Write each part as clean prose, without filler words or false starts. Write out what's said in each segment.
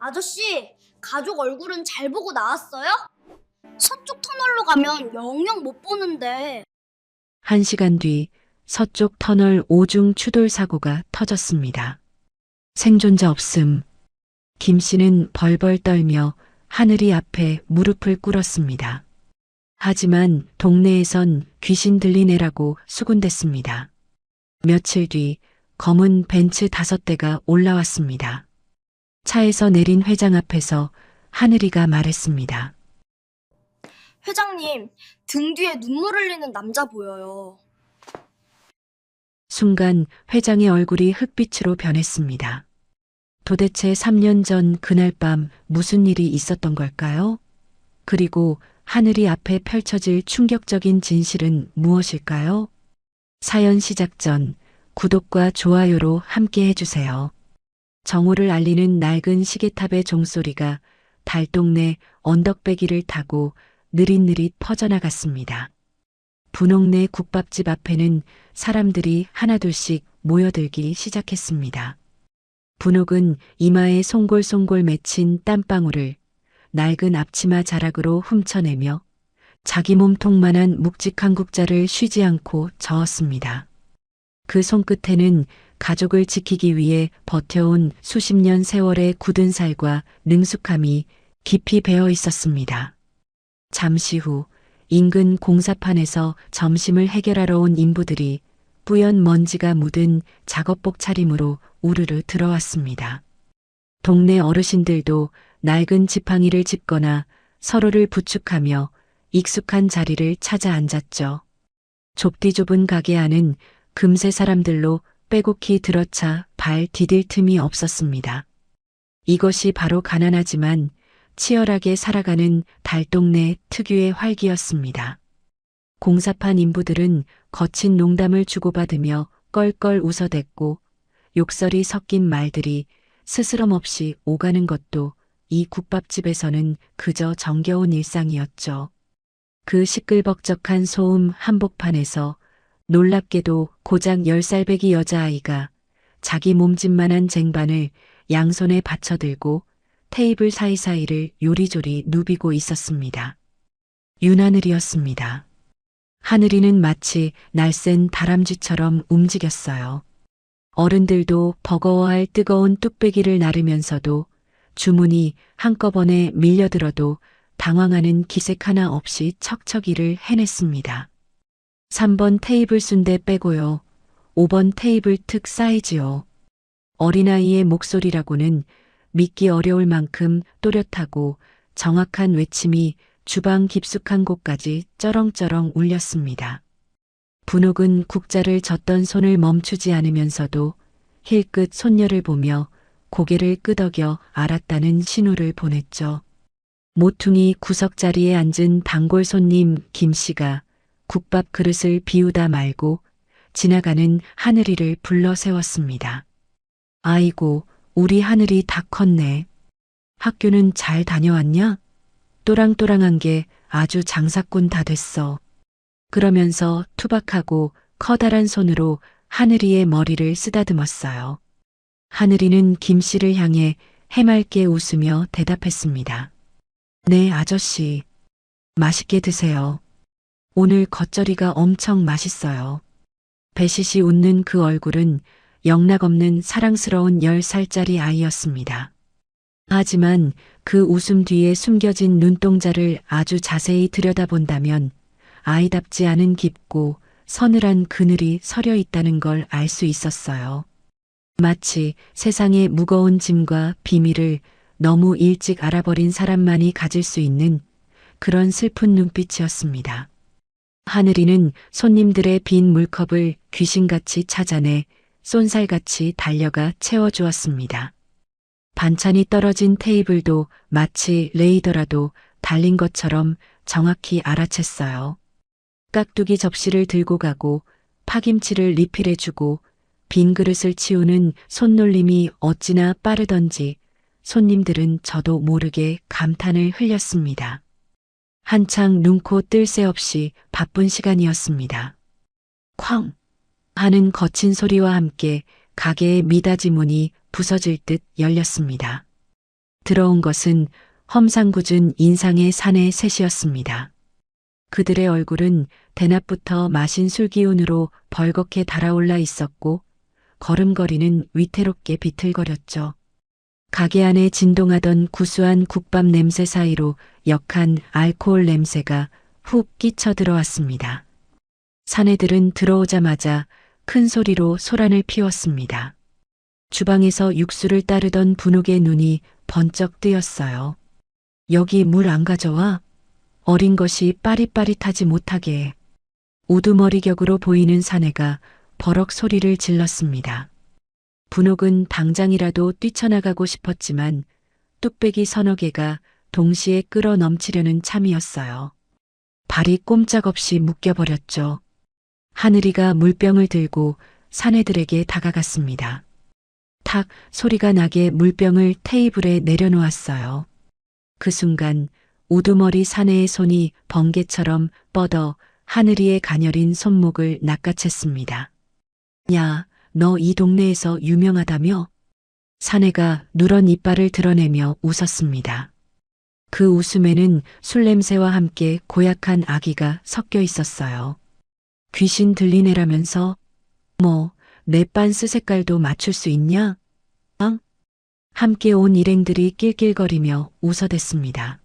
아저씨, 가족 얼굴은 잘 보고 나왔어요? 서쪽 터널로 가면 영영 못 보는데. 1시간 뒤 서쪽 터널 오중 추돌 사고가 터졌습니다. 생존자 없음. 김 씨는 벌벌 떨며 하늘이 앞에 무릎을 꿇었습니다. 하지만 동네에선 귀신 들리네라고 수군댔습니다. 며칠 뒤 검은 벤츠 5대가 올라왔습니다. 차에서 내린 회장 앞에서 하늘이가 말했습니다. 회장님, 등 뒤에 눈물 흘리는 남자 보여요. 순간 회장의 얼굴이 흑빛으로 변했습니다. 도대체 3년 전 그날 밤 무슨 일이 있었던 걸까요? 그리고 하늘이 앞에 펼쳐질 충격적인 진실은 무엇일까요? 사연 시작 전 구독과 좋아요로 함께 해주세요. 정오를 알리는 낡은 시계탑의 종소리가 달동네 언덕배기를 타고 느릿느릿 퍼져나갔습니다. 분홍내 국밥집 앞에는 사람들이 하나둘씩 모여들기 시작했습니다. 분홍은 이마에 송골송골 맺힌 땀방울을 낡은 앞치마 자락으로 훔쳐내며 자기 몸통만한 묵직한 국자를 쉬지 않고 저었습니다. 그 손끝에는 가족을 지키기 위해 버텨온 수십 년 세월의 굳은 살과 능숙함이 깊이 배어 있었습니다. 잠시 후 인근 공사판에서 점심을 해결하러 온 인부들이 뿌연 먼지가 묻은 작업복 차림으로 우르르 들어왔습니다. 동네 어르신들도 낡은 지팡이를 짚거나 서로를 부축하며 익숙한 자리를 찾아 앉았죠. 좁디 좁은 가게 안은 금세 사람들로 빼곡히 들어차 발 디딜 틈이 없었습니다. 이것이 바로 가난하지만 치열하게 살아가는 달동네 특유의 활기였습니다. 공사판 인부들은 거친 농담을 주고받으며 껄껄 웃어댔고 욕설이 섞인 말들이 스스럼 없이 오가는 것도 이 국밥집에서는 그저 정겨운 일상이었죠. 그 시끌벅적한 소음 한복판에서 놀랍게도 고작 10살배기 여자아이가 자기 몸집만한 쟁반을 양손에 받쳐들고 테이블 사이사이를 요리조리 누비고 있었습니다. 윤하늘이었습니다. 하늘이는 마치 날쌘 다람쥐처럼 움직였어요. 어른들도 버거워할 뜨거운 뚝배기를 나르면서도 주문이 한꺼번에 밀려들어도 당황하는 기색 하나 없이 척척이를 해냈습니다. 3번 테이블 순대 빼고요. 5번 테이블 특 사이즈요. 어린아이의 목소리라고는 믿기 어려울 만큼 또렷하고 정확한 외침이 주방 깊숙한 곳까지 쩌렁쩌렁 울렸습니다. 분옥은 국자를 젓던 손을 멈추지 않으면서도 힐끗 손녀를 보며 고개를 끄덕여 알았다는 신호를 보냈죠. 모퉁이 구석자리에 앉은 단골 손님 김 씨가 국밥 그릇을 비우다 말고 지나가는 하늘이를 불러 세웠습니다. 아이고, 우리 하늘이 다 컸네. 학교는 잘 다녀왔냐? 또랑또랑한 게 아주 장사꾼 다 됐어. 그러면서 투박하고 커다란 손으로 하늘이의 머리를 쓰다듬었어요. 하늘이는 김 씨를 향해 해맑게 웃으며 대답했습니다. 네, 아저씨. 맛있게 드세요. 오늘 겉절이가 엄청 맛있어요. 배시시 웃는 그 얼굴은 영락없는 사랑스러운 10살짜리 아이였습니다. 하지만 그 웃음 뒤에 숨겨진 눈동자를 아주 자세히 들여다본다면 아이답지 않은 깊고 서늘한 그늘이 서려 있다는 걸 알 수 있었어요. 마치 세상의 무거운 짐과 비밀을 너무 일찍 알아버린 사람만이 가질 수 있는 그런 슬픈 눈빛이었습니다. 하늘이는 손님들의 빈 물컵을 귀신같이 찾아내 쏜살같이 달려가 채워주었습니다. 반찬이 떨어진 테이블도 마치 레이더라도 달린 것처럼 정확히 알아챘어요. 깍두기 접시를 들고 가고 파김치를 리필해주고 빈 그릇을 치우는 손놀림이 어찌나 빠르던지 손님들은 저도 모르게 감탄을 흘렸습니다. 한창 눈코 뜰 새 없이 바쁜 시간이었습니다. 쾅 하는 거친 소리와 함께 가게의 미닫이 문이 부서질 듯 열렸습니다. 들어온 것은 험상궂은 인상의 사내 셋이었습니다. 그들의 얼굴은 대낮부터 마신 술 기운으로 벌겋게 달아올라 있었고 걸음걸이는 위태롭게 비틀거렸죠. 가게 안에 진동하던 구수한 국밥 냄새 사이로 역한 알코올 냄새가 훅 끼쳐 들어왔습니다. 사내들은 들어오자마자 큰 소리로 소란을 피웠습니다. 주방에서 육수를 따르던 분옥의 눈이 번쩍 뜨였어요. 여기 물 안 가져와? 어린 것이 빠릿빠릿하지 못하게. 우두머리격으로 보이는 사내가 버럭 소리를 질렀습니다. 분옥은 당장이라도 뛰쳐나가고 싶었지만 뚝배기 서너 개가 동시에 끌어 넘치려는 참이었어요. 발이 꼼짝없이 묶여버렸죠. 하늘이가 물병을 들고 사내들에게 다가갔습니다. 탁 소리가 나게 물병을 테이블에 내려놓았어요. 그 순간 우두머리 사내의 손이 번개처럼 뻗어 하늘이의 가녀린 손목을 낚아챘습니다. 야, 너 이 동네에서 유명하다며? 사내가 누런 이빨을 드러내며 웃었습니다. 그 웃음에는 술 냄새와 함께 고약한 악의가 섞여 있었어요. 귀신 들리네라면서? 뭐, 내 빤스 색깔도 맞출 수 있냐? 응? 함께 온 일행들이 낄낄거리며 웃어댔습니다.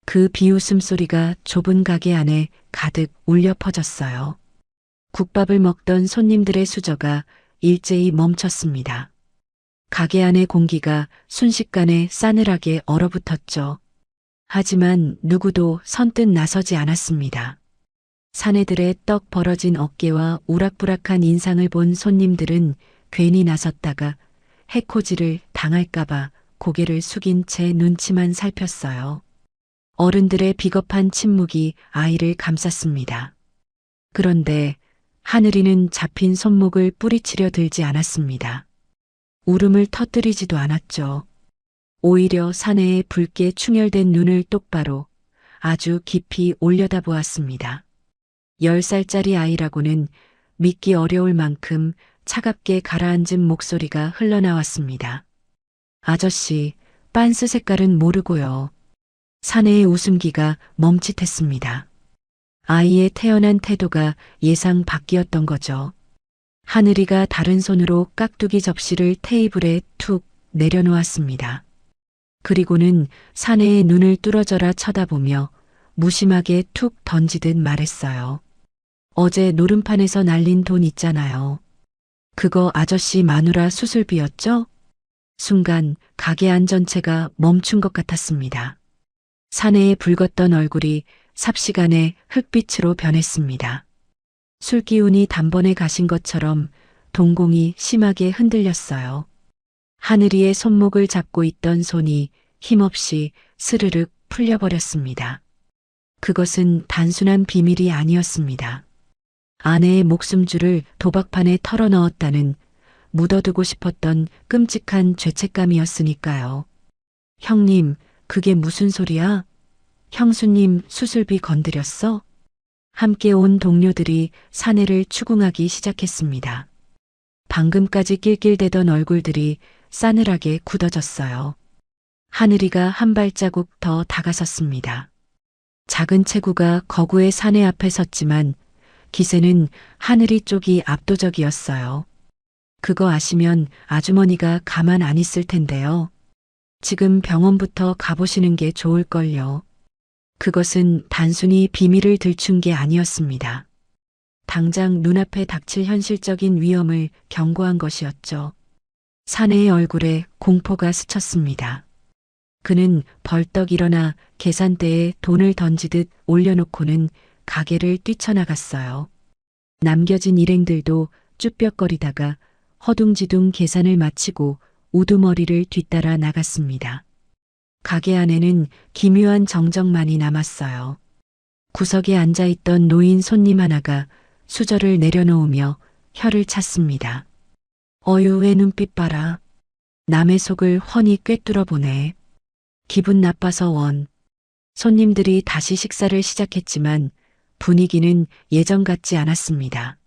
그 비웃음 소리가 좁은 가게 안에 가득 울려 퍼졌어요. 국밥을 먹던 손님들의 수저가 일제히 멈췄습니다. 가게 안의 공기가 순식간에 싸늘하게 얼어붙었죠. 하지만 누구도 선뜻 나서지 않았습니다. 사내들의 떡 벌어진 어깨와 우락부락한 인상을 본 손님들은 괜히 나섰다가 해코지를 당할까봐 고개를 숙인 채 눈치만 살폈어요. 어른들의 비겁한 침묵이 아이를 감쌌습니다. 그런데 하늘이는 잡힌 손목을 뿌리치려 들지 않았습니다. 울음을 터뜨리지도 않았죠. 오히려 사내의 붉게 충혈된 눈을 똑바로 아주 깊이 올려다보았습니다. 10살짜리 아이라고는 믿기 어려울 만큼 차갑게 가라앉은 목소리가 흘러나왔습니다. 아저씨, 빤스 색깔은 모르고요. 사내의 웃음기가 멈칫했습니다. 아이의 태연한 태도가 예상 밖이었던 거죠. 하늘이가 다른 손으로 깍두기 접시를 테이블에 툭 내려놓았습니다. 그리고는 사내의 눈을 뚫어져라 쳐다보며 무심하게 툭 던지듯 말했어요. 어제 노름판에서 날린 돈 있잖아요. 그거 아저씨 마누라 수술비였죠? 순간 가게 안 전체가 멈춘 것 같았습니다. 사내의 붉었던 얼굴이 삽시간에 흑빛으로 변했습니다. 술기운이 단번에 가신 것처럼 동공이 심하게 흔들렸어요. 하늘이의 손목을 잡고 있던 손이 힘없이 스르륵 풀려버렸습니다. 그것은 단순한 비밀이 아니었습니다. 아내의 목숨줄을 도박판에 털어넣었다는 묻어두고 싶었던 끔찍한 죄책감이었으니까요. 형님, 그게 무슨 소리야? 형수님 수술비 건드렸어? 함께 온 동료들이 사내를 추궁하기 시작했습니다. 방금까지 낄낄대던 얼굴들이 싸늘하게 굳어졌어요. 하늘이가 한 발자국 더 다가섰습니다. 작은 체구가 거구의 사내 앞에 섰지만 기세는 하늘이 쪽이 압도적이었어요. 그거 아시면 아주머니가 가만 안 있을 텐데요. 지금 병원부터 가보시는 게 좋을걸요. 그것은 단순히 비밀을 들춘 게 아니었습니다. 당장 눈앞에 닥칠 현실적인 위험을 경고한 것이었죠. 사내의 얼굴에 공포가 스쳤습니다. 그는 벌떡 일어나 계산대에 돈을 던지듯 올려놓고는 가게를 뛰쳐나갔어요. 남겨진 일행들도 쭈뼛거리다가 허둥지둥 계산을 마치고 우두머리를 뒤따라 나갔습니다. 가게 안에는 기묘한 정적만이 남았어요. 구석에 앉아있던 노인 손님 하나가 수저를 내려놓으며 혀를 찼습니다. 어유의 눈빛 봐라. 남의 속을 훤히 꿰뚫어 보네. 기분 나빠서 원. 손님들이 다시 식사를 시작했지만 분위기는 예전 같지 않았습니다.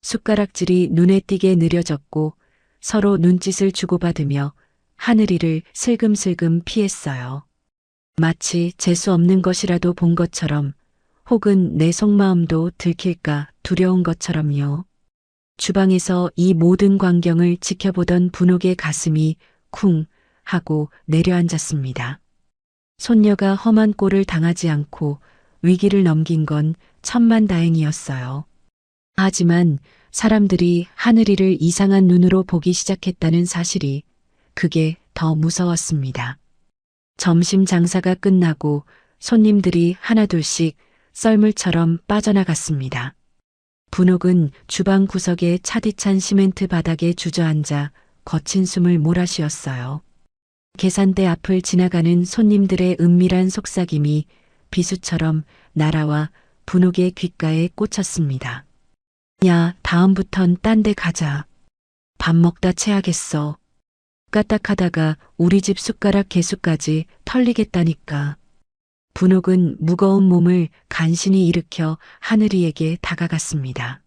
숟가락질이 눈에 띄게 느려졌고 서로 눈짓을 주고받으며 하늘이를 슬금슬금 피했어요. 마치 재수 없는 것이라도 본 것처럼, 혹은 내 속마음도 들킬까 두려운 것처럼요. 주방에서 이 모든 광경을 지켜보던 분옥의 가슴이 쿵 하고 내려앉았습니다. 손녀가 험한 꼴을 당하지 않고 위기를 넘긴 건 천만다행이었어요. 하지만 사람들이 하늘이를 이상한 눈으로 보기 시작했다는 사실이, 그게 더 무서웠습니다. 점심 장사가 끝나고 손님들이 하나둘씩 썰물처럼 빠져나갔습니다. 분옥은 주방 구석의 차디찬 시멘트 바닥에 주저앉아 거친 숨을 몰아쉬었어요. 계산대 앞을 지나가는 손님들의 은밀한 속삭임이 비수처럼 날아와 분옥의 귓가에 꽂혔습니다. 야, 다음부턴 딴 데 가자. 밥 먹다 체하겠어. 까딱하다가 우리 집 숟가락 개수까지 털리겠다니까. 분옥은 무거운 몸을 간신히 일으켜 하늘이에게 다가갔습니다.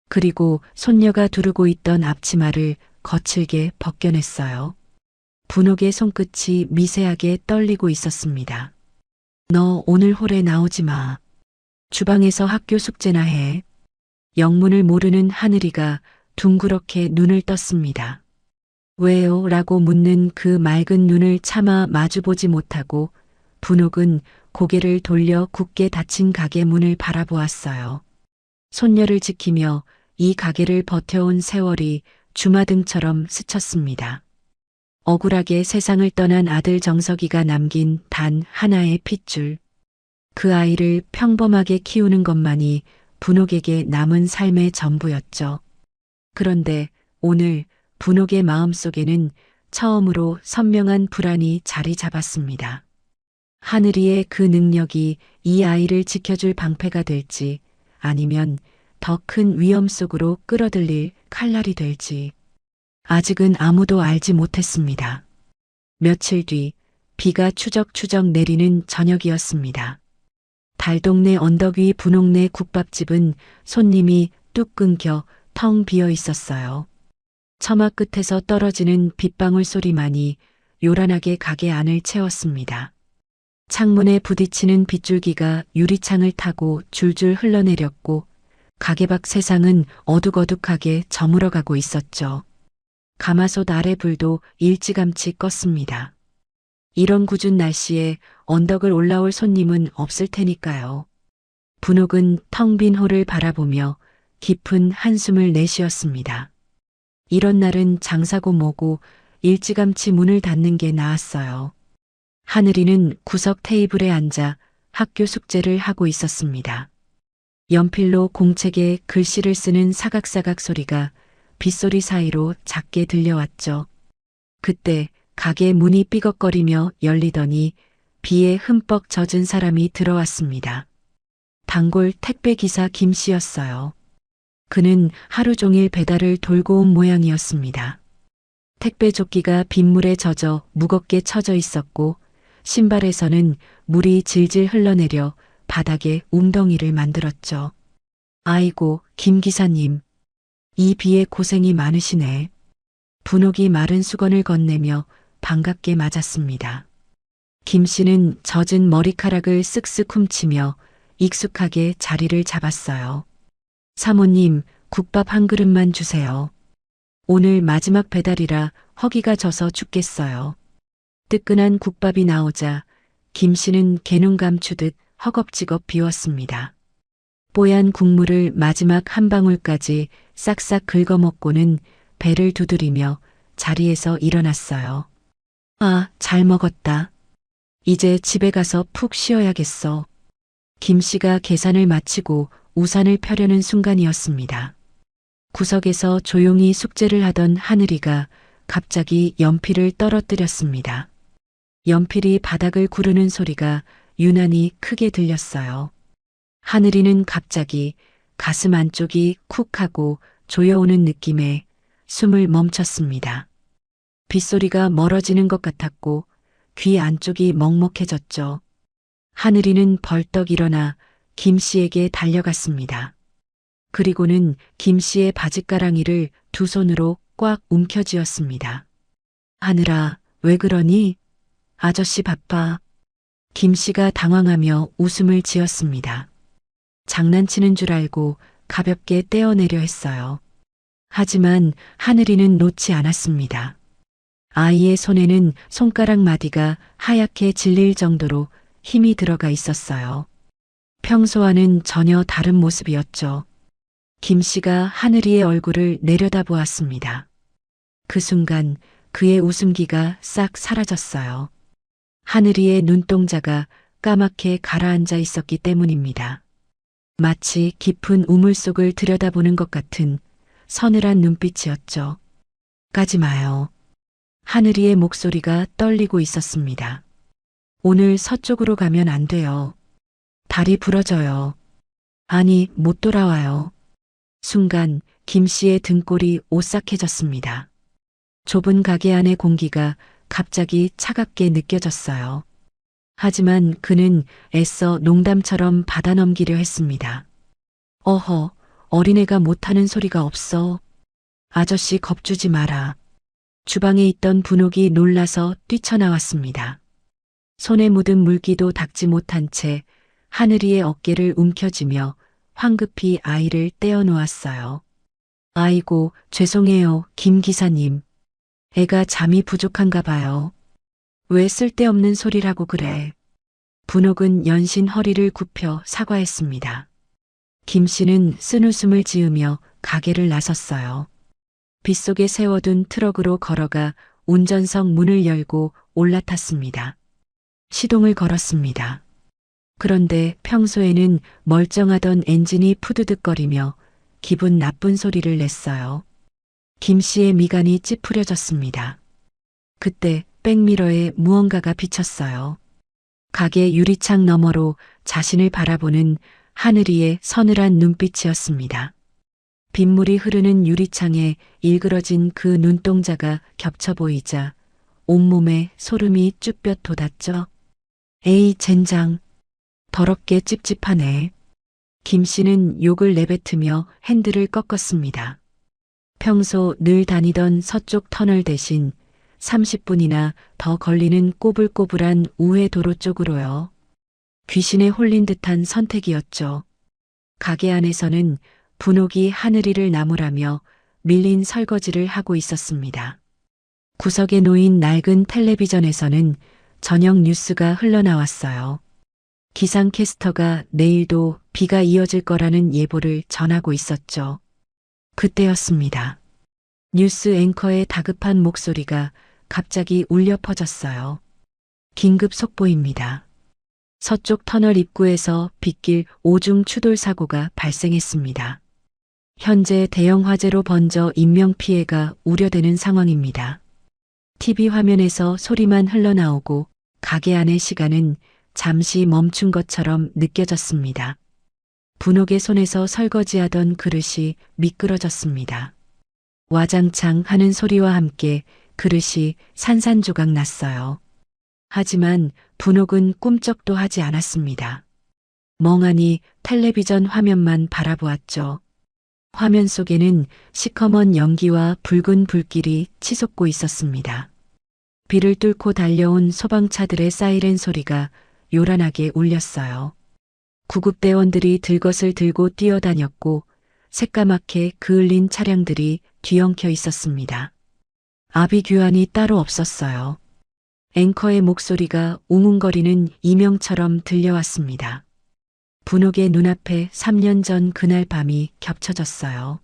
그리고 손녀가 두르고 있던 앞치마를 거칠게 벗겨냈어요. 분옥의 손끝이 미세하게 떨리고 있었습니다. 너 오늘 홀에 나오지 마. 주방에서 학교 숙제나 해. 영문을 모르는 하늘이가 둥그렇게 눈을 떴습니다. 왜요? 라고 묻는 그 맑은 눈을 차마 마주보지 못하고 분옥은 고개를 돌려 굳게 닫힌 가게 문을 바라보았어요. 손녀를 지키며 이 가게를 버텨온 세월이 주마등처럼 스쳤습니다. 억울하게 세상을 떠난 아들 정석이가 남긴 단 하나의 핏줄. 그 아이를 평범하게 키우는 것만이 분옥에게 남은 삶의 전부였죠. 그런데 오늘 분옥의 마음속에는 처음으로 선명한 불안이 자리 잡았습니다. 하늘이의 그 능력이 이 아이를 지켜줄 방패가 될지, 아니면 더 큰 위험 속으로 끌어들일 칼날이 될지, 아직은 아무도 알지 못했습니다. 며칠 뒤 비가 추적추적 내리는 저녁이었습니다. 달동네 언덕 위 분옥내 국밥집은 손님이 뚝 끊겨 텅 비어 있었어요. 처마 끝에서 떨어지는 빗방울 소리만이 요란하게 가게 안을 채웠습니다. 창문에 부딪히는 빗줄기가 유리창을 타고 줄줄 흘러내렸고 가게 밖 세상은 어둑어둑하게 저물어가고 있었죠. 가마솥 아래 불도 일찌감치 껐습니다. 이런 궂은 날씨에 언덕을 올라올 손님은 없을 테니까요. 분옥은 텅 빈 홀을 바라보며 깊은 한숨을 내쉬었습니다. 이런 날은 장사고 뭐고 일찌감치 문을 닫는 게 나았어요. 하늘이는 구석 테이블에 앉아 학교 숙제를 하고 있었습니다. 연필로 공책에 글씨를 쓰는 사각사각 소리가 빗소리 사이로 작게 들려왔죠. 그때 가게 문이 삐걱거리며 열리더니 비에 흠뻑 젖은 사람이 들어왔습니다. 단골 택배기사 김 씨였어요. 그는 하루 종일 배달을 돌고 온 모양이었습니다. 택배 조끼가 빗물에 젖어 무겁게 처져 있었고 신발에서는 물이 질질 흘러내려 바닥에 웅덩이를 만들었죠. 아이고, 김 기사님. 이 비에 고생이 많으시네. 분옥이 마른 수건을 건네며 반갑게 맞았습니다. 김 씨는 젖은 머리카락을 쓱쓱 훔치며 익숙하게 자리를 잡았어요. 사모님, 국밥 한 그릇만 주세요. 오늘 마지막 배달이라 허기가 져서 죽겠어요. 뜨끈한 국밥이 나오자 김 씨는 개눈 감추듯 허겁지겁 비웠습니다. 뽀얀 국물을 마지막 한 방울까지 싹싹 긁어먹고는 배를 두드리며 자리에서 일어났어요. 아, 잘 먹었다. 이제 집에 가서 푹 쉬어야겠어. 김 씨가 계산을 마치고 우산을 펴려는 순간이었습니다. 구석에서 조용히 숙제를 하던 하늘이가 갑자기 연필을 떨어뜨렸습니다. 연필이 바닥을 구르는 소리가 유난히 크게 들렸어요. 하늘이는 갑자기 가슴 안쪽이 쿡 하고 조여오는 느낌에 숨을 멈췄습니다. 빗소리가 멀어지는 것 같았고 귀 안쪽이 먹먹해졌죠. 하늘이는 벌떡 일어나 김 씨에게 달려갔습니다. 그리고는 김 씨의 바짓가랑이를 두 손으로 꽉 움켜쥐었습니다. 하늘아, 왜 그러니? 아저씨 바빠. 김 씨가 당황하며 웃음을 지었습니다. 장난치는 줄 알고 가볍게 떼어내려 했어요. 하지만 하늘이는 놓지 않았습니다. 아이의 손에는 손가락 마디가 하얗게 질릴 정도로 힘이 들어가 있었어요. 평소와는 전혀 다른 모습이었죠. 김 씨가 하늘이의 얼굴을 내려다보았습니다. 그 순간 그의 웃음기가 싹 사라졌어요. 하늘이의 눈동자가 까맣게 가라앉아 있었기 때문입니다. 마치 깊은 우물 속을 들여다보는 것 같은 서늘한 눈빛이었죠. 가지 마요. 하늘이의 목소리가 떨리고 있었습니다. 오늘 서쪽으로 가면 안 돼요. 다리 부러져요. 아니, 못 돌아와요. 순간 김 씨의 등골이 오싹해졌습니다. 좁은 가게 안의 공기가 갑자기 차갑게 느껴졌어요. 하지만 그는 애써 농담처럼 받아넘기려 했습니다. 어허, 어린애가 못하는 소리가 없어. 아저씨 겁주지 마라. 주방에 있던 분옥이 놀라서 뛰쳐나왔습니다. 손에 묻은 물기도 닦지 못한 채 하늘이의 어깨를 움켜쥐며 황급히 아이를 떼어놓았어요. 아이고, 죄송해요, 김 기사님. 애가 잠이 부족한가 봐요. 왜 쓸데없는 소리라고 그래. 분옥은 연신 허리를 굽혀 사과했습니다. 김 씨는 쓴웃음을 지으며 가게를 나섰어요. 빗속에 세워둔 트럭으로 걸어가 운전석 문을 열고 올라탔습니다. 시동을 걸었습니다. 그런데 평소에는 멀쩡하던 엔진이 푸드득거리며 기분 나쁜 소리를 냈어요. 김 씨의 미간이 찌푸려졌습니다. 그때 백미러에 무언가가 비쳤어요. 가게 유리창 너머로 자신을 바라보는 하늘이의 서늘한 눈빛이었습니다. 빗물이 흐르는 유리창에 일그러진 그 눈동자가 겹쳐 보이자 온몸에 소름이 쭈뼛 돋았죠. 에이 젠장, 더럽게 찝찝하네. 김 씨는 욕을 내뱉으며 핸들을 꺾었습니다. 평소 늘 다니던 서쪽 터널 대신 30분이나 더 걸리는 꼬불꼬불한 우회 도로 쪽으로요. 귀신에 홀린 듯한 선택이었죠. 가게 안에서는 분옥이 하늘이를 나무라며 밀린 설거지를 하고 있었습니다. 구석에 놓인 낡은 텔레비전에서는 저녁 뉴스가 흘러나왔어요. 기상캐스터가 내일도 비가 이어질 거라는 예보를 전하고 있었죠. 그때였습니다. 뉴스 앵커의 다급한 목소리가 갑자기 울려 퍼졌어요. 긴급 속보입니다. 서쪽 터널 입구에서 빗길 오중 추돌 사고가 발생했습니다. 현재 대형 화재로 번져 인명피해가 우려되는 상황입니다. TV 화면에서 소리만 흘러나오고 가게 안의 시간은 잠시 멈춘 것처럼 느껴졌습니다. 분옥의 손에서 설거지하던 그릇이 미끄러졌습니다. 와장창 하는 소리와 함께 그릇이 산산조각 났어요. 하지만 분옥은 꿈쩍도 하지 않았습니다. 멍하니 텔레비전 화면만 바라보았죠. 화면 속에는 시커먼 연기와 붉은 불길이 치솟고 있었습니다. 비를 뚫고 달려온 소방차들의 사이렌 소리가 요란하게 울렸어요. 구급대원들이 들것을 들고 뛰어다녔고 새까맣게 그을린 차량들이 뒤엉켜 있었습니다. 아비규환이 따로 없었어요. 앵커의 목소리가 웅웅거리는 이명처럼 들려왔습니다. 분옥의 눈앞에 3년 전 그날 밤이 겹쳐졌어요.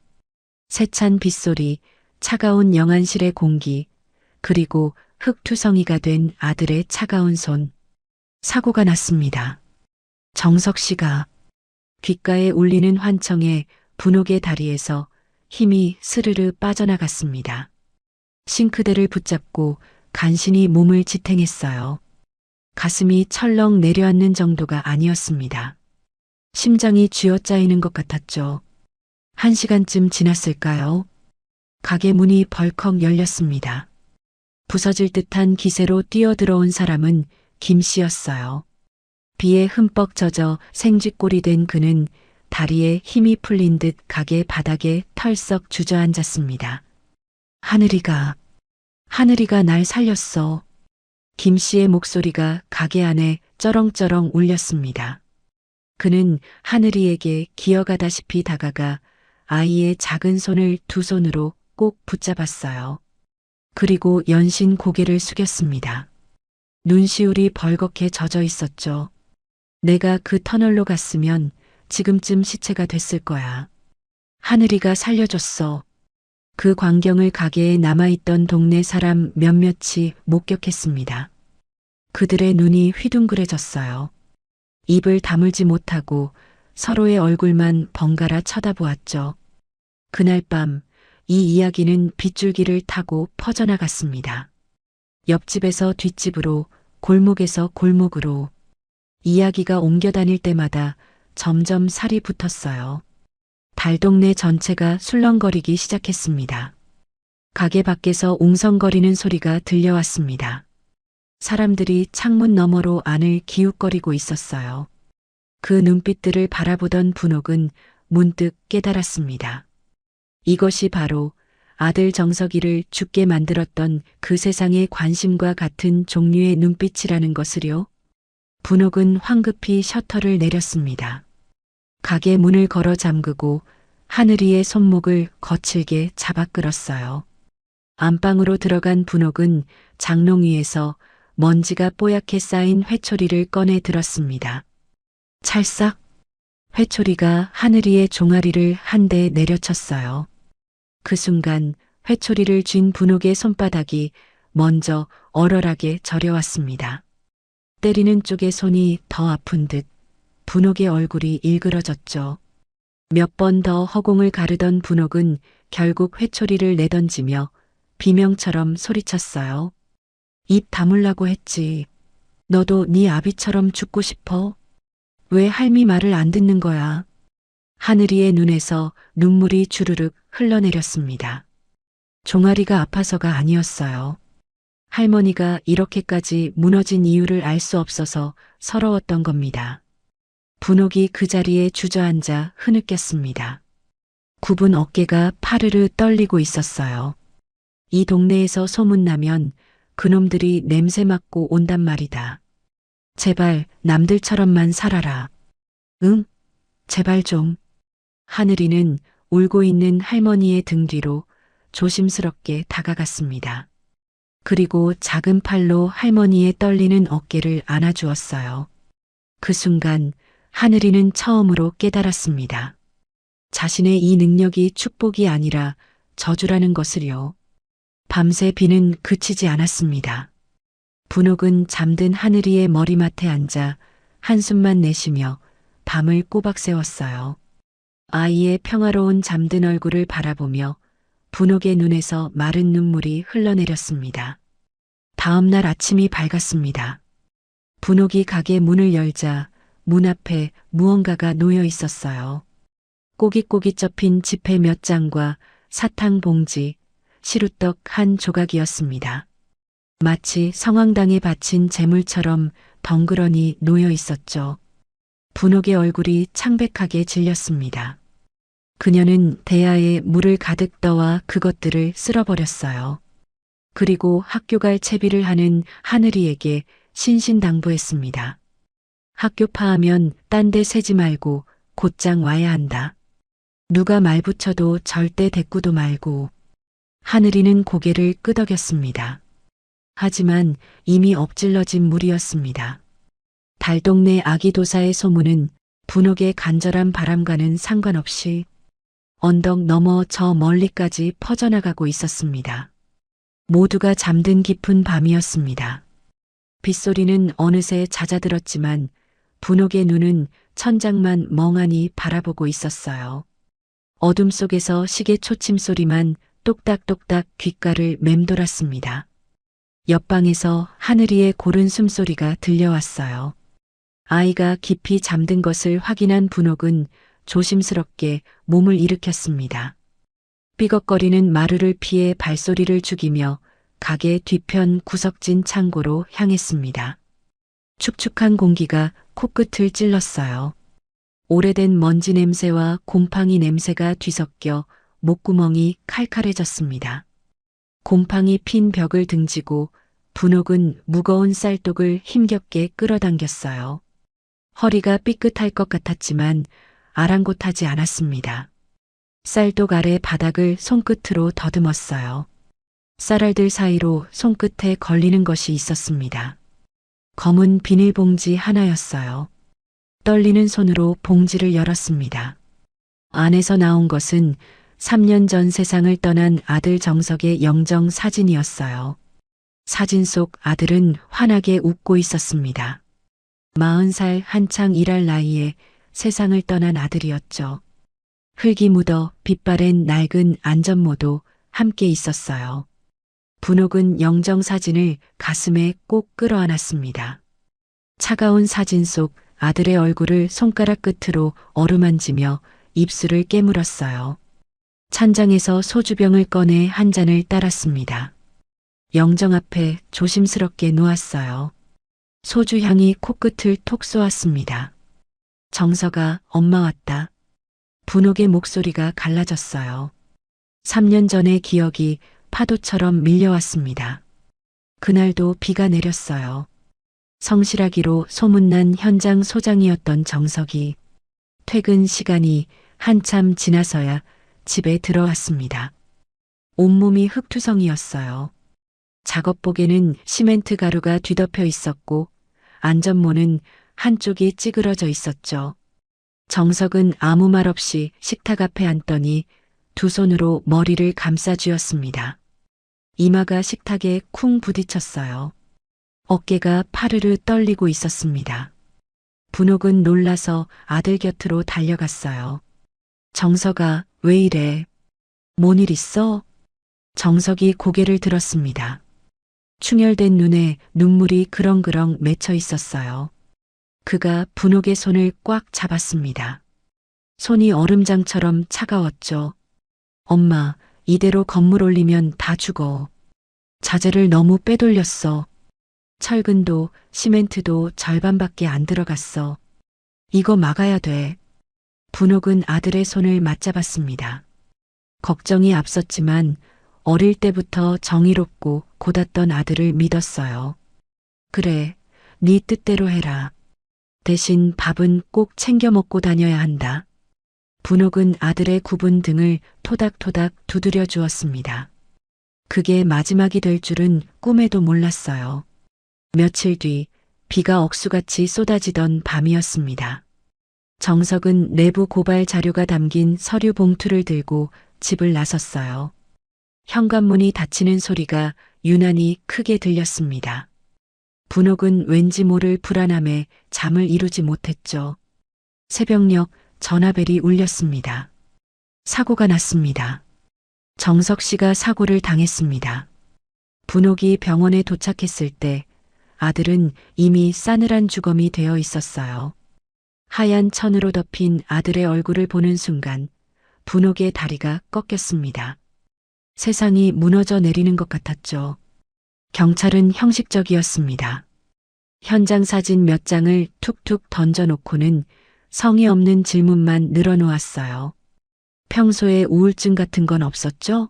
세찬 빗소리, 차가운 영안실의 공기, 그리고 흙투성이가 된 아들의 차가운 손. 사고가 났습니다. 정석 씨가 귓가에 울리는 환청에 분옥의 다리에서 힘이 스르르 빠져나갔습니다. 싱크대를 붙잡고 간신히 몸을 지탱했어요. 가슴이 철렁 내려앉는 정도가 아니었습니다. 심장이 쥐어짜이는 것 같았죠. 1시간쯤 지났을까요? 가게 문이 벌컥 열렸습니다. 부서질 듯한 기세로 뛰어들어온 사람은 김 씨였어요. 비에 흠뻑 젖어 생쥐꼴이 된 그는 다리에 힘이 풀린 듯 가게 바닥에 털썩 주저앉았습니다. 하늘이가 하늘이가 날 살렸어. 김 씨의 목소리가 가게 안에 쩌렁쩌렁 울렸습니다. 그는 하늘이에게 기어가다시피 다가가 아이의 작은 손을 두 손으로 꼭 붙잡았어요. 그리고 연신 고개를 숙였습니다. 눈시울이 벌겋게 젖어 있었죠. 내가 그 터널로 갔으면 지금쯤 시체가 됐을 거야. 하늘이가 살려줬어. 그 광경을 가게에 남아있던 동네 사람 몇몇이 목격했습니다. 그들의 눈이 휘둥그레졌어요. 입을 다물지 못하고 서로의 얼굴만 번갈아 쳐다보았죠. 그날 밤 이 이야기는 빗줄기를 타고 퍼져나갔습니다. 옆집에서 뒷집으로, 골목에서 골목으로 이야기가 옮겨 다닐 때마다 점점 살이 붙었어요. 달동네 전체가 술렁거리기 시작했습니다. 가게 밖에서 웅성거리는 소리가 들려왔습니다. 사람들이 창문 너머로 안을 기웃거리고 있었어요. 그 눈빛들을 바라보던 분옥은 문득 깨달았습니다. 이것이 바로 아들 정석이를 죽게 만들었던 그 세상의 관심과 같은 종류의 눈빛이라는 것을요. 분옥은 황급히 셔터를 내렸습니다. 가게 문을 걸어 잠그고 하늘이의 손목을 거칠게 잡아 끌었어요. 안방으로 들어간 분옥은 장롱 위에서 먼지가 뽀얗게 쌓인 회초리를 꺼내 들었습니다. 찰싹! 회초리가 하늘이의 종아리를 한 대 내려쳤어요. 그 순간 회초리를 쥔 분옥의 손바닥이 먼저 얼얼하게 저려왔습니다. 때리는 쪽의 손이 더 아픈 듯 분옥의 얼굴이 일그러졌죠. 몇 번 더 허공을 가르던 분옥은 결국 회초리를 내던지며 비명처럼 소리쳤어요. 입 다물라고 했지. 너도 네 아비처럼 죽고 싶어? 왜 할미 말을 안 듣는 거야? 하늘이의 눈에서 눈물이 주르륵 흘러내렸습니다. 종아리가 아파서가 아니었어요. 할머니가 이렇게까지 무너진 이유를 알 수 없어서 서러웠던 겁니다. 분옥이 그 자리에 주저앉아 흐느꼈습니다. 굽은 어깨가 파르르 떨리고 있었어요. 이 동네에서 소문나면 그놈들이 냄새 맡고 온단 말이다. 제발 남들처럼만 살아라. 응? 제발 좀. 하늘이는 울고 있는 할머니의 등 뒤로 조심스럽게 다가갔습니다. 그리고 작은 팔로 할머니의 떨리는 어깨를 안아주었어요. 그 순간 하늘이는 처음으로 깨달았습니다. 자신의 이 능력이 축복이 아니라 저주라는 것을요. 밤새 비는 그치지 않았습니다. 분옥은 잠든 하늘이의 머리맡에 앉아 한숨만 내쉬며 밤을 꼬박 새웠어요. 아이의 평화로운 잠든 얼굴을 바라보며 분옥의 눈에서 마른 눈물이 흘러내렸습니다. 다음 날 아침이 밝았습니다. 분옥이 가게 문을 열자 문 앞에 무언가가 놓여 있었어요. 꼬깃꼬깃 접힌 지폐 몇 장과 사탕 봉지, 시루떡 한 조각이었습니다. 마치 성황당에 바친 재물처럼 덩그러니 놓여 있었죠. 분옥의 얼굴이 창백하게 질렸습니다. 그녀는 대야에 물을 가득 떠와 그것들을 쓸어버렸어요. 그리고 학교 갈 채비를 하는 하늘이에게 신신당부했습니다. 학교 파하면 딴 데 새지 말고 곧장 와야 한다. 누가 말 붙여도 절대 대꾸도 말고. 하늘이는 고개를 끄덕였습니다. 하지만 이미 엎질러진 물이었습니다. 달동네 아기도사의 소문은 분옥의 간절한 바람과는 상관없이 언덕 너머 저 멀리까지 퍼져나가고 있었습니다. 모두가 잠든 깊은 밤이었습니다. 빗소리는 어느새 잦아들었지만 분옥의 눈은 천장만 멍하니 바라보고 있었어요. 어둠 속에서 시계 초침 소리만 똑딱똑딱 귓가를 맴돌았습니다. 옆방에서 하늘이의 고른 숨소리가 들려왔어요. 아이가 깊이 잠든 것을 확인한 분옥은 조심스럽게 몸을 일으켰습니다. 삐걱거리는 마루를 피해 발소리를 죽이며 가게 뒤편 구석진 창고로 향했습니다. 축축한 공기가 코끝을 찔렀어요. 오래된 먼지 냄새와 곰팡이 냄새가 뒤섞여 목구멍이 칼칼해졌습니다. 곰팡이 핀 벽을 등지고 분옥은 무거운 쌀독을 힘겹게 끌어당겼어요. 허리가 삐끗할 것 같았지만 아랑곳하지 않았습니다. 쌀독 아래 바닥을 손끝으로 더듬었어요. 쌀알들 사이로 손끝에 걸리는 것이 있었습니다. 검은 비닐봉지 하나였어요. 떨리는 손으로 봉지를 열었습니다. 안에서 나온 것은 3년 전 세상을 떠난 아들 정석의 영정 사진이었어요. 사진 속 아들은 환하게 웃고 있었습니다. 40살 한창 일할 나이에 세상을 떠난 아들이었죠. 흙이 묻어 빛바랜 낡은 안전모도 함께 있었어요. 분옥은 영정 사진을 가슴에 꼭 끌어안았습니다. 차가운 사진 속 아들의 얼굴을 손가락 끝으로 어루만지며 입술을 깨물었어요. 찬장에서 소주병을 꺼내 한 잔을 따랐습니다. 영정 앞에 조심스럽게 놓았어요. 소주 향이 코끝을 톡 쏘았습니다. 정서가 엄마 왔다. 분옥의 목소리가 갈라졌어요. 3년 전의 기억이 파도처럼 밀려왔습니다. 그날도 비가 내렸어요. 성실하기로 소문난 현장 소장이었던 정석이 퇴근 시간이 한참 지나서야 집에 들어왔습니다. 온몸이 흙투성이었어요. 작업복에는 시멘트 가루가 뒤덮여 있었고 안전모는 한쪽이 찌그러져 있었죠. 정석은 아무 말 없이 식탁 앞에 앉더니 두 손으로 머리를 감싸 쥐었습니다. 이마가 식탁에 쿵 부딪혔어요. 어깨가 파르르 떨리고 있었습니다. 분옥은 놀라서 아들 곁으로 달려갔어요. 정석아, 왜 이래? 뭔 일 있어? 정석이 고개를 들었습니다. 충혈된 눈에 눈물이 그렁그렁 맺혀 있었어요. 그가 분옥의 손을 꽉 잡았습니다. 손이 얼음장처럼 차가웠죠. 엄마, 이대로 건물 올리면 다 죽어. 자재를 너무 빼돌렸어. 철근도 시멘트도 절반밖에 안 들어갔어. 이거 막아야 돼. 분옥은 아들의 손을 맞잡았습니다. 걱정이 앞섰지만 어릴 때부터 정의롭고 고닫던 아들을 믿었어요. 그래, 네 뜻대로 해라. 대신 밥은 꼭 챙겨 먹고 다녀야 한다. 분옥은 아들의 굽은 등을 토닥토닥 두드려 주었습니다. 그게 마지막이 될 줄은 꿈에도 몰랐어요. 며칠 뒤 비가 억수같이 쏟아지던 밤이었습니다. 정석은 내부 고발 자료가 담긴 서류 봉투를 들고 집을 나섰어요. 현관문이 닫히는 소리가 유난히 크게 들렸습니다. 분옥은 왠지 모를 불안함에 잠을 이루지 못했죠. 새벽녘 전화벨이 울렸습니다. 사고가 났습니다. 정석 씨가 사고를 당했습니다. 분옥이 병원에 도착했을 때 아들은 이미 싸늘한 주검이 되어 있었어요. 하얀 천으로 덮인 아들의 얼굴을 보는 순간 분옥의 다리가 꺾였습니다. 세상이 무너져 내리는 것 같았죠. 경찰은 형식적이었습니다. 현장 사진 몇 장을 툭툭 던져놓고는 성의 없는 질문만 늘어놓았어요. 평소에 우울증 같은 건 없었죠?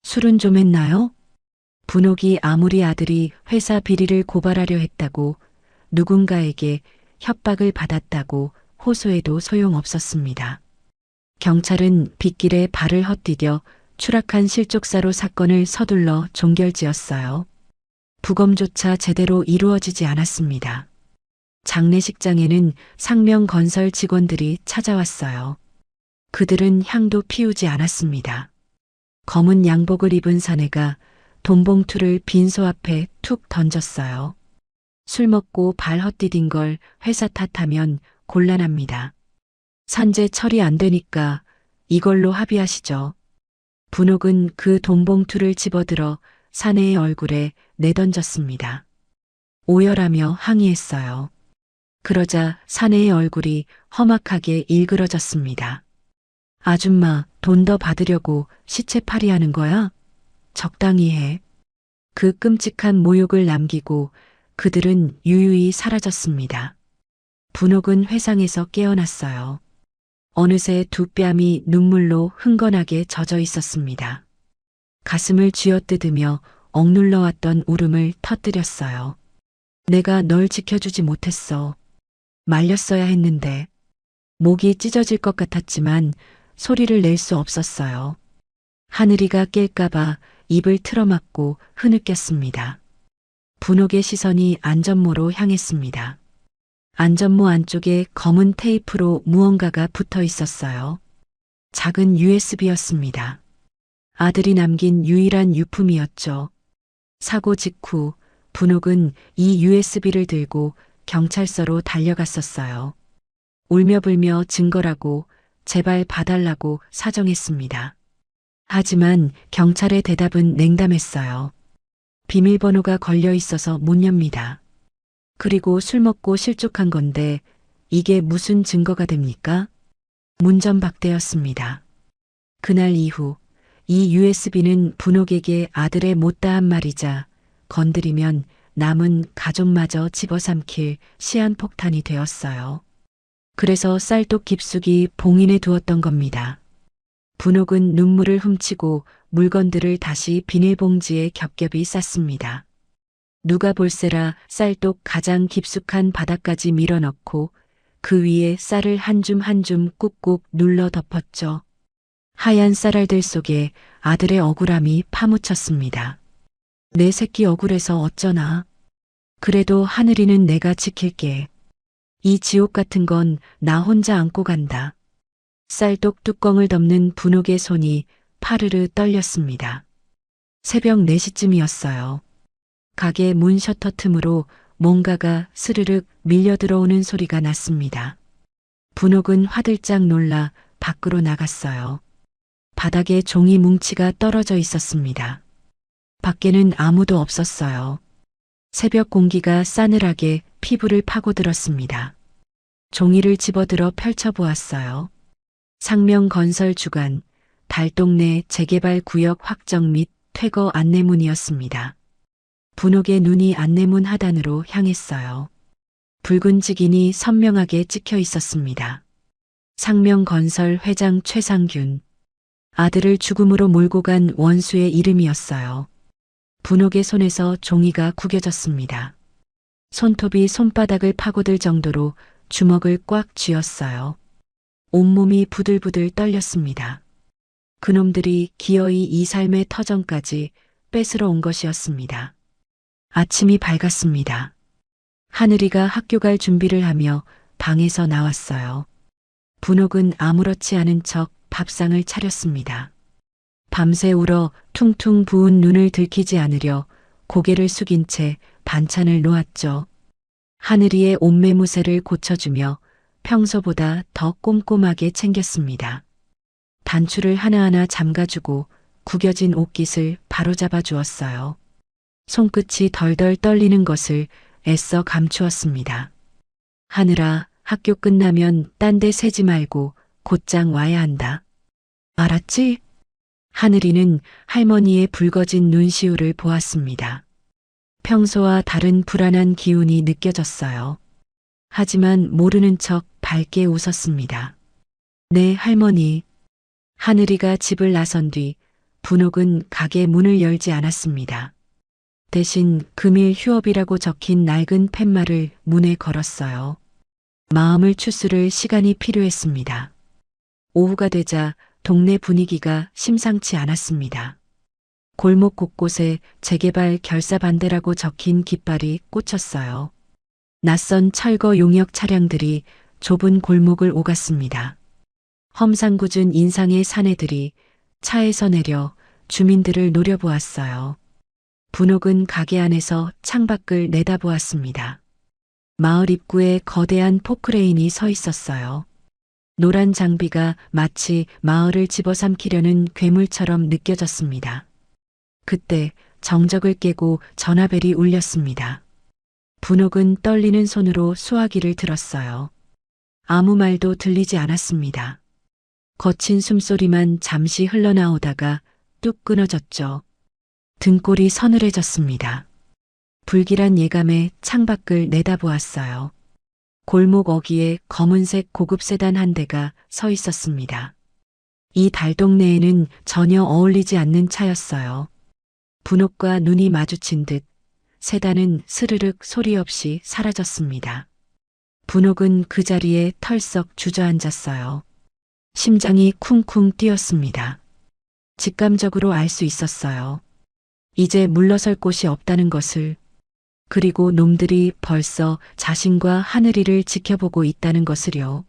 술은 좀 했나요? 분옥이 아무리 아들이 회사 비리를 고발하려 했다고 누군가에게 협박을 받았다고 호소해도 소용없었습니다. 경찰은 빗길에 발을 헛디뎌 추락한 실족사로 사건을 서둘러 종결지었어요. 부검조차 제대로 이루어지지 않았습니다. 장례식장에는 상명건설 직원들이 찾아왔어요. 그들은 향도 피우지 않았습니다. 검은 양복을 입은 사내가 돈봉투를 빈소 앞에 툭 던졌어요. 술 먹고 발 헛디딘 걸 회사 탓하면 곤란합니다. 산재 처리 안 되니까 이걸로 합의하시죠. 분옥은 그 돈봉투를 집어들어 사내의 얼굴에 내던졌습니다. 오열하며 항의했어요. 그러자 사내의 얼굴이 험악하게 일그러졌습니다. 아줌마, 돈 더 받으려고 시체팔이하는 거야? 적당히 해. 그 끔찍한 모욕을 남기고 그들은 유유히 사라졌습니다. 분옥은 회상에서 깨어났어요. 어느새 두 뺨이 눈물로 흥건하게 젖어 있었습니다. 가슴을 쥐어뜯으며 억눌러왔던 울음을 터뜨렸어요. 내가 널 지켜주지 못했어. 말렸어야 했는데. 목이 찢어질 것 같았지만 소리를 낼 수 없었어요. 하늘이가 깰까봐 입을 틀어막고 흐느꼈습니다. 분옥의 시선이 안전모로 향했습니다. 안전모 안쪽에 검은 테이프로 무언가가 붙어 있었어요. 작은 USB였습니다. 아들이 남긴 유일한 유품이었죠. 사고 직후 분옥은 이 USB를 들고 경찰서로 달려갔었어요. 울며불며 증거라고 제발 봐달라고 사정했습니다. 하지만 경찰의 대답은 냉담했어요. 비밀번호가 걸려 있어서 못 엽니다. 그리고 술 먹고 실족한 건데 이게 무슨 증거가 됩니까? 문전박대였습니다. 그날 이후 이 USB는 분옥에게 아들의 못다한 말이자 건드리면 남은 가족마저 집어삼킬 시한폭탄이 되었어요. 그래서 쌀독 깊숙이 봉인해 두었던 겁니다. 분옥은 눈물을 훔치고 물건들을 다시 비닐봉지에 겹겹이 쌌습니다. 누가 볼세라 쌀독 가장 깊숙한 바닥까지 밀어넣고 그 위에 쌀을 한 줌 한 줌 꾹꾹 눌러 덮었죠. 하얀 쌀알들 속에 아들의 억울함이 파묻혔습니다. 내 새끼 억울해서 어쩌나. 그래도 하늘이는 내가 지킬게. 이 지옥 같은 건 나 혼자 안고 간다. 쌀독 뚜껑을 덮는 분옥의 손이 파르르 떨렸습니다. 새벽 4시쯤이었어요. 가게 문 셔터 틈으로 뭔가가 스르륵 밀려 들어오는 소리가 났습니다. 분옥은 화들짝 놀라 밖으로 나갔어요. 바닥에 종이 뭉치가 떨어져 있었습니다. 밖에는 아무도 없었어요. 새벽 공기가 싸늘하게 피부를 파고들었습니다. 종이를 집어들어 펼쳐보았어요. 상명건설 주간, 달동네 재개발 구역 확정 및 퇴거 안내문이었습니다. 분옥의 눈이 안내문 하단으로 향했어요. 붉은 직인이 선명하게 찍혀 있었습니다. 상명건설 회장 최상균. 아들을 죽음으로 몰고 간 원수의 이름이었어요. 분옥의 손에서 종이가 구겨졌습니다. 손톱이 손바닥을 파고들 정도로 주먹을 꽉 쥐었어요. 온몸이 부들부들 떨렸습니다. 그놈들이 기어이 이 삶의 터전까지 뺏으러 온 것이었습니다. 아침이 밝았습니다. 하늘이가 학교 갈 준비를 하며 방에서 나왔어요. 분옥은 아무렇지 않은 척 밥상을 차렸습니다. 밤새 울어 퉁퉁 부은 눈을 들키지 않으려 고개를 숙인 채 반찬을 놓았죠. 하늘이의 옷매무새를 고쳐주며 평소보다 더 꼼꼼하게 챙겼습니다. 단추를 하나하나 잠가주고 구겨진 옷깃을 바로잡아 주었어요. 손끝이 덜덜 떨리는 것을 애써 감추었습니다. 하늘아, 학교 끝나면 딴 데 새지 말고 곧장 와야 한다. 알았지? 하늘이는 할머니의 붉어진 눈시울을 보았습니다. 평소와 다른 불안한 기운이 느껴졌어요. 하지만 모르는 척 밝게 웃었습니다. 네, 할머니. 하늘이가 집을 나선 뒤 분옥은 가게 문을 열지 않았습니다. 대신 금일 휴업이라고 적힌 낡은 팻말을 문에 걸었어요. 마음을 추스를 시간이 필요했습니다. 오후가 되자 동네 분위기가 심상치 않았습니다. 골목 곳곳에 재개발 결사 반대라고 적힌 깃발이 꽂혔어요. 낯선 철거 용역 차량들이 좁은 골목을 오갔습니다. 험상궂은 인상의 사내들이 차에서 내려 주민들을 노려보았어요. 분옥은 가게 안에서 창밖을 내다보았습니다. 마을 입구에 거대한 포크레인이 서 있었어요. 노란 장비가 마치 마을을 집어삼키려는 괴물처럼 느껴졌습니다. 그때 정적을 깨고 전화벨이 울렸습니다. 분옥은 떨리는 손으로 수화기를 들었어요. 아무 말도 들리지 않았습니다. 거친 숨소리만 잠시 흘러나오다가 뚝 끊어졌죠. 등골이 서늘해졌습니다. 불길한 예감에 창밖을 내다보았어요. 골목 어귀에 검은색 고급 세단 한 대가 서 있었습니다. 이 달동네에는 전혀 어울리지 않는 차였어요. 분홍과 눈이 마주친 듯 세단은 스르륵 소리 없이 사라졌습니다. 분홍은 그 자리에 털썩 주저앉았어요. 심장이 쿵쿵 뛰었습니다. 직감적으로 알 수 있었어요. 이제 물러설 곳이 없다는 것을, 그리고 놈들이 벌써 자신과 하늘이를 지켜보고 있다는 것을요.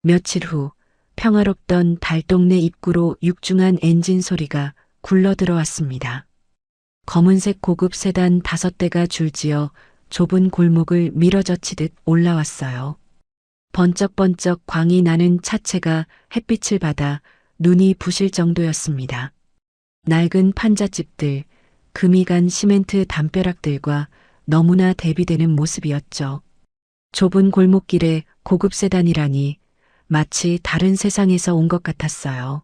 며칠 후 평화롭던 달동네 입구로 육중한 엔진 소리가 굴러 들어왔습니다. 검은색 고급 세단 5대가 줄지어 좁은 골목을 밀어젖히듯 올라왔어요. 번쩍번쩍 광이 나는 차체가 햇빛을 받아 눈이 부실 정도였습니다. 낡은 판잣집들, 금이 간 시멘트 담벼락들과 너무나 대비되는 모습이었죠. 좁은 골목길에 고급 세단이라니 마치 다른 세상에서 온 것 같았어요.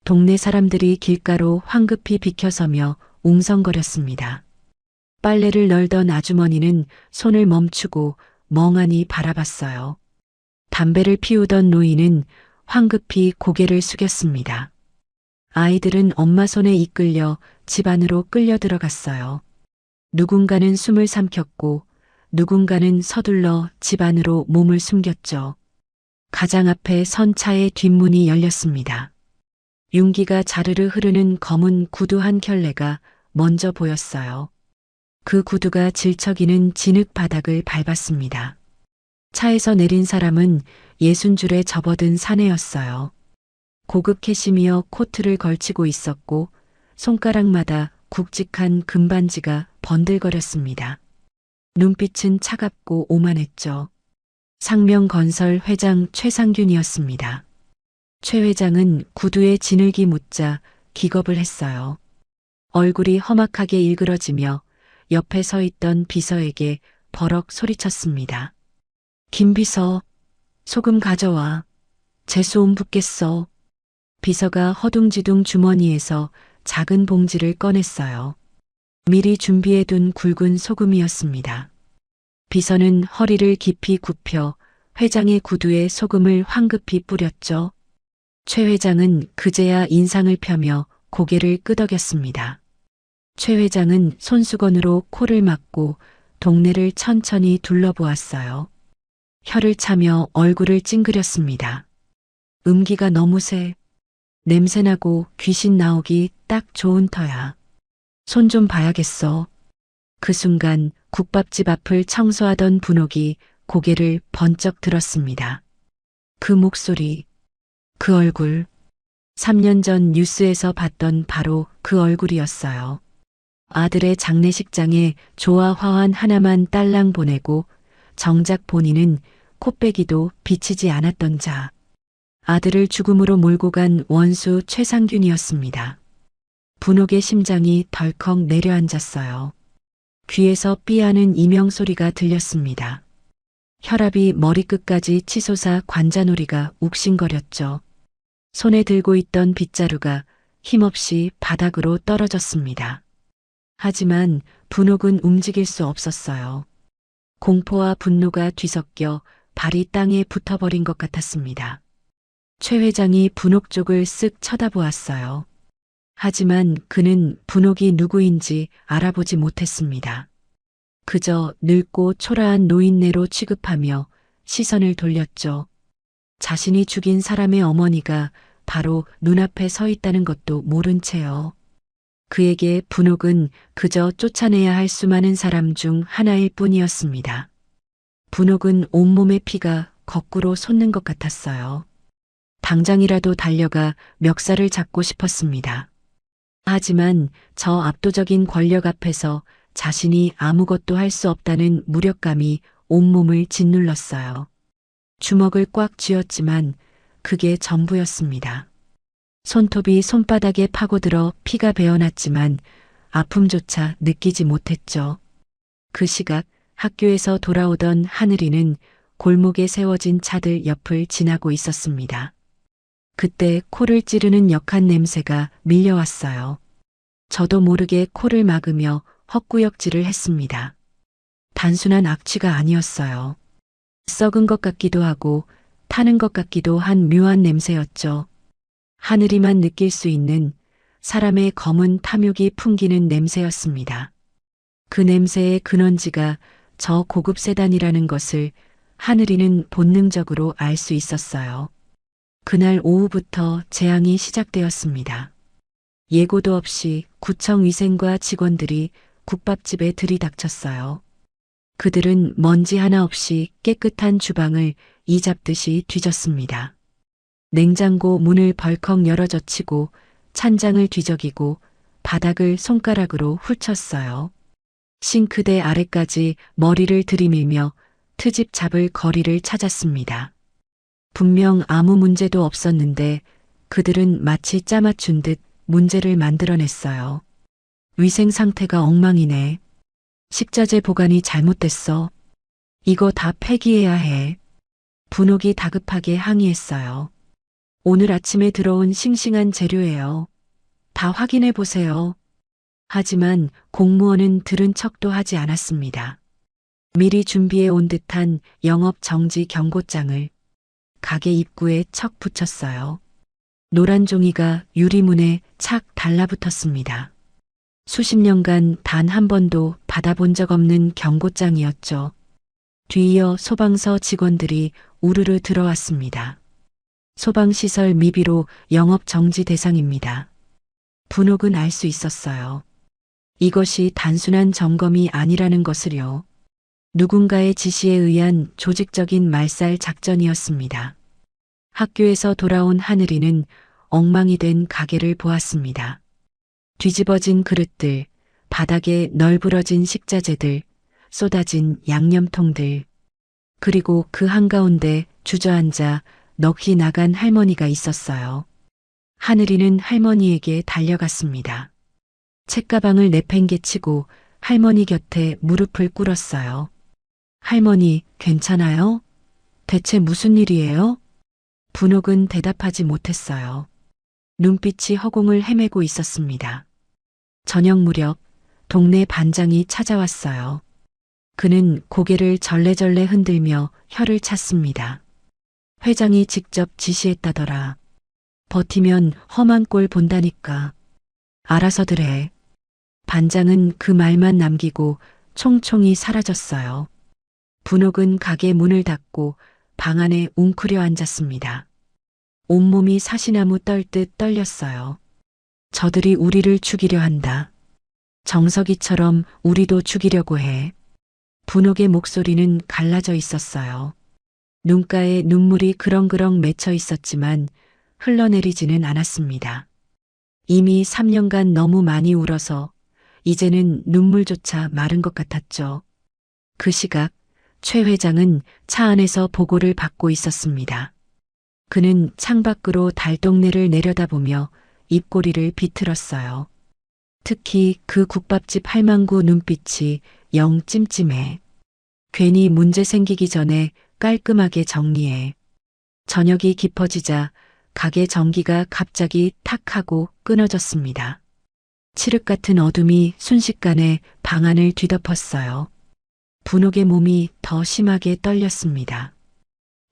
동네 사람들이 길가로 황급히 비켜서며 웅성거렸습니다. 빨래를 널던 아주머니는 손을 멈추고 멍하니 바라봤어요. 담배를 피우던 노인은 황급히 고개를 숙였습니다. 아이들은 엄마 손에 이끌려 집 안으로 끌려 들어갔어요. 누군가는 숨을 삼켰고 누군가는 서둘러 집 안으로 몸을 숨겼죠. 가장 앞에 선 차의 뒷문이 열렸습니다. 윤기가 자르르 흐르는 검은 구두 한 켤레가 먼저 보였어요. 그 구두가 질척이는 진흙 바닥을 밟았습니다. 차에서 내린 사람은 60줄에 접어든 사내였어요. 고급 캐시미어 코트를 걸치고 있었고 손가락마다 굵직한 금반지가 번들거렸습니다. 눈빛은 차갑고 오만했죠. 상명건설 회장 최상균이었습니다. 최 회장은 구두에 진흙이 묻자 기겁을 했어요. 얼굴이 험악하게 일그러지며 옆에 서 있던 비서에게 버럭 소리쳤습니다. 김 비서, 소금 가져와. 재수옴 붓겠어. 비서가 허둥지둥 주머니에서 작은 봉지를 꺼냈어요. 미리 준비해둔 굵은 소금이었습니다. 비서는 허리를 깊이 굽혀 회장의 구두에 소금을 황급히 뿌렸죠. 최 회장은 그제야 인상을 펴며 고개를 끄덕였습니다. 최 회장은 손수건으로 코를 막고 동네를 천천히 둘러보았어요. 혀를 차며 얼굴을 찡그렸습니다. 음기가 너무 세. 냄새나고 귀신 나오기 딱 좋은 터야. 손 좀 봐야겠어. 그 순간 국밥집 앞을 청소하던 분옥이 고개를 번쩍 들었습니다. 그 목소리, 그 얼굴, 3년 전 뉴스에서 봤던 바로 그 얼굴이었어요. 아들의 장례식장에 조화 화환 하나만 딸랑 보내고 정작 본인은 코빼기도 비치지 않았던 자. 아들을 죽음으로 몰고 간 원수 최상균이었습니다. 분옥의 심장이 덜컥 내려앉았어요. 귀에서 삐하는 이명소리가 들렸습니다. 혈압이 머리끝까지 치솟아 관자놀이가 욱신거렸죠. 손에 들고 있던 빗자루가 힘없이 바닥으로 떨어졌습니다. 하지만 분옥은 움직일 수 없었어요. 공포와 분노가 뒤섞여 발이 땅에 붙어버린 것 같았습니다. 최 회장이 분옥 쪽을 쓱 쳐다보았어요. 하지만 그는 분옥이 누구인지 알아보지 못했습니다. 그저 늙고 초라한 노인네로 취급하며 시선을 돌렸죠. 자신이 죽인 사람의 어머니가 바로 눈앞에 서 있다는 것도 모른 채요. 그에게 분옥은 그저 쫓아내야 할 수많은 사람 중 하나일 뿐이었습니다. 분옥은 온몸의 피가 거꾸로 솟는 것 같았어요. 당장이라도 달려가 멱살을 잡고 싶었습니다. 하지만 저 압도적인 권력 앞에서 자신이 아무것도 할 수 없다는 무력감이 온몸을 짓눌렀어요. 주먹을 꽉 쥐었지만 그게 전부였습니다. 손톱이 손바닥에 파고들어 피가 배어났지만 아픔조차 느끼지 못했죠. 그 시각 학교에서 돌아오던 하늘이는 골목에 세워진 차들 옆을 지나고 있었습니다. 그때 코를 찌르는 역한 냄새가 밀려왔어요. 저도 모르게 코를 막으며 헛구역질을 했습니다. 단순한 악취가 아니었어요. 썩은 것 같기도 하고 타는 것 같기도 한 묘한 냄새였죠. 하늘이만 느낄 수 있는 사람의 검은 탐욕이 풍기는 냄새였습니다. 그 냄새의 근원지가 저 고급 세단이라는 것을 하늘이는 본능적으로 알 수 있었어요. 그날 오후부터 재앙이 시작되었습니다. 예고도 없이 구청 위생과 직원들이 국밥집에 들이닥쳤어요. 그들은 먼지 하나 없이 깨끗한 주방을 이잡듯이 뒤졌습니다. 냉장고 문을 벌컥 열어젖히고 찬장을 뒤적이고 바닥을 손가락으로 훑쳤어요. 싱크대 아래까지 머리를 들이밀며 트집 잡을 거리를 찾았습니다. 분명 아무 문제도 없었는데 그들은 마치 짜맞춘 듯 문제를 만들어냈어요. 위생 상태가 엉망이네. 식자재 보관이 잘못됐어. 이거 다 폐기해야 해. 분옥이 다급하게 항의했어요. 오늘 아침에 들어온 싱싱한 재료예요. 다 확인해 보세요. 하지만 공무원은 들은 척도 하지 않았습니다. 미리 준비해 온 듯한 영업 정지 경고장을 가게 입구에 척 붙였어요. 노란 종이가 유리문에 착 달라붙었습니다. 수십 년간 단 한 번도 받아본 적 없는 경고장이었죠. 뒤이어 소방서 직원들이 우르르 들어왔습니다. 소방시설 미비로 영업 정지 대상입니다. 분옥은 알 수 있었어요. 이것이 단순한 점검이 아니라는 것을요. 누군가의 지시에 의한 조직적인 말살 작전이었습니다. 학교에서 돌아온 하늘이는 엉망이 된 가게를 보았습니다. 뒤집어진 그릇들, 바닥에 널브러진 식자재들, 쏟아진 양념통들, 그리고 그 한가운데 주저앉아 넋이 나간 할머니가 있었어요. 하늘이는 할머니에게 달려갔습니다. 책가방을 내팽개치고 할머니 곁에 무릎을 꿇었어요. 할머니, 괜찮아요? 대체 무슨 일이에요? 분옥은 대답하지 못했어요. 눈빛이 허공을 헤매고 있었습니다. 저녁 무렵 동네 반장이 찾아왔어요. 그는 고개를 절레절레 흔들며 혀를 찼습니다. 회장이 직접 지시했다더라. 버티면 험한 꼴 본다니까. 알아서들 해. 반장은 그 말만 남기고 총총히 사라졌어요. 분옥은 가게 문을 닫고 방 안에 웅크려 앉았습니다. 온몸이 사시나무 떨듯 떨렸어요. 저들이 우리를 죽이려 한다. 정석이처럼 우리도 죽이려고 해. 분옥의 목소리는 갈라져 있었어요. 눈가에 눈물이 그렁그렁 맺혀 있었지만 흘러내리지는 않았습니다. 이미 3년간 너무 많이 울어서 이제는 눈물조차 마른 것 같았죠. 그 시각 최 회장은 차 안에서 보고를 받고 있었습니다. 그는 창밖으로 달동네를 내려다보며 입꼬리를 비틀었어요. 특히 그 국밥집 할망구 눈빛이 영 찜찜해. 괜히 문제 생기기 전에 깔끔하게 정리해. 저녁이 깊어지자 가게 전기가 갑자기 탁 하고 끊어졌습니다. 칠흑 같은 어둠이 순식간에 방 안을 뒤덮었어요. 분옥의 몸이 더 심하게 떨렸습니다.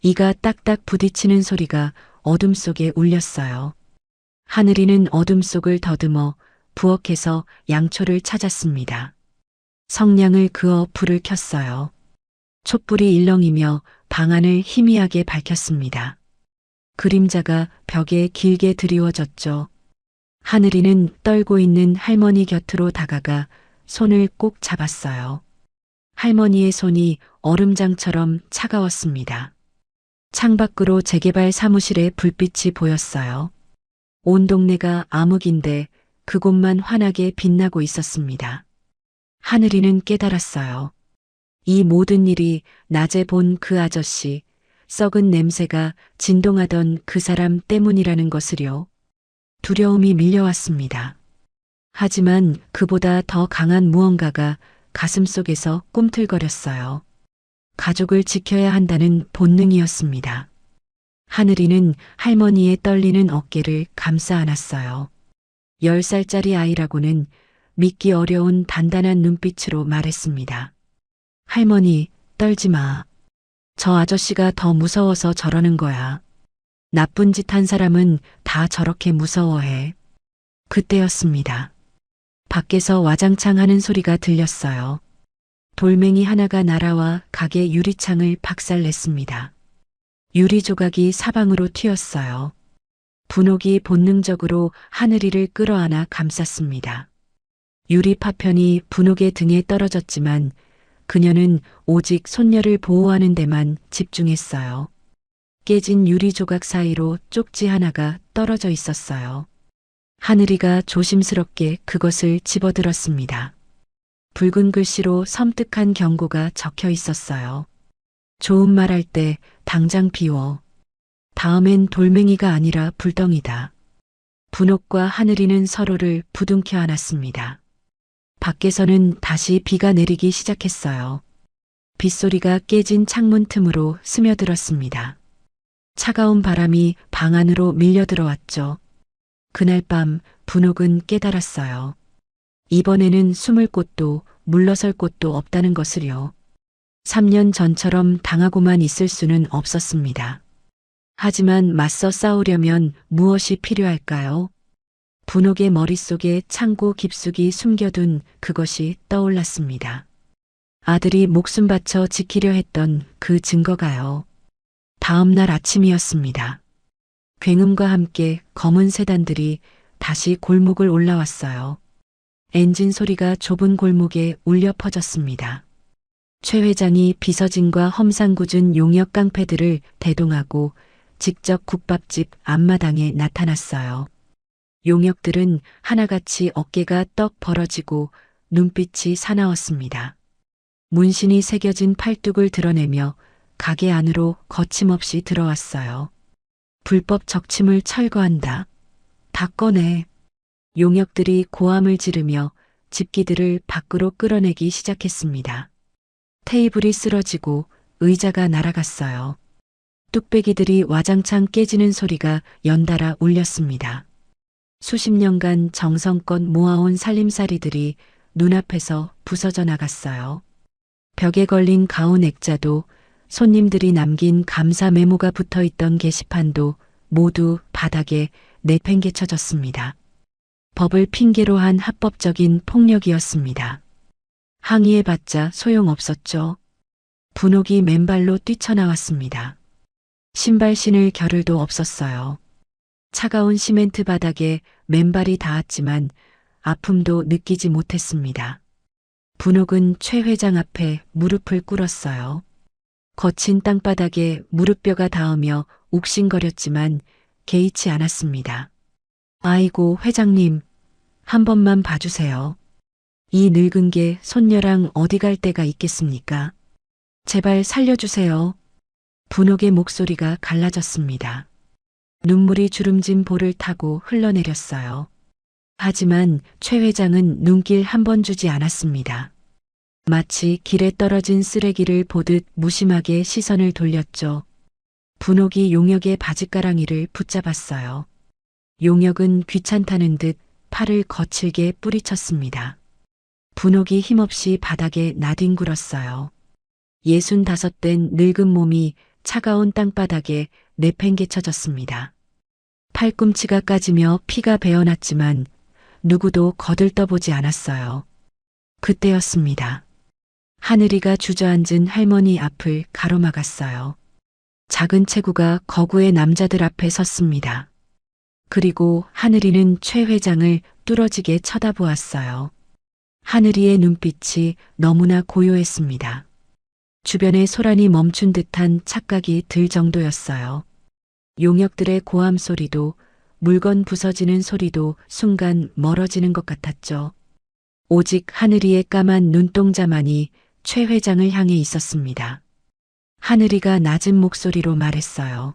이가 딱딱 부딪히는 소리가 어둠 속에 울렸어요. 하늘이는 어둠 속을 더듬어 부엌에서 양초를 찾았습니다. 성냥을 그어 불을 켰어요. 촛불이 일렁이며 방 안을 희미하게 밝혔습니다. 그림자가 벽에 길게 드리워졌죠. 하늘이는 떨고 있는 할머니 곁으로 다가가 손을 꼭 잡았어요. 할머니의 손이 얼음장처럼 차가웠습니다. 창밖으로 재개발 사무실의 불빛이 보였어요. 온 동네가 암흑인데 그곳만 환하게 빛나고 있었습니다. 하늘이는 깨달았어요. 이 모든 일이 낮에 본 그 아저씨, 썩은 냄새가 진동하던 그 사람 때문이라는 것을요. 두려움이 밀려왔습니다. 하지만 그보다 더 강한 무언가가 가슴속에서 꿈틀거렸어요. 가족을 지켜야 한다는 본능이었습니다. 하늘이는 할머니의 떨리는 어깨를 감싸 안았어요. 10살짜리 아이라고는 믿기 어려운 단단한 눈빛으로 말했습니다. 할머니, 떨지 마. 저 아저씨가 더 무서워서 저러는 거야. 나쁜 짓 한 사람은 다 저렇게 무서워해. 그때였습니다. 밖에서 와장창 하는 소리가 들렸어요. 돌멩이 하나가 날아와 가게 유리창을 박살냈습니다. 유리 조각이 사방으로 튀었어요. 분옥이 본능적으로 하늘이를 끌어안아 감쌌습니다. 유리 파편이 분옥의 등에 떨어졌지만 그녀는 오직 손녀를 보호하는 데만 집중했어요. 깨진 유리 조각 사이로 쪽지 하나가 떨어져 있었어요. 하늘이가 조심스럽게 그것을 집어들었습니다. 붉은 글씨로 섬뜩한 경고가 적혀 있었어요. 좋은 말 할 때 당장 비워. 다음엔 돌멩이가 아니라 불덩이다. 분옥과 하늘이는 서로를 부둥켜 안았습니다. 밖에서는 다시 비가 내리기 시작했어요. 빗소리가 깨진 창문 틈으로 스며들었습니다. 차가운 바람이 방 안으로 밀려 들어왔죠. 그날 밤 분옥은 깨달았어요. 이번에는 숨을 곳도 물러설 곳도 없다는 것을요. 3년 전처럼 당하고만 있을 수는 없었습니다. 하지만 맞서 싸우려면 무엇이 필요할까요? 분옥의 머릿속에 창고 깊숙이 숨겨둔 그것이 떠올랐습니다. 아들이 목숨 바쳐 지키려 했던 그 증거가요. 다음 날 아침이었습니다. 굉음과 함께 검은 세단들이 다시 골목을 올라왔어요. 엔진 소리가 좁은 골목에 울려 퍼졌습니다. 최 회장이 비서진과 험상궂은 용역 깡패들을 대동하고 직접 국밥집 앞마당에 나타났어요. 용역들은 하나같이 어깨가 떡 벌어지고 눈빛이 사나웠습니다. 문신이 새겨진 팔뚝을 드러내며 가게 안으로 거침없이 들어왔어요. 불법 적침을 철거한다. 다 꺼내. 용역들이 고함을 지르며 집기들을 밖으로 끌어내기 시작했습니다. 테이블이 쓰러지고 의자가 날아갔어요. 뚝배기들이 와장창 깨지는 소리가 연달아 울렸습니다. 수십 년간 정성껏 모아온 살림살이들이 눈앞에서 부서져 나갔어요. 벽에 걸린 가온 액자도 손님들이 남긴 감사 메모가 붙어있던 게시판도 모두 바닥에 내팽개쳐졌습니다. 법을 핑계로 한 합법적인 폭력이었습니다. 항의해봤자 소용없었죠. 분옥이 맨발로 뛰쳐나왔습니다. 신발 신을 겨를도 없었어요. 차가운 시멘트 바닥에 맨발이 닿았지만 아픔도 느끼지 못했습니다. 분옥은 최 회장 앞에 무릎을 꿇었어요. 거친 땅바닥에 무릎뼈가 닿으며 욱신거렸지만 개의치 않았습니다. 아이고 회장님, 한 번만 봐주세요. 이 늙은 게 손녀랑 어디 갈 데가 있겠습니까? 제발 살려주세요. 분옥의 목소리가 갈라졌습니다. 눈물이 주름진 볼을 타고 흘러내렸어요. 하지만 최 회장은 눈길 한 번 주지 않았습니다. 마치 길에 떨어진 쓰레기를 보듯 무심하게 시선을 돌렸죠. 분옥이 용역의 바짓가랑이를 붙잡았어요. 용역은 귀찮다는 듯 팔을 거칠게 뿌리쳤습니다. 분옥이 힘없이 바닥에 나뒹굴었어요. 65된 늙은 몸이 차가운 땅바닥에 내팽개쳐졌습니다. 팔꿈치가 까지며 피가 배어났지만 누구도 거들떠보지 않았어요. 그때였습니다. 하늘이가 주저앉은 할머니 앞을 가로막았어요. 작은 체구가 거구의 남자들 앞에 섰습니다. 그리고 하늘이는 최 회장을 뚫어지게 쳐다보았어요. 하늘이의 눈빛이 너무나 고요했습니다. 주변의 소란이 멈춘 듯한 착각이 들 정도였어요. 용역들의 고함 소리도 물건 부서지는 소리도 순간 멀어지는 것 같았죠. 오직 하늘이의 까만 눈동자만이 최 회장을 향해 있었습니다. 하늘이가 낮은 목소리로 말했어요.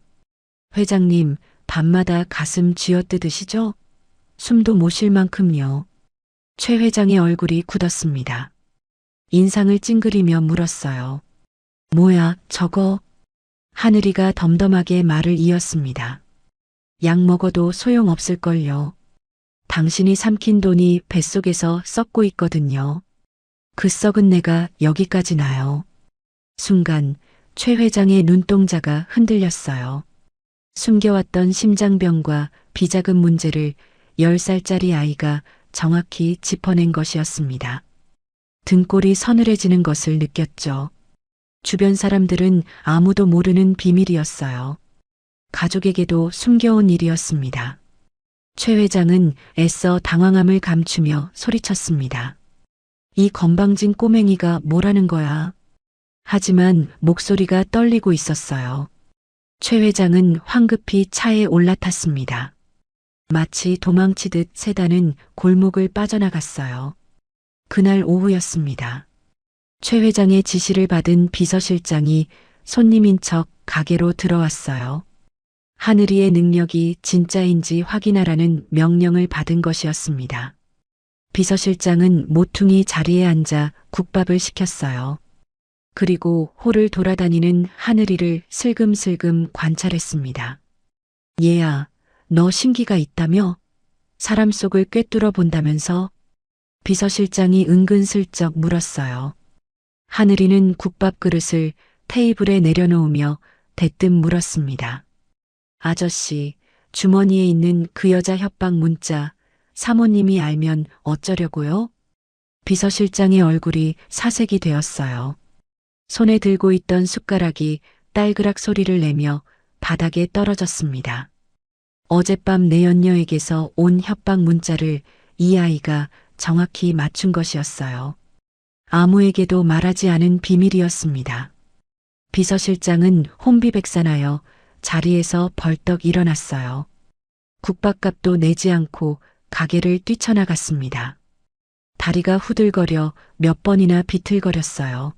회장님, 밤마다 가슴 쥐어뜯으시죠? 숨도 못 쉴 만큼요. 최 회장의 얼굴이 굳었습니다. 인상을 찡그리며 물었어요. 뭐야, 저거? 하늘이가 덤덤하게 말을 이었습니다. 약 먹어도 소용없을걸요. 당신이 삼킨 돈이 뱃속에서 썩고 있거든요. 그 썩은 내가 여기까지 나요. 순간 최 회장의 눈동자가 흔들렸어요. 숨겨왔던 심장병과 비자금 문제를 10살짜리 아이가 정확히 짚어낸 것이었습니다. 등골이 서늘해지는 것을 느꼈죠. 주변 사람들은 아무도 모르는 비밀이었어요. 가족에게도 숨겨온 일이었습니다. 최 회장은 애써 당황함을 감추며 소리쳤습니다. 이 건방진 꼬맹이가 뭐라는 거야? 하지만 목소리가 떨리고 있었어요. 최 회장은 황급히 차에 올라탔습니다. 마치 도망치듯 세단은 골목을 빠져나갔어요. 그날 오후였습니다. 최 회장의 지시를 받은 비서실장이 손님인 척 가게로 들어왔어요. 하늘이의 능력이 진짜인지 확인하라는 명령을 받은 것이었습니다. 비서실장은 모퉁이 자리에 앉아 국밥을 시켰어요. 그리고 홀을 돌아다니는 하늘이를 슬금슬금 관찰했습니다. 얘야, 너 신기가 있다며? 사람 속을 꿰뚫어 본다면서? 비서실장이 은근슬쩍 물었어요. 하늘이는 국밥 그릇을 테이블에 내려놓으며 대뜸 물었습니다. 아저씨, 주머니에 있는 그 여자 협박 문자, 사모님이 알면 어쩌려고요? 비서실장의 얼굴이 사색이 되었어요. 손에 들고 있던 숟가락이 딸그락 소리를 내며 바닥에 떨어졌습니다. 어젯밤 내 연녀에게서 온 협박 문자를 이 아이가 정확히 맞춘 것이었어요. 아무에게도 말하지 않은 비밀이었습니다. 비서실장은 혼비백산하여 자리에서 벌떡 일어났어요. 국밥값도 내지 않고 가게를 뛰쳐나갔습니다. 다리가 후들거려 몇 번이나 비틀거렸어요.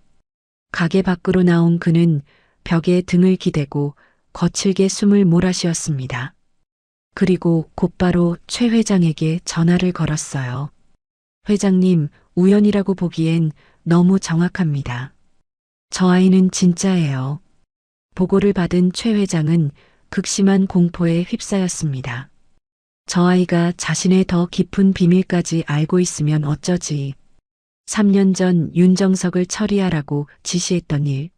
가게 밖으로 나온 그는 벽에 등을 기대고 거칠게 숨을 몰아쉬었습니다. 그리고 곧바로 최 회장에게 전화를 걸었어요. 회장님, 우연이라고 보기엔 너무 정확합니다. 저 아이는 진짜예요. 보고를 받은 최 회장은 극심한 공포에 휩싸였습니다. 저 아이가 자신의 더 깊은 비밀까지 알고 있으면 어쩌지. 3년 전 윤정석을 처리하라고 지시했던 일.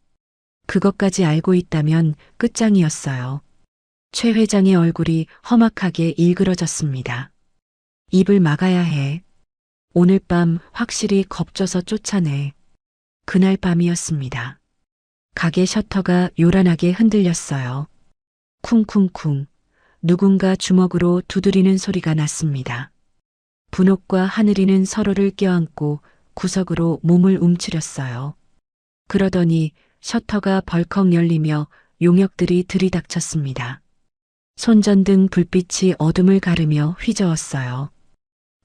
그것까지 알고 있다면 끝장이었어요. 최 회장의 얼굴이 험악하게 일그러졌습니다. 입을 막아야 해. 오늘 밤 확실히 겁줘서 쫓아내. 그날 밤이었습니다. 가게 셔터가 요란하게 흔들렸어요. 쿵쿵쿵. 누군가 주먹으로 두드리는 소리가 났습니다. 분옥과 하늘이는 서로를 껴안고 구석으로 몸을 움츠렸어요. 그러더니 셔터가 벌컥 열리며 용역들이 들이닥쳤습니다. 손전등 불빛이 어둠을 가르며 휘저었어요.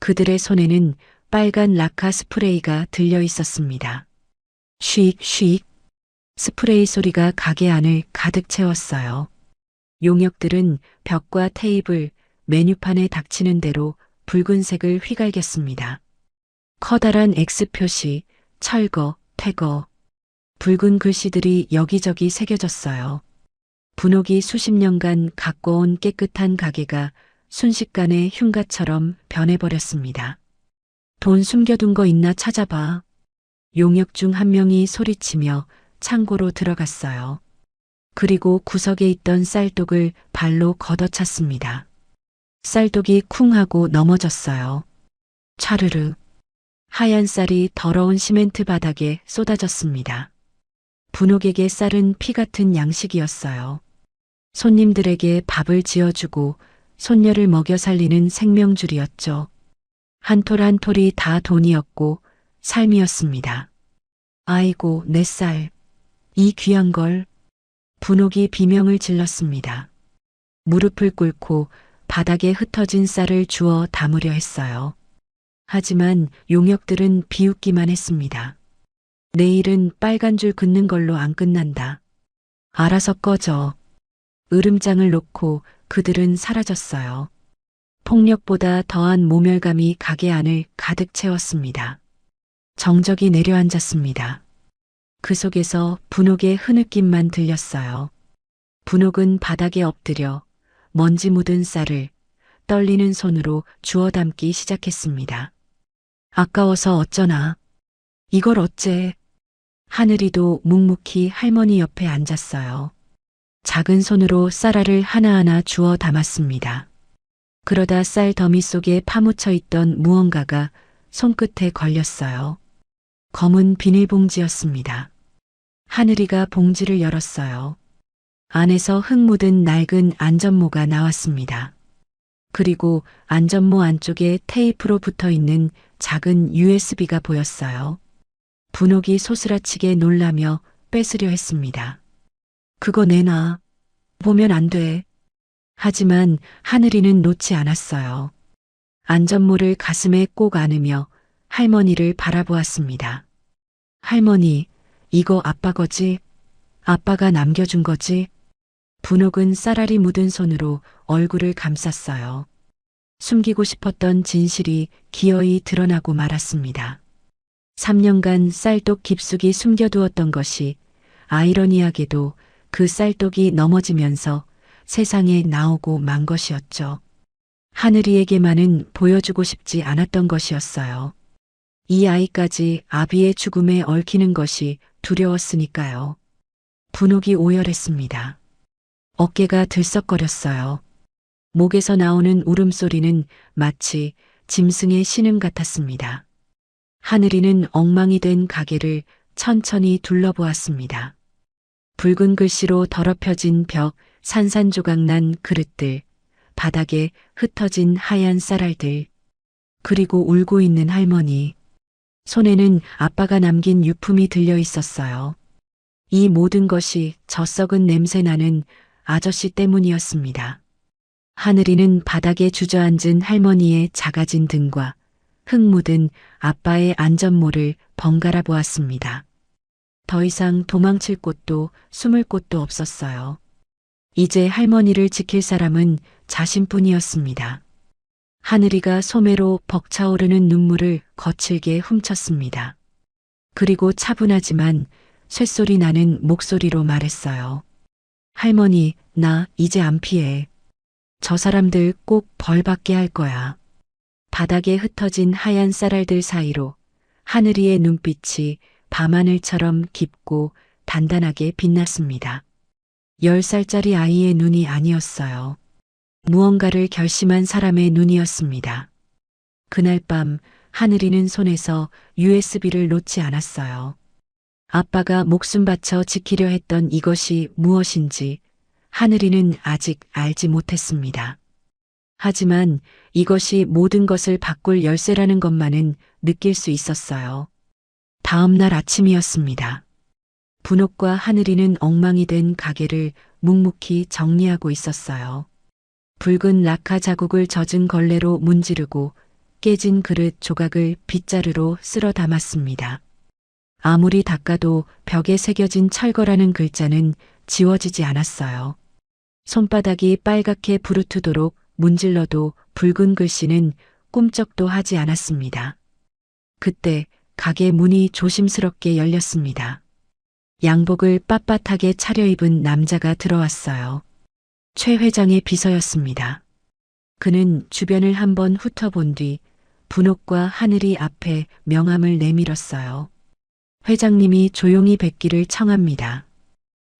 그들의 손에는 빨간 라카 스프레이가 들려 있었습니다. 쉭, 스프레이 소리가 가게 안을 가득 채웠어요. 용역들은 벽과 테이블, 메뉴판에 닥치는 대로 붉은색을 휘갈겼습니다. 커다란 X 표시, 철거, 퇴거. 붉은 글씨들이 여기저기 새겨졌어요. 분옥이 수십 년간 가꿔온 깨끗한 가게가 순식간에 흉가처럼 변해버렸습니다. 돈 숨겨둔 거 있나 찾아봐. 용역 중 한 명이 소리치며 창고로 들어갔어요. 그리고 구석에 있던 쌀독을 발로 걷어찼습니다. 쌀독이 쿵 하고 넘어졌어요. 차르르. 하얀 쌀이 더러운 시멘트 바닥에 쏟아졌습니다. 분옥에게 쌀은 피 같은 양식이었어요. 손님들에게 밥을 지어주고 손녀를 먹여 살리는 생명줄이었죠. 한 톨 한 톨이 다 돈이었고 삶이었습니다. 아이고, 내 쌀. 이 귀한 걸. 분옥이 비명을 질렀습니다. 무릎을 꿇고 바닥에 흩어진 쌀을 주워 담으려 했어요. 하지만 용역들은 비웃기만 했습니다. 내일은 빨간 줄 긋는 걸로 안 끝난다. 알아서 꺼져. 으름장을 놓고 그들은 사라졌어요. 폭력보다 더한 모멸감이 가게 안을 가득 채웠습니다. 정적이 내려앉았습니다. 그 속에서 분옥의 흐느낌만 들렸어요. 분옥은 바닥에 엎드려 먼지 묻은 쌀을 떨리는 손으로 주워 담기 시작했습니다. 아까워서 어쩌나. 이걸 어째. 하늘이도 묵묵히 할머니 옆에 앉았어요. 작은 손으로 쌀알을 하나하나 주워 담았습니다. 그러다 쌀 더미 속에 파묻혀 있던 무언가가 손끝에 걸렸어요. 검은 비닐봉지였습니다. 하늘이가 봉지를 열었어요. 안에서 흙 묻은 낡은 안전모가 나왔습니다. 그리고 안전모 안쪽에 테이프로 붙어 있는 작은 USB가 보였어요. 분옥이 소스라치게 놀라며 뺏으려 했습니다. 그거 내놔. 보면 안 돼. 하지만 하늘이는 놓지 않았어요. 안전모를 가슴에 꼭 안으며 할머니를 바라보았습니다. 할머니, 이거 아빠 거지? 아빠가 남겨준 거지? 분옥은 쌀알이 묻은 손으로 얼굴을 감쌌어요. 숨기고 싶었던 진실이 기어이 드러나고 말았습니다. 3년간 쌀독 깊숙이 숨겨두었던 것이 아이러니하게도 그 쌀독이 넘어지면서 세상에 나오고 만 것이었죠. 하늘이에게만은 보여주고 싶지 않았던 것이었어요. 이 아이까지 아비의 죽음에 얽히는 것이 두려웠으니까요. 분옥이 오열했습니다. 어깨가 들썩거렸어요. 목에서 나오는 울음소리는 마치 짐승의 신음 같았습니다. 하늘이는 엉망이 된 가게를 천천히 둘러보았습니다. 붉은 글씨로 더럽혀진 벽, 산산조각난 그릇들, 바닥에 흩어진 하얀 쌀알들, 그리고 울고 있는 할머니. 손에는 아빠가 남긴 유품이 들려 있었어요. 이 모든 것이 저 썩은 냄새나는 아저씨 때문이었습니다. 하늘이는 바닥에 주저앉은 할머니의 작아진 등과 흙 묻은 아빠의 안전모를 번갈아 보았습니다. 더 이상 도망칠 곳도 숨을 곳도 없었어요. 이제 할머니를 지킬 사람은 자신뿐이었습니다. 하늘이가 소매로 벅차오르는 눈물을 거칠게 훔쳤습니다. 그리고 차분하지만 쇳소리 나는 목소리로 말했어요. 할머니, 나 이제 안 피해. 저 사람들 꼭 벌 받게 할 거야. 바닥에 흩어진 하얀 쌀알들 사이로 하늘이의 눈빛이 밤하늘처럼 깊고 단단하게 빛났습니다. 10살짜리 아이의 눈이 아니었어요. 무언가를 결심한 사람의 눈이었습니다. 그날 밤 하늘이는 손에서 USB를 놓지 않았어요. 아빠가 목숨 바쳐 지키려 했던 이것이 무엇인지 하늘이는 아직 알지 못했습니다. 하지만 이것이 모든 것을 바꿀 열쇠라는 것만은 느낄 수 있었어요. 다음 날 아침이었습니다. 분옥과 하늘이는 엉망이 된 가게를 묵묵히 정리하고 있었어요. 붉은 라카 자국을 젖은 걸레로 문지르고 깨진 그릇 조각을 빗자루로 쓸어 담았습니다. 아무리 닦아도 벽에 새겨진 철거라는 글자는 지워지지 않았어요. 손바닥이 빨갛게 부르트도록 문질러도 붉은 글씨는 꿈쩍도 하지 않았습니다. 그때 가게 문이 조심스럽게 열렸습니다. 양복을 빳빳하게 차려입은 남자가 들어왔어요. 최 회장의 비서였습니다. 그는 주변을 한번 훑어본 뒤 분옥과 하늘이 앞에 명함을 내밀었어요. 회장님이 조용히 뵙기를 청합니다.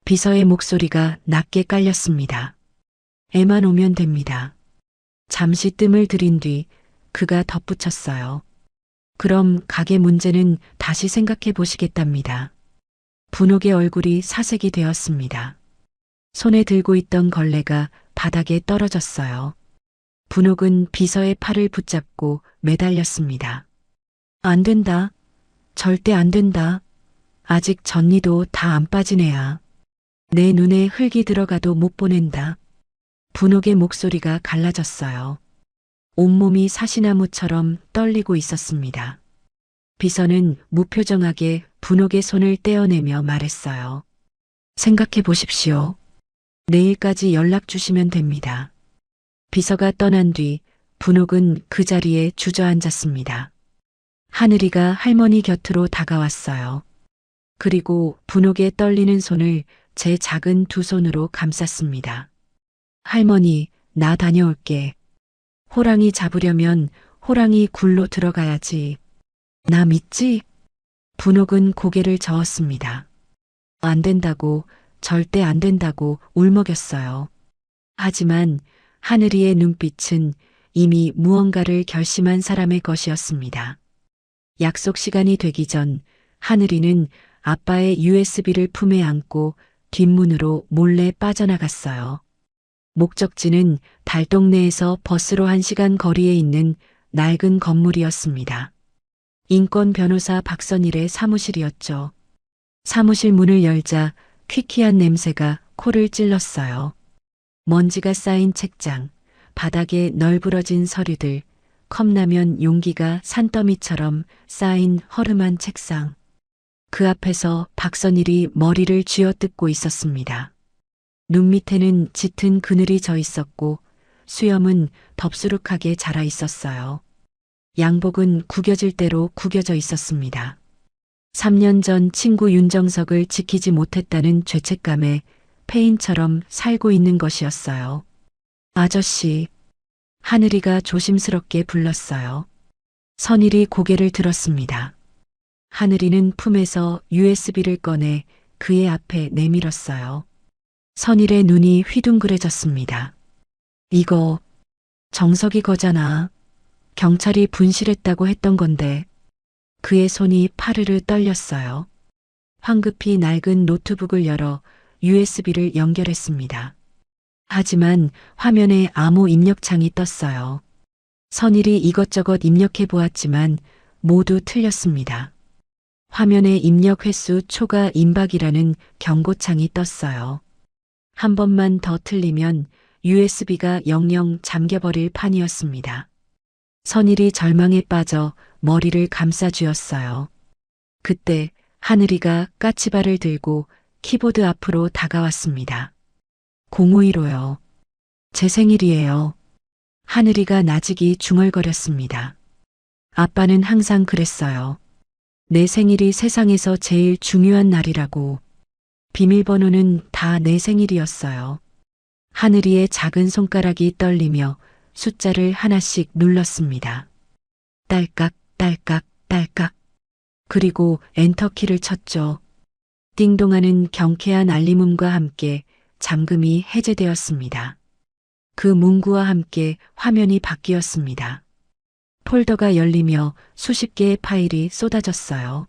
비서의 목소리가 낮게 깔렸습니다. 애만 오면 됩니다. 잠시 뜸을 들인 뒤 그가 덧붙였어요. 그럼 가게 문제는 다시 생각해 보시겠답니다. 분옥의 얼굴이 사색이 되었습니다. 손에 들고 있던 걸레가 바닥에 떨어졌어요. 분옥은 비서의 팔을 붙잡고 매달렸습니다. 안 된다. 절대 안 된다. 아직 전리도 다 안 빠진 애야. 내 눈에 흙이 들어가도 못 보낸다. 분옥의 목소리가 갈라졌어요. 온몸이 사시나무처럼 떨리고 있었습니다. 비서는 무표정하게 분옥의 손을 떼어내며 말했어요. 생각해 보십시오. 내일까지 연락 주시면 됩니다. 비서가 떠난 뒤 분옥은 그 자리에 주저앉았습니다. 하늘이가 할머니 곁으로 다가왔어요. 그리고 분옥의 떨리는 손을 제 작은 두 손으로 감쌌습니다. 할머니, 나 다녀올게. 호랑이 잡으려면 호랑이 굴로 들어가야지. 나 믿지? 분옥은 고개를 저었습니다. 안 된다고 절대 안 된다고 울먹였어요. 하지만 하늘이의 눈빛은 이미 무언가를 결심한 사람의 것이었습니다. 약속 시간이 되기 전 하늘이는 아빠의 USB를 품에 안고 뒷문으로 몰래 빠져나갔어요. 목적지는 달동네에서 버스로 1시간 거리에 있는 낡은 건물이었습니다. 인권 변호사 박선일의 사무실이었죠. 사무실 문을 열자 퀴퀴한 냄새가 코를 찔렀어요. 먼지가 쌓인 책장, 바닥에 널브러진 서류들, 컵라면 용기가 산더미처럼 쌓인 허름한 책상. 그 앞에서 박선일이 머리를 쥐어뜯고 있었습니다. 눈 밑에는 짙은 그늘이 져 있었고 수염은 덥수룩하게 자라 있었어요. 양복은 구겨질 대로 구겨져 있었습니다. 3년 전 친구 윤정석을 지키지 못했다는 죄책감에 폐인처럼 살고 있는 것이었어요. 아저씨, 하늘이가 조심스럽게 불렀어요. 선일이 고개를 들었습니다. 하늘이는 품에서 USB를 꺼내 그의 앞에 내밀었어요. 선일의 눈이 휘둥그레졌습니다. 이거 정석이 거잖아. 경찰이 분실했다고 했던 건데. 그의 손이 파르르 떨렸어요. 황급히 낡은 노트북을 열어 USB를 연결했습니다. 하지만 화면에 암호 입력창이 떴어요. 선일이 이것저것 입력해 보았지만 모두 틀렸습니다. 화면에 입력 횟수 초과 임박이라는 경고창이 떴어요. 한 번만 더 틀리면 USB가 영영 잠겨버릴 판이었습니다. 선일이 절망에 빠져 머리를 감싸쥐었어요. 그때 하늘이가 까치발을 들고 키보드 앞으로 다가왔습니다. 051호요. 제 생일이에요. 하늘이가 나직이 중얼거렸습니다. 아빠는 항상 그랬어요. 내 생일이 세상에서 제일 중요한 날이라고. 비밀번호는 다 내 생일이었어요. 하늘이의 작은 손가락이 떨리며 숫자를 하나씩 눌렀습니다. 딸깍, 딸깍, 딸깍. 그리고 엔터키를 쳤죠. 띵동하는 경쾌한 알림음과 함께 잠금이 해제되었습니다. 그 문구와 함께 화면이 바뀌었습니다. 폴더가 열리며 수십 개의 파일이 쏟아졌어요.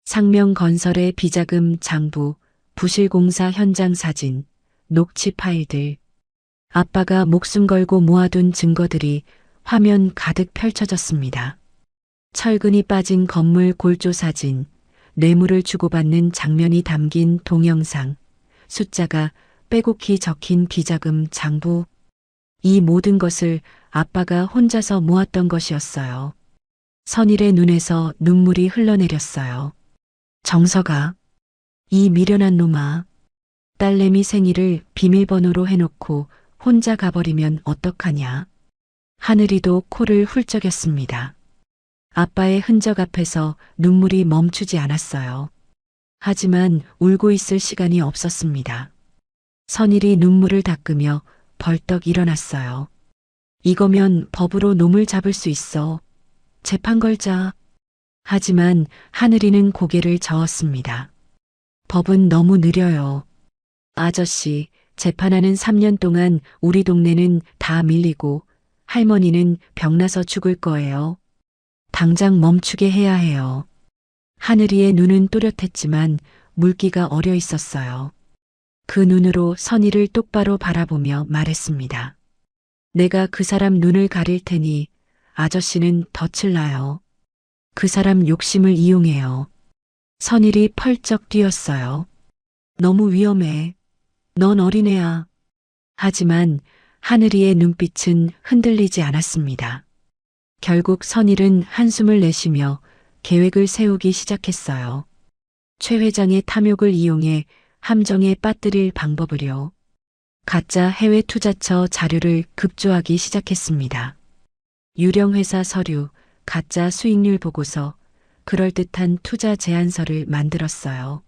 상명건설의 비자금 장부, 부실공사 현장 사진, 녹취 파일들. 아빠가 목숨 걸고 모아둔 증거들이 화면 가득 펼쳐졌습니다. 철근이 빠진 건물 골조 사진, 뇌물을 주고받는 장면이 담긴 동영상, 숫자가 빼곡히 적힌 비자금 장부. 이 모든 것을 아빠가 혼자서 모았던 것이었어요. 선일의 눈에서 눈물이 흘러내렸어요. 정서가, 이 미련한 놈아, 딸내미 생일을 비밀번호로 해놓고 혼자 가버리면 어떡하냐. 하늘이도 코를 훌쩍였습니다. 아빠의 흔적 앞에서 눈물이 멈추지 않았어요. 하지만 울고 있을 시간이 없었습니다. 선일이 눈물을 닦으며 벌떡 일어났어요. 이거면 법으로 놈을 잡을 수 있어. 재판 걸자. 하지만 하늘이는 고개를 저었습니다. 법은 너무 느려요. 아저씨, 재판하는 3년 동안 우리 동네는 다 밀리고 할머니는 병나서 죽을 거예요. 당장 멈추게 해야 해요. 하늘이의 눈은 또렷했지만 물기가 어려 있었어요. 그 눈으로 선일을 똑바로 바라보며 말했습니다. 내가 그 사람 눈을 가릴 테니 아저씨는 덫을 놔요. 그 사람 욕심을 이용해요. 선일이 펄쩍 뛰었어요. 너무 위험해. 넌 어린애야. 하지만 하늘이의 눈빛은 흔들리지 않았습니다. 결국 선일은 한숨을 내쉬며 계획을 세우기 시작했어요. 최 회장의 탐욕을 이용해 함정에 빠뜨릴 방법을요. 가짜 해외 투자처 자료를 급조하기 시작했습니다. 유령 회사 서류, 가짜 수익률 보고서, 그럴듯한 투자 제안서를 만들었어요.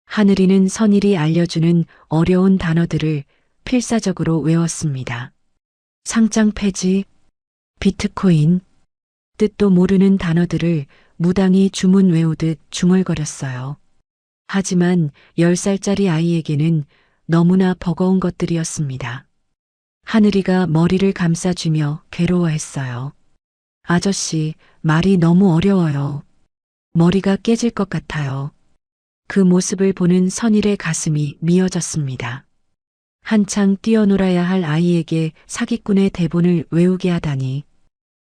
하늘이는 선일이 알려주는 어려운 단어들을 필사적으로 외웠습니다. 상장 폐지, 비트코인, 뜻도 모르는 단어들을 무당이 주문 외우듯 중얼거렸어요. 하지만 10살짜리 아이에게는 너무나 버거운 것들이었습니다. 하늘이가 머리를 감싸주며 괴로워했어요. 아저씨, 말이 너무 어려워요. 머리가 깨질 것 같아요. 그 모습을 보는 선일의 가슴이 미어졌습니다. 한창 뛰어놀아야 할 아이에게 사기꾼의 대본을 외우게 하다니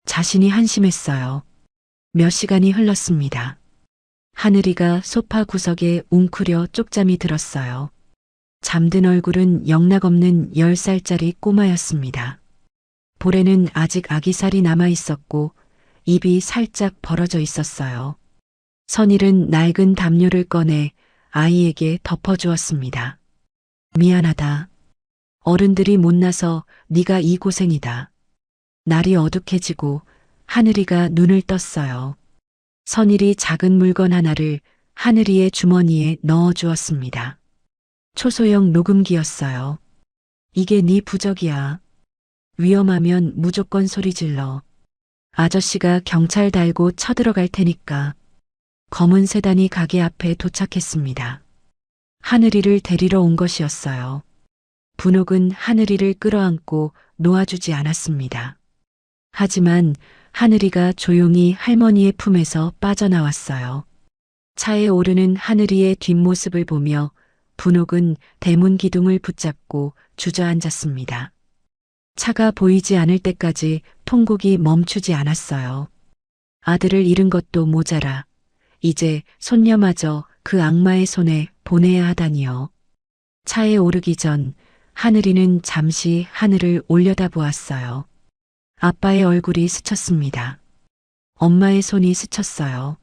자신이 한심했어요. 몇 시간이 흘렀습니다. 하늘이가 소파 구석에 웅크려 쪽잠이 들었어요. 잠든 얼굴은 영락없는 10살짜리 꼬마였습니다. 볼에는 아직 아기살이 남아 있었고 입이 살짝 벌어져 있었어요. 선일은 낡은 담요를 꺼내 아이에게 덮어주었습니다. 미안하다. 어른들이 못나서 네가 이 고생이다. 날이 어둑해지고 하늘이가 눈을 떴어요. 선일이 작은 물건 하나를 하늘이의 주머니에 넣어주었습니다. 초소형 녹음기였어요. 이게 네 부적이야. 위험하면 무조건 소리 질러. 아저씨가 경찰 달고 쳐들어갈 테니까. 검은 세단이 가게 앞에 도착했습니다. 하늘이를 데리러 온 것이었어요. 분옥은 하늘이를 끌어안고 놓아주지 않았습니다. 하지만 하늘이가 조용히 할머니의 품에서 빠져나왔어요. 차에 오르는 하늘이의 뒷모습을 보며 분옥은 대문 기둥을 붙잡고 주저앉았습니다. 차가 보이지 않을 때까지 통곡이 멈추지 않았어요. 아들을 잃은 것도 모자라 이제 손녀마저 그 악마의 손에 보내야 하다니요. 차에 오르기 전 하늘이는 잠시 하늘을 올려다보았어요. 아빠의 얼굴이 스쳤습니다. 엄마의 손이 스쳤어요.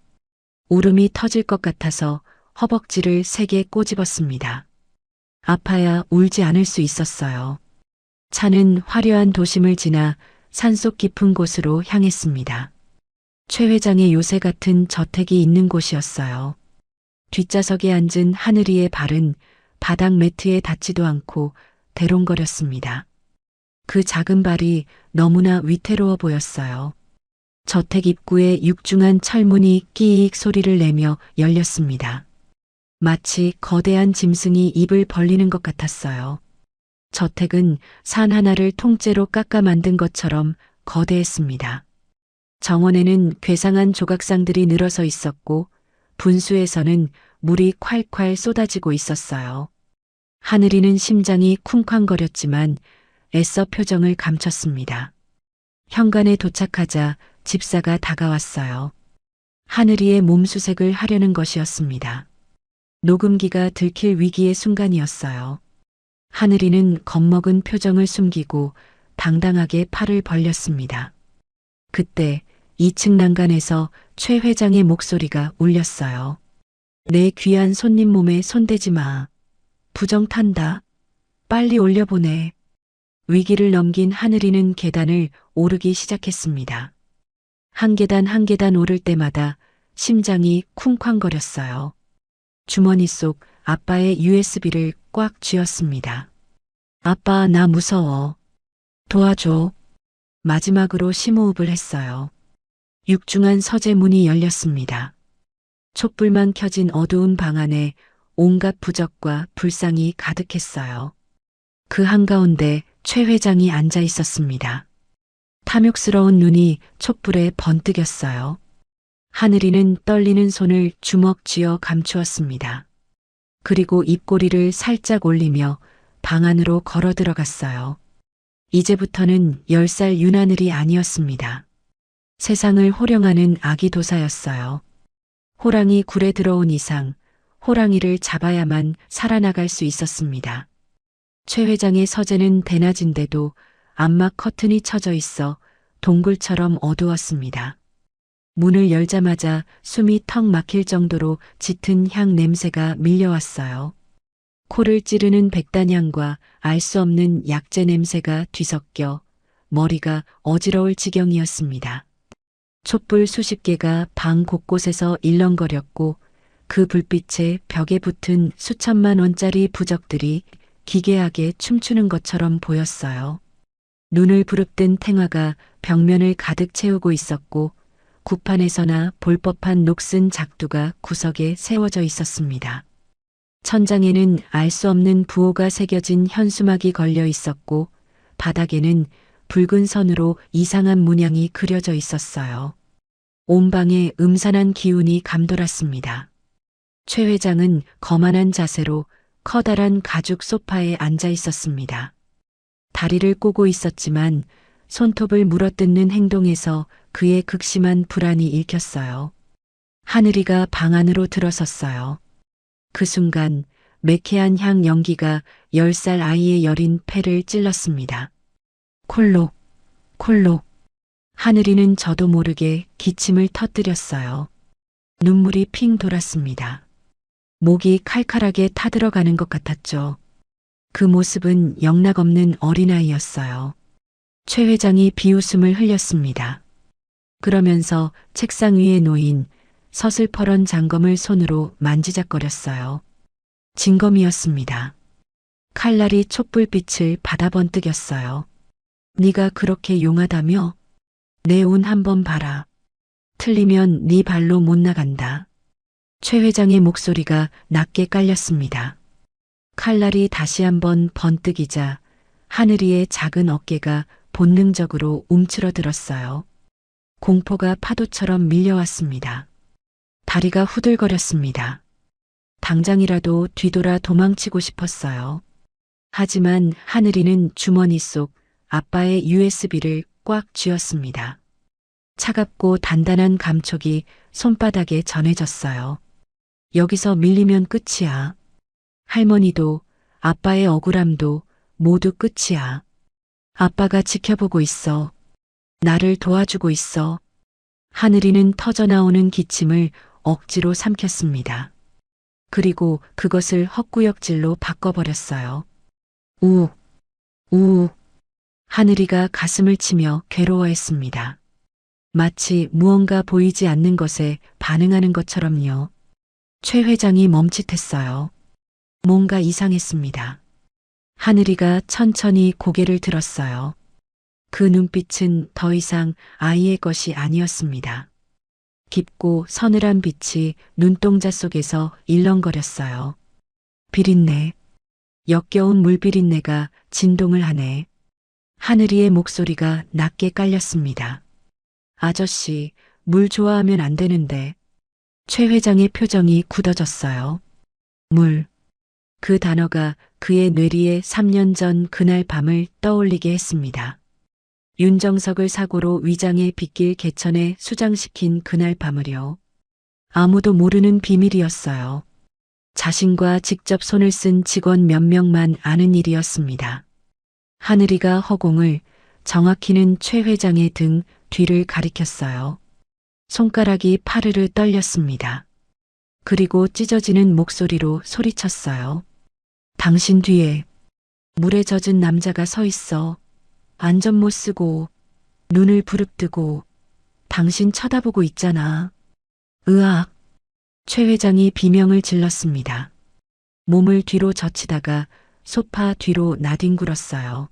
울음이 터질 것 같아서 허벅지를 세게 꼬집었습니다. 아파야 울지 않을 수 있었어요. 차는 화려한 도심을 지나 산속 깊은 곳으로 향했습니다. 최 회장의 요새 같은 저택이 있는 곳이었어요. 뒷좌석에 앉은 하늘이의 발은 바닥 매트에 닿지도 않고 대롱거렸습니다. 그 작은 발이 너무나 위태로워 보였어요. 저택 입구에 육중한 철문이 끼익 소리를 내며 열렸습니다. 마치 거대한 짐승이 입을 벌리는 것 같았어요. 저택은 산 하나를 통째로 깎아 만든 것처럼 거대했습니다. 정원에는 괴상한 조각상들이 늘어서 있었고 분수에서는 물이 콸콸 쏟아지고 있었어요. 하늘이는 심장이 쿵쾅거렸지만 애써 표정을 감췄습니다. 현관에 도착하자 집사가 다가왔어요. 하늘이의 몸수색을 하려는 것이었습니다. 녹음기가 들킬 위기의 순간이었어요. 하늘이는 겁먹은 표정을 숨기고 당당하게 팔을 벌렸습니다. 그때 2층 난간에서 최 회장의 목소리가 울렸어요. 내 귀한 손님 몸에 손대지 마. 부정 탄다. 빨리 올려보내. 위기를 넘긴 하늘이는 계단을 오르기 시작했습니다. 한 계단 한 계단 오를 때마다 심장이 쿵쾅거렸어요. 주머니 속 아빠의 USB를 꽉 쥐었습니다. 아빠, 나 무서워. 도와줘. 마지막으로 심호흡을 했어요. 육중한 서재 문이 열렸습니다. 촛불만 켜진 어두운 방 안에 온갖 부적과 불상이 가득했어요. 그 한가운데 최 회장이 앉아 있었습니다. 탐욕스러운 눈이 촛불에 번뜩였어요. 하늘이는 떨리는 손을 주먹 쥐어 감추었습니다. 그리고 입꼬리를 살짝 올리며 방 안으로 걸어 들어갔어요. 이제부터는 10살 윤하늘이 아니었습니다. 세상을 호령하는 아기 도사였어요. 호랑이 굴에 들어온 이상 호랑이를 잡아야만 살아나갈 수 있었습니다. 최 회장의 서재는 대낮인데도 암막 커튼이 쳐져 있어 동굴처럼 어두웠습니다. 문을 열자마자 숨이 턱 막힐 정도로 짙은 향 냄새가 밀려왔어요. 코를 찌르는 백단향과 알 수 없는 약재 냄새가 뒤섞여 머리가 어지러울 지경이었습니다. 촛불 수십 개가 방 곳곳에서 일렁거렸고 그 불빛에 벽에 붙은 수천만 원짜리 부적들이 기괴하게 춤추는 것처럼 보였어요. 눈을 부릅뜬 탱화가 벽면을 가득 채우고 있었고 구판에서나 볼 법한 녹슨 작두가 구석에 세워져 있었습니다. 천장에는 알 수 없는 부호가 새겨진 현수막이 걸려 있었고 바닥에는 붉은 선으로 이상한 문양이 그려져 있었어요. 온 방에 음산한 기운이 감돌았습니다. 최 회장은 거만한 자세로 커다란 가죽 소파에 앉아 있었습니다. 다리를 꼬고 있었지만 손톱을 물어뜯는 행동에서 그의 극심한 불안이 읽혔어요. 하늘이가 방 안으로 들어섰어요. 그 순간 매캐한 향 연기가 10살 아이의 여린 폐를 찔렀습니다. 콜록, 콜록. 하늘이는 저도 모르게 기침을 터뜨렸어요. 눈물이 핑 돌았습니다. 목이 칼칼하게 타들어가는 것 같았죠. 그 모습은 영락없는 어린아이였어요. 최 회장이 비웃음을 흘렸습니다. 그러면서 책상 위에 놓인 서슬퍼런 장검을 손으로 만지작거렸어요. 진검이었습니다. 칼날이 촛불빛을 받아 번뜩였어요. 네가 그렇게 용하다며? 내 운 한번 봐라. 틀리면 네 발로 못 나간다. 최 회장의 목소리가 낮게 깔렸습니다. 칼날이 다시 한번 번뜩이자 하늘이의 작은 어깨가 본능적으로 움츠러들었어요. 공포가 파도처럼 밀려왔습니다. 다리가 후들거렸습니다. 당장이라도 뒤돌아 도망치고 싶었어요. 하지만 하늘이는 주머니 속 아빠의 USB를 꽉 쥐었습니다. 차갑고 단단한 감촉이 손바닥에 전해졌어요. 여기서 밀리면 끝이야. 할머니도 아빠의 억울함도 모두 끝이야. 아빠가 지켜보고 있어. 나를 도와주고 있어. 하늘이는 터져나오는 기침을 억지로 삼켰습니다. 그리고 그것을 헛구역질로 바꿔버렸어요. 우, 우. 하늘이가 가슴을 치며 괴로워했습니다. 마치 무언가 보이지 않는 것에 반응하는 것처럼요. 최 회장이 멈칫했어요. 뭔가 이상했습니다. 하늘이가 천천히 고개를 들었어요. 그 눈빛은 더 이상 아이의 것이 아니었습니다. 깊고 서늘한 빛이 눈동자 속에서 일렁거렸어요. 비린내. 역겨운 물비린내가 진동을 하네. 하늘이의 목소리가 낮게 깔렸습니다. 아저씨, 물 좋아하면 안 되는데. 최 회장의 표정이 굳어졌어요. 물. 그 단어가 그의 뇌리에 3년 전 그날 밤을 떠올리게 했습니다. 윤정석을 사고로 위장에 빗길 개천에 수장시킨 그날 밤을요. 아무도 모르는 비밀이었어요. 자신과 직접 손을 쓴 직원 몇 명만 아는 일이었습니다. 하늘이가 허공을, 정확히는 최 회장의 등 뒤를 가리켰어요. 손가락이 파르르 떨렸습니다. 그리고 찢어지는 목소리로 소리쳤어요. 당신 뒤에 물에 젖은 남자가 서 있어. 안전 못 쓰고 눈을 부릅뜨고 당신 쳐다보고 있잖아. 으악. 최 회장이 비명을 질렀습니다. 몸을 뒤로 젖히다가 소파 뒤로 나뒹굴었어요.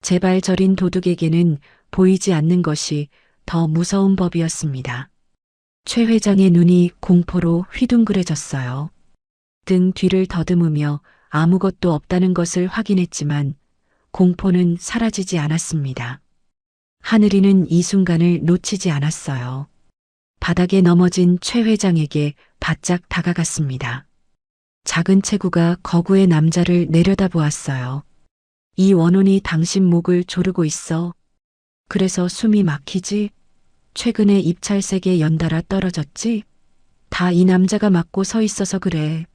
제발 저린 도둑에게는 보이지 않는 것이 더 무서운 법이었습니다. 최 회장의 눈이 공포로 휘둥그레졌어요. 등 뒤를 더듬으며 아무것도 없다는 것을 확인했지만 공포는 사라지지 않았습니다. 하늘이는 이 순간을 놓치지 않았어요. 바닥에 넘어진 최 회장에게 바짝 다가갔습니다. 작은 체구가 거구의 남자를 내려다보았어요. 이 원혼이 당신 목을 조르고 있어. 그래서 숨이 막히지? 최근에 입찰색에 연달아 떨어졌지? 다 이 남자가 맡고 서 있어서 그래.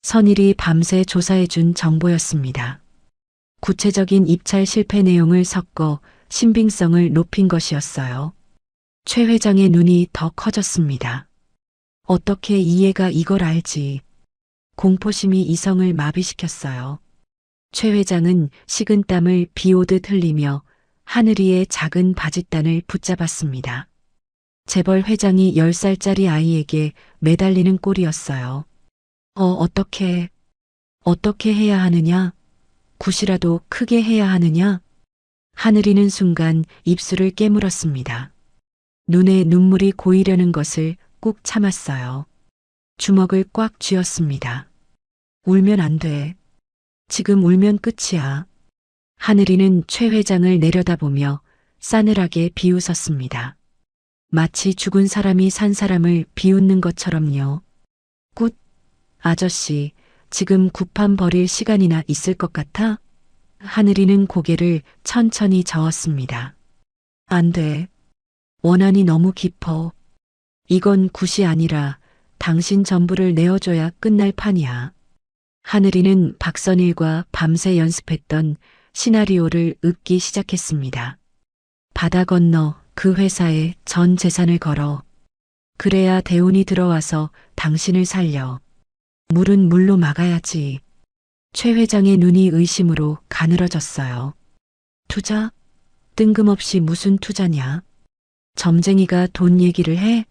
선일이 밤새 조사해준 정보였습니다. 구체적인 입찰 실패 내용을 섞어 신빙성을 높인 것이었어요. 최 회장의 눈이 더 커졌습니다. 어떻게 이 애가 이걸 알지? 공포심이 이성을 마비시켰어요. 최 회장은 식은땀을 비오듯 흘리며 하늘이의 작은 바짓단을 붙잡았습니다. 재벌 회장이 10살짜리 아이에게 매달리는 꼴이었어요. 어떻게 해야 하느냐? 굿이라도 크게 해야 하느냐? 하늘이는 순간 입술을 깨물었습니다. 눈에 눈물이 고이려는 것을 꾹 참았어요. 주먹을 꽉 쥐었습니다. 울면 안 돼. 지금 울면 끝이야. 하늘이는 최 회장을 내려다보며 싸늘하게 비웃었습니다. 마치 죽은 사람이 산 사람을 비웃는 것처럼요. 굿, 아저씨, 지금 구판 벌일 시간이나 있을 것 같아? 하늘이는 고개를 천천히 저었습니다. 안 돼. 원한이 너무 깊어. 이건 굿이 아니라 당신 전부를 내어줘야 끝날 판이야. 하늘이는 박선일과 밤새 연습했던 시나리오를 읊기 시작했습니다. 바다 건너 그 회사에 전 재산을 걸어. 그래야 대운이 들어와서 당신을 살려. 물은 물로 막아야지. 최 회장의 눈이 의심으로 가늘어졌어요. 투자? 뜬금없이 무슨 투자냐? 점쟁이가 돈 얘기를 해?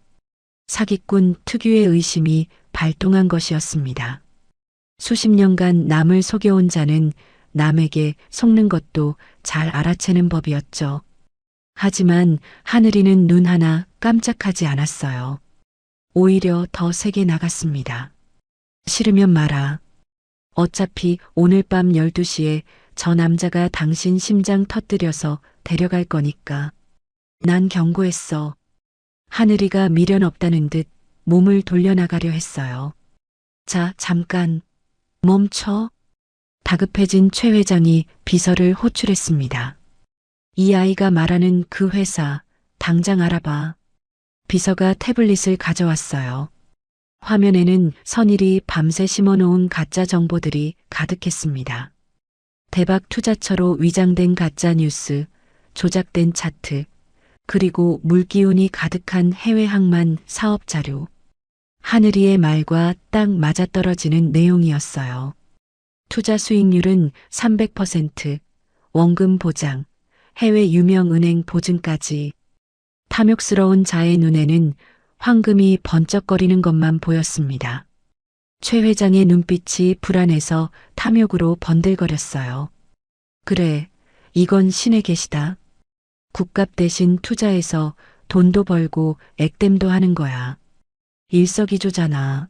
사기꾼 특유의 의심이 발동한 것이었습니다. 수십 년간 남을 속여온 자는 남에게 속는 것도 잘 알아채는 법이었죠. 하지만 하늘이는 눈 하나 깜짝하지 않았어요. 오히려 더 세게 나갔습니다. 싫으면 말아. 어차피 오늘 밤 12시에 저 남자가 당신 심장 터뜨려서 데려갈 거니까. 난 경고했어. 하늘이가 미련 없다는 듯 몸을 돌려나가려 했어요. 자, 잠깐. 멈춰. 다급해진 최 회장이 비서를 호출했습니다. 이 아이가 말하는 그 회사, 당장 알아봐. 비서가 태블릿을 가져왔어요. 화면에는 선일이 밤새 심어놓은 가짜 정보들이 가득했습니다. 대박 투자처로 위장된 가짜 뉴스, 조작된 차트, 그리고 물기운이 가득한 해외 항만 사업 자료. 하늘이의 말과 딱 맞아떨어지는 내용이었어요. 투자 수익률은 300%, 원금 보장, 해외 유명 은행 보증까지. 탐욕스러운 자의 눈에는 황금이 번쩍거리는 것만 보였습니다. 최 회장의 눈빛이 불안해서 탐욕으로 번들거렸어요. 그래, 이건 신의 계시다. 국값 대신 투자해서 돈도 벌고 액땜도 하는 거야. 일석이조잖아.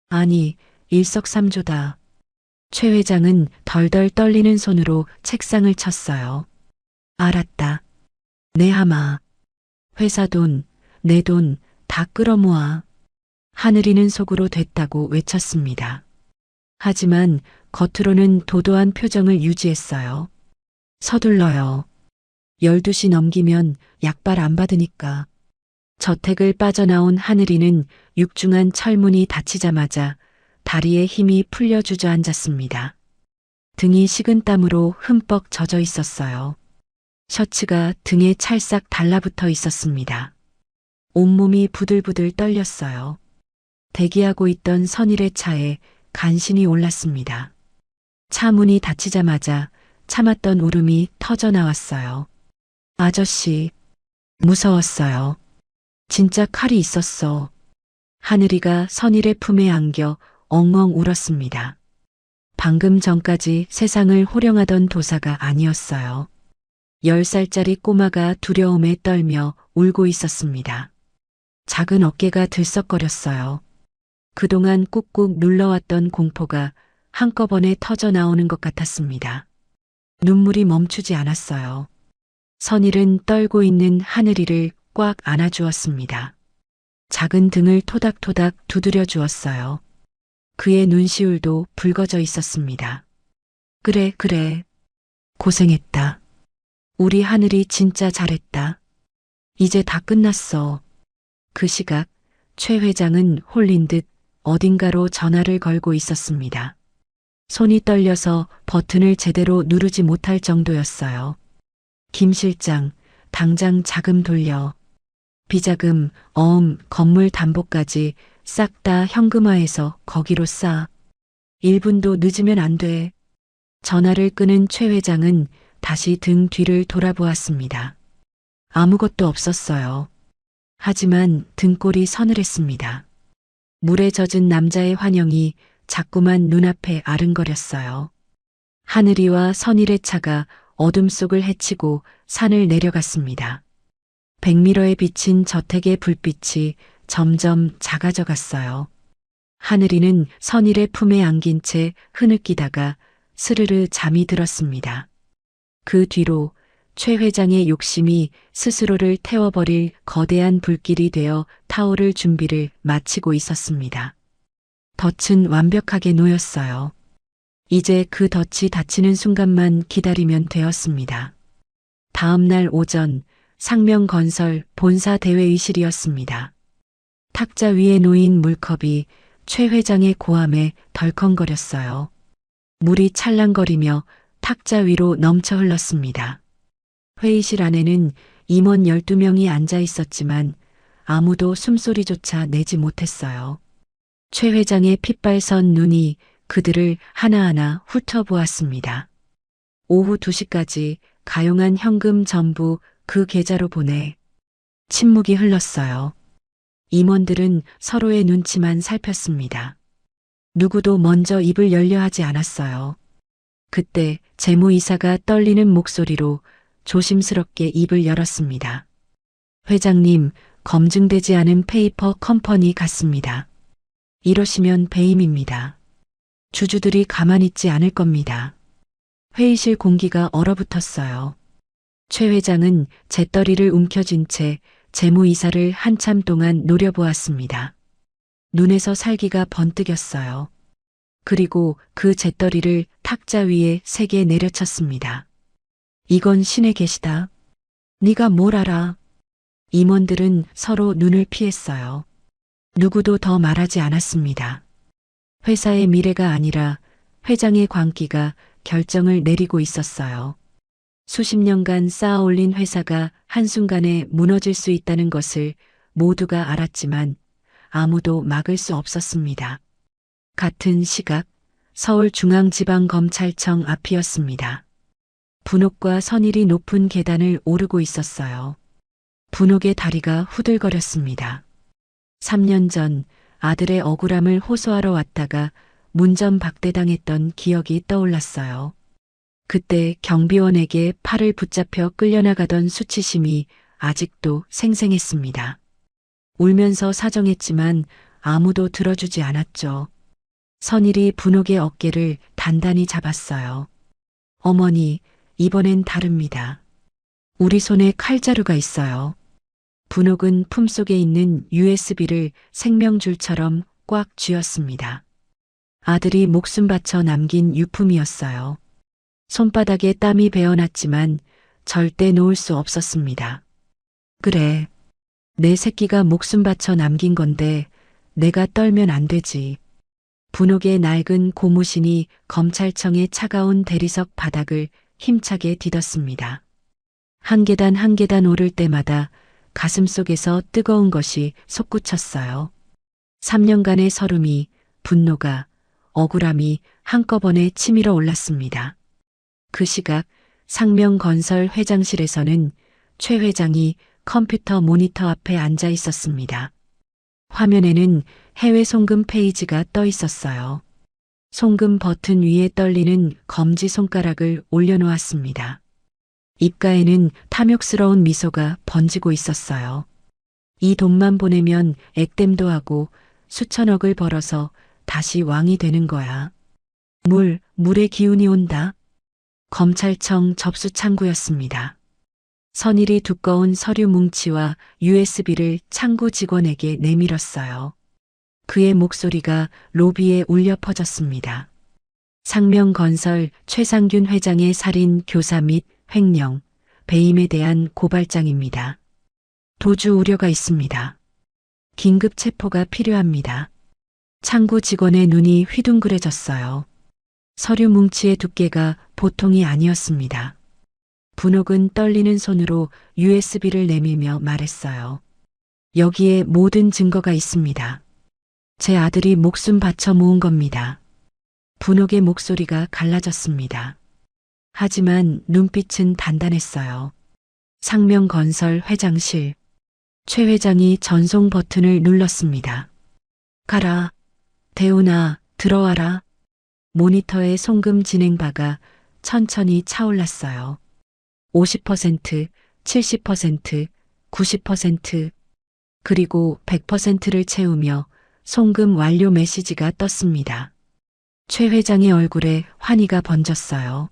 아니, 일석삼조다. 최 회장은 덜덜 떨리는 손으로 책상을 쳤어요. 알았다. 내 하마. 회사 돈, 내 돈 다 끌어모아. 하늘이는 속으로 됐다고 외쳤습니다. 하지만 겉으로는 도도한 표정을 유지했어요. 서둘러요. 12시 넘기면 약발 안 받으니까. 저택을 빠져나온 하늘이는 육중한 철문이 닫히자마자 다리에 힘이 풀려 주저앉았습니다. 등이 식은땀으로 흠뻑 젖어 있었어요. 셔츠가 등에 찰싹 달라붙어 있었습니다. 온몸이 부들부들 떨렸어요. 대기하고 있던 선일의 차에 간신히 올랐습니다. 차 문이 닫히자마자 참았던 울음이 터져 나왔어요. 아저씨, 무서웠어요. 진짜 칼이 있었어. 하늘이가 선일의 품에 안겨 엉엉 울었습니다. 방금 전까지 세상을 호령하던 도사가 아니었어요. 10살짜리 꼬마가 두려움에 떨며 울고 있었습니다. 작은 어깨가 들썩거렸어요. 그동안 꾹꾹 눌러왔던 공포가 한꺼번에 터져 나오는 것 같았습니다. 눈물이 멈추지 않았어요. 선일은 떨고 있는 하늘이를 꽉 안아주었습니다. 작은 등을 토닥토닥 두드려 주었어요. 그의 눈시울도 붉어져 있었습니다. 그래, 그래. 고생했다. 우리 하늘이 진짜 잘했다. 이제 다 끝났어. 그 시각 최 회장은 홀린 듯 어딘가로 전화를 걸고 있었습니다. 손이 떨려서 버튼을 제대로 누르지 못할 정도였어요. 김 실장, 당장 자금 돌려. 비자금, 건물 담보까지 싹 다 현금화해서 거기로 싸. 1분도 늦으면 안 돼. 전화를 끊은 최 회장은 다시 등 뒤를 돌아보았습니다. 아무것도 없었어요. 하지만 등골이 서늘했습니다. 물에 젖은 남자의 환영이 자꾸만 눈앞에 아른거렸어요. 하늘이와 선일의 차가 어둠 속을 헤치고 산을 내려갔습니다. 백미러에 비친 저택의 불빛이 점점 작아져 갔어요. 하늘이는 선일의 품에 안긴 채 흐느끼다가 스르르 잠이 들었습니다. 그 뒤로 최 회장의 욕심이 스스로를 태워버릴 거대한 불길이 되어 타오를 준비를 마치고 있었습니다. 덫은 완벽하게 놓였어요. 이제 그 덫이 닫히는 순간만 기다리면 되었습니다. 다음 날 오전 상명건설 본사 대회의실이었습니다. 탁자 위에 놓인 물컵이 최 회장의 고함에 덜컹거렸어요. 물이 찰랑거리며 탁자 위로 넘쳐 흘렀습니다. 회의실 안에는 임원 12명이 앉아 있었지만 아무도 숨소리조차 내지 못했어요. 최 회장의 핏발선 눈이 그들을 하나하나 훑어보았습니다. 오후 2시까지 가용한 현금 전부 그 계좌로 보내. 침묵이 흘렀어요. 임원들은 서로의 눈치만 살폈습니다. 누구도 먼저 입을 열려 하지 않았어요. 그때 재무이사가 떨리는 목소리로 조심스럽게 입을 열었습니다. 회장님, 검증되지 않은 페이퍼 컴퍼니 같습니다. 이러시면 배임입니다. 주주들이 가만히 있지 않을 겁니다. 회의실 공기가 얼어붙었어요. 최 회장은 재떨이를 움켜쥔 채 재무이사를 한참 동안 노려보았습니다. 눈에서 살기가 번뜩였어요. 그리고 그 재떨이를 탁자 위에 세게 내려쳤습니다. 이건 신의 계시다. 네가 뭘 알아? 임원들은 서로 눈을 피했어요. 누구도 더 말하지 않았습니다. 회사의 미래가 아니라 회장의 광기가 결정을 내리고 있었어요. 수십 년간 쌓아올린 회사가 한순간에 무너질 수 있다는 것을 모두가 알았지만 아무도 막을 수 없었습니다. 같은 시각 서울중앙지방검찰청 앞이었습니다. 분옥과 선일이 높은 계단을 오르고 있었어요. 분옥의 다리가 후들거렸습니다. 3년 전 아들의 억울함을 호소하러 왔다가 문전박대당했던 기억이 떠올랐어요. 그때 경비원에게 팔을 붙잡혀 끌려나가던 수치심이 아직도 생생했습니다. 울면서 사정했지만 아무도 들어주지 않았죠. 선일이 분옥의 어깨를 단단히 잡았어요. 어머니, 이번엔 다릅니다. 우리 손에 칼자루가 있어요. 분옥은 품속에 있는 USB를 생명줄처럼 꽉 쥐었습니다. 아들이 목숨 바쳐 남긴 유품이었어요. 손바닥에 땀이 배어났지만 절대 놓을 수 없었습니다. 그래, 내 새끼가 목숨 바쳐 남긴 건데 내가 떨면 안 되지. 분옥의 낡은 고무신이 검찰청의 차가운 대리석 바닥을 힘차게 디뎠습니다. 한 계단 한 계단 오를 때마다 가슴속에서 뜨거운 것이 솟구쳤어요. 3년간의 서름이, 분노가, 억울함이 한꺼번에 치밀어 올랐습니다. 그 시각 상명건설 회장실에서는 최 회장이 컴퓨터 모니터 앞에 앉아 있었습니다. 화면에는 해외 송금 페이지가 떠 있었어요. 송금 버튼 위에 떨리는 검지 손가락을 올려놓았습니다. 입가에는 탐욕스러운 미소가 번지고 있었어요. 이 돈만 보내면 액땜도 하고 수천억을 벌어서 다시 왕이 되는 거야. 물의 기운이 온다. 검찰청 접수 창구였습니다. 선일이 두꺼운 서류 뭉치와 USB를 창구 직원에게 내밀었어요. 그의 목소리가 로비에 울려 퍼졌습니다. 상명건설 최상균 회장의 살인, 교사 및 횡령, 배임에 대한 고발장입니다. 도주 우려가 있습니다. 긴급 체포가 필요합니다. 창구 직원의 눈이 휘둥그레졌어요. 서류 뭉치의 두께가 보통이 아니었습니다. 분옥은 떨리는 손으로 USB를 내밀며 말했어요. 여기에 모든 증거가 있습니다. 제 아들이 목숨 바쳐 모은 겁니다. 분옥의 목소리가 갈라졌습니다. 하지만 눈빛은 단단했어요. 상명건설 회장실. 최 회장이 전송 버튼을 눌렀습니다. 가라. 대훈아, 들어와라. 모니터의 송금 진행바가 천천히 차올랐어요. 50%, 70%, 90%, 그리고 100%를 채우며 송금 완료 메시지가 떴습니다. 최 회장의 얼굴에 환희가 번졌어요.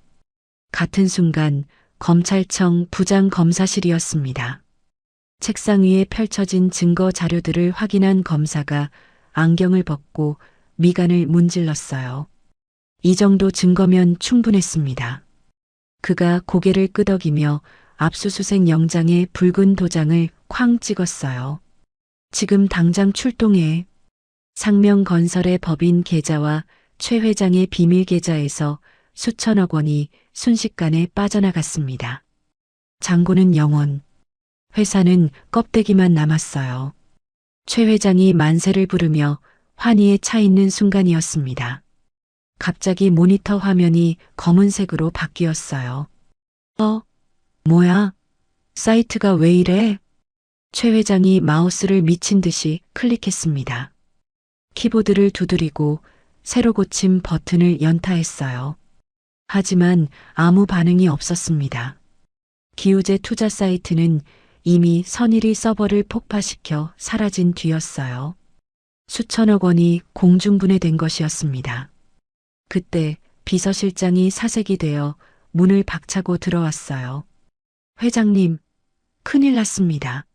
같은 순간 검찰청 부장검사실이었습니다. 책상 위에 펼쳐진 증거 자료들을 확인한 검사가 안경을 벗고 미간을 문질렀어요. 이 정도 증거면 충분했습니다. 그가 고개를 끄덕이며 압수수색 영장에 붉은 도장을 쾅 찍었어요. 지금 당장 출동해. 상명건설의 법인 계좌와 최 회장의 비밀 계좌에서 수천억 원이 순식간에 빠져나갔습니다. 잔고는 영원. 회사는 껍데기만 남았어요. 최 회장이 만세를 부르며 환희에 차 있는 순간이었습니다. 갑자기 모니터 화면이 검은색으로 바뀌었어요. 뭐야? 사이트가 왜 이래? 최 회장이 마우스를 미친 듯이 클릭했습니다. 키보드를 두드리고 새로 고침 버튼을 연타했어요. 하지만 아무 반응이 없었습니다. 기우제 투자 사이트는 이미 선일이 서버를 폭파시켜 사라진 뒤였어요. 수천억 원이 공중분해된 것이었습니다. 그때 비서실장이 사색이 되어 문을 박차고 들어왔어요. 회장님, 큰일 났습니다.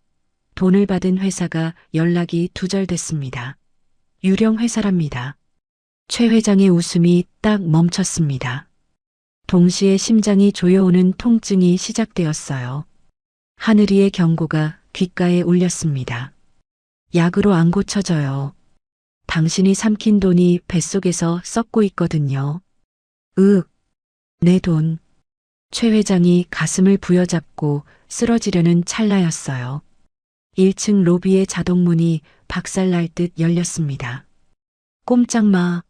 돈을 받은 회사가 연락이 두절됐습니다. 유령 회사랍니다. 최 회장의 웃음이 딱 멈췄습니다. 동시에 심장이 조여오는 통증이 시작되었어요. 하늘이의 경고가 귓가에 울렸습니다. 약으로 안 고쳐져요. 당신이 삼킨 돈이 뱃속에서 썩고 있거든요. 내 돈. 최 회장이 가슴을 부여잡고 쓰러지려는 찰나였어요. 1층 로비의 자동문이 박살날 듯 열렸습니다. 꼼짝 마.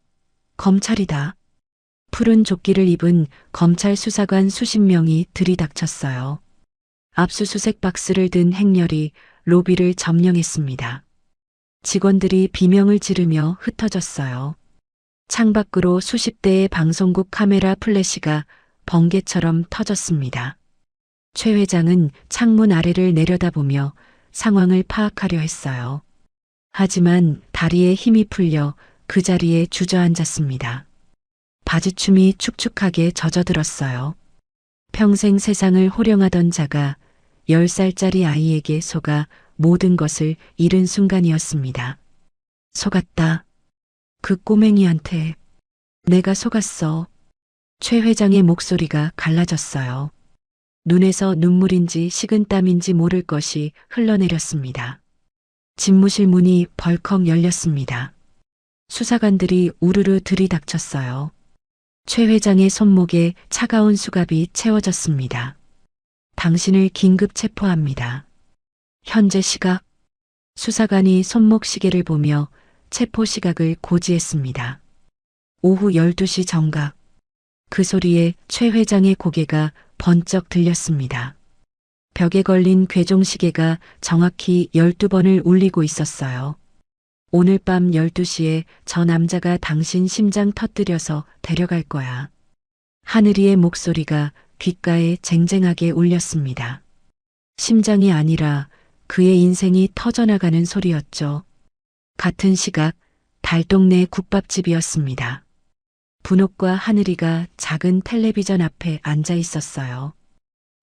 검찰이다. 푸른 조끼를 입은 검찰 수사관 수십 명이 들이닥쳤어요. 압수수색 박스를 든 행렬이 로비를 점령했습니다. 직원들이 비명을 지르며 흩어졌어요. 창밖으로 수십 대의 방송국 카메라 플래시가 번개처럼 터졌습니다. 최 회장은 창문 아래를 내려다보며 상황을 파악하려 했어요. 하지만 다리에 힘이 풀려 그 자리에 주저앉았습니다. 바지춤이 축축하게 젖어들었어요. 평생 세상을 호령하던 자가 10살짜리 아이에게 속아 모든 것을 잃은 순간이었습니다. 속았다. 그 꼬맹이한테 내가 속았어. 최 회장의 목소리가 갈라졌어요. 눈에서 눈물인지 식은땀인지 모를 것이 흘러내렸습니다. 집무실 문이 벌컥 열렸습니다. 수사관들이 우르르 들이닥쳤어요. 최 회장의 손목에 차가운 수갑이 채워졌습니다. 당신을 긴급 체포합니다. 현재 시각. 수사관이 손목 시계를 보며 체포 시각을 고지했습니다. 오후 12시 정각. 그 소리에 최 회장의 고개가 번쩍 들렸습니다. 벽에 걸린 괴종시계가 정확히 12번을 울리고 있었어요. 오늘 밤 12시에 저 남자가 당신 심장 터뜨려서 데려갈 거야. 하늘이의 목소리가 귓가에 쟁쟁하게 울렸습니다. 심장이 아니라 그의 인생이 터져나가는 소리였죠. 같은 시각 달동네 국밥집이었습니다. 분옥과 하늘이가 작은 텔레비전 앞에 앉아 있었어요.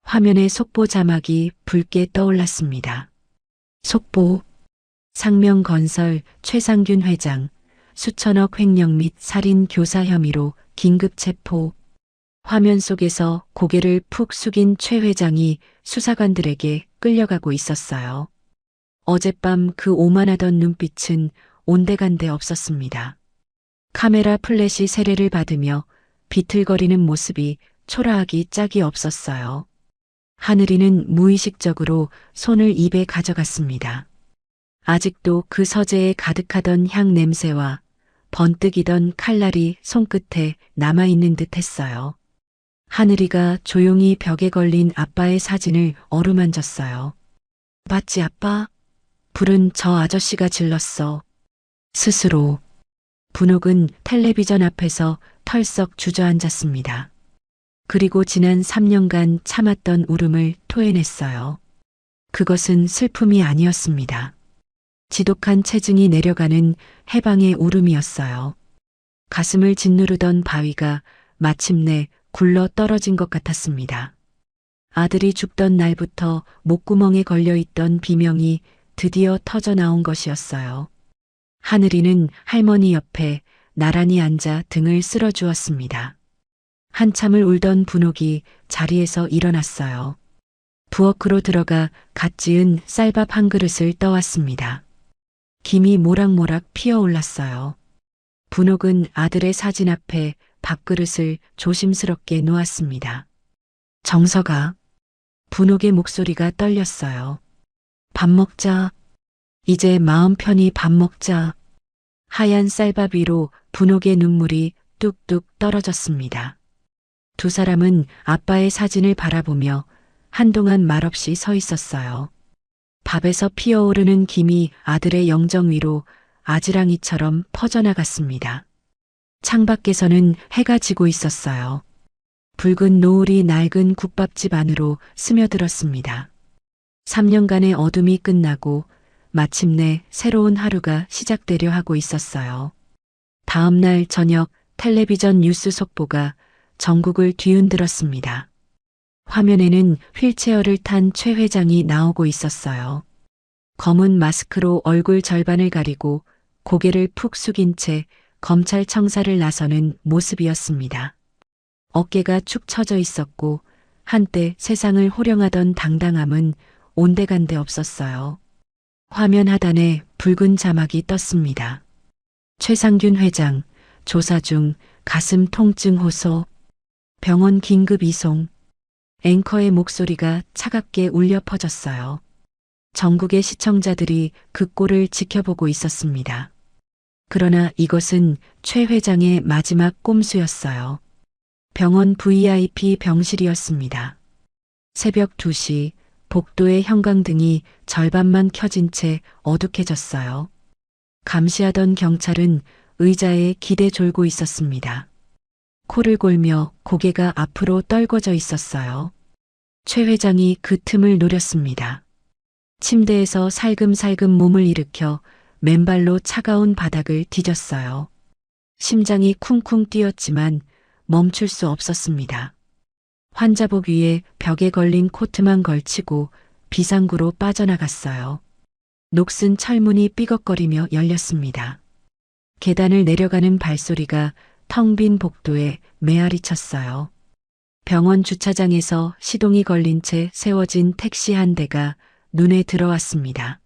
화면에 속보 자막이 붉게 떠올랐습니다. 속보. 상명건설 최상균 회장 수천억 횡령 및 살인 교사 혐의로 긴급 체포. 화면 속에서 고개를 푹 숙인 최 회장이 수사관들에게 끌려가고 있었어요. 어젯밤 그 오만하던 눈빛은 온데간데 없었습니다. 카메라 플래시 세례를 받으며 비틀거리는 모습이 초라하기 짝이 없었어요. 하늘이는 무의식적으로 손을 입에 가져갔습니다. 아직도 그 서재에 가득하던 향 냄새와 번뜩이던 칼날이 손끝에 남아있는 듯 했어요. 하늘이가 조용히 벽에 걸린 아빠의 사진을 어루만졌어요. 맞지 아빠? 불은 저 아저씨가 질렀어. 스스로. 분옥은 텔레비전 앞에서 털썩 주저앉았습니다. 그리고 지난 3년간 참았던 울음을 토해냈어요. 그것은 슬픔이 아니었습니다. 지독한 체증이 내려가는 해방의 울음이었어요. 가슴을 짓누르던 바위가 마침내 굴러 떨어진 것 같았습니다. 아들이 죽던 날부터 목구멍에 걸려있던 비명이 드디어 터져 나온 것이었어요. 하늘이는 할머니 옆에 나란히 앉아 등을 쓸어주었습니다. 한참을 울던 분옥이 자리에서 일어났어요. 부엌으로 들어가 갓 지은 쌀밥 한 그릇을 떠왔습니다. 김이 모락모락 피어올랐어요. 분옥은 아들의 사진 앞에 밥그릇을 조심스럽게 놓았습니다. 정서가. 분옥의 목소리가 떨렸어요. 밥 먹자. 이제 마음 편히 밥 먹자. 하얀 쌀밥 위로 분옥의 눈물이 뚝뚝 떨어졌습니다. 두 사람은 아빠의 사진을 바라보며 한동안 말없이 서 있었어요. 밥에서 피어오르는 김이 아들의 영정 위로 아지랑이처럼 퍼져나갔습니다. 창밖에서는 해가 지고 있었어요. 붉은 노을이 낡은 국밥집 안으로 스며들었습니다. 3년간의 어둠이 끝나고 마침내 새로운 하루가 시작되려 하고 있었어요. 다음 날 저녁 텔레비전 뉴스 속보가 전국을 뒤흔들었습니다. 화면에는 휠체어를 탄 최 회장이 나오고 있었어요. 검은 마스크로 얼굴 절반을 가리고 고개를 푹 숙인 채 검찰청사를 나서는 모습이었습니다. 어깨가 축 처져 있었고 한때 세상을 호령하던 당당함은 온데간데 없었어요. 화면 하단에 붉은 자막이 떴습니다. 최상균 회장, 조사 중 가슴 통증 호소, 병원 긴급 이송. 앵커의 목소리가 차갑게 울려 퍼졌어요. 전국의 시청자들이 그 꼴을 지켜보고 있었습니다. 그러나 이것은 최 회장의 마지막 꼼수였어요. 병원 VIP 병실이었습니다. 새벽 2시 복도의 형광등이 절반만 켜진 채 어둑해졌어요. 감시하던 경찰은 의자에 기대 졸고 있었습니다. 코를 골며 고개가 앞으로 떨궈져 있었어요. 최 회장이 그 틈을 노렸습니다. 침대에서 살금살금 몸을 일으켜 맨발로 차가운 바닥을 뒤졌어요. 심장이 쿵쿵 뛰었지만 멈출 수 없었습니다. 환자복 위에 벽에 걸린 코트만 걸치고 비상구로 빠져나갔어요. 녹슨 철문이 삐걱거리며 열렸습니다. 계단을 내려가는 발소리가 텅 빈 복도에 메아리 쳤어요. 병원 주차장에서 시동이 걸린 채 세워진 택시 한 대가 눈에 들어왔습니다.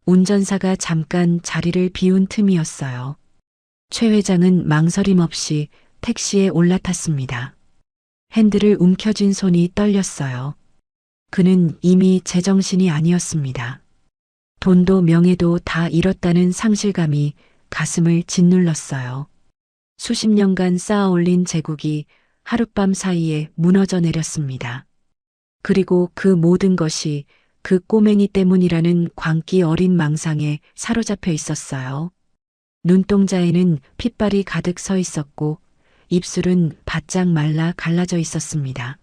운전사가 잠깐 자리를 비운 틈이었어요. 최 회장은 망설임 없이 택시에 올라탔습니다. 핸들을 움켜쥔 손이 떨렸어요. 그는 이미 제정신이 아니었습니다. 돈도 명예도 다 잃었다는 상실감이 가슴을 짓눌렀어요. 수십 년간 쌓아올린 제국이 하룻밤 사이에 무너져 내렸습니다. 그리고 그 모든 것이 그 꼬맹이 때문이라는 광기 어린 망상에 사로잡혀 있었어요. 눈동자에는 핏발이 가득 서 있었고 입술은 바짝 말라 갈라져 있었습니다.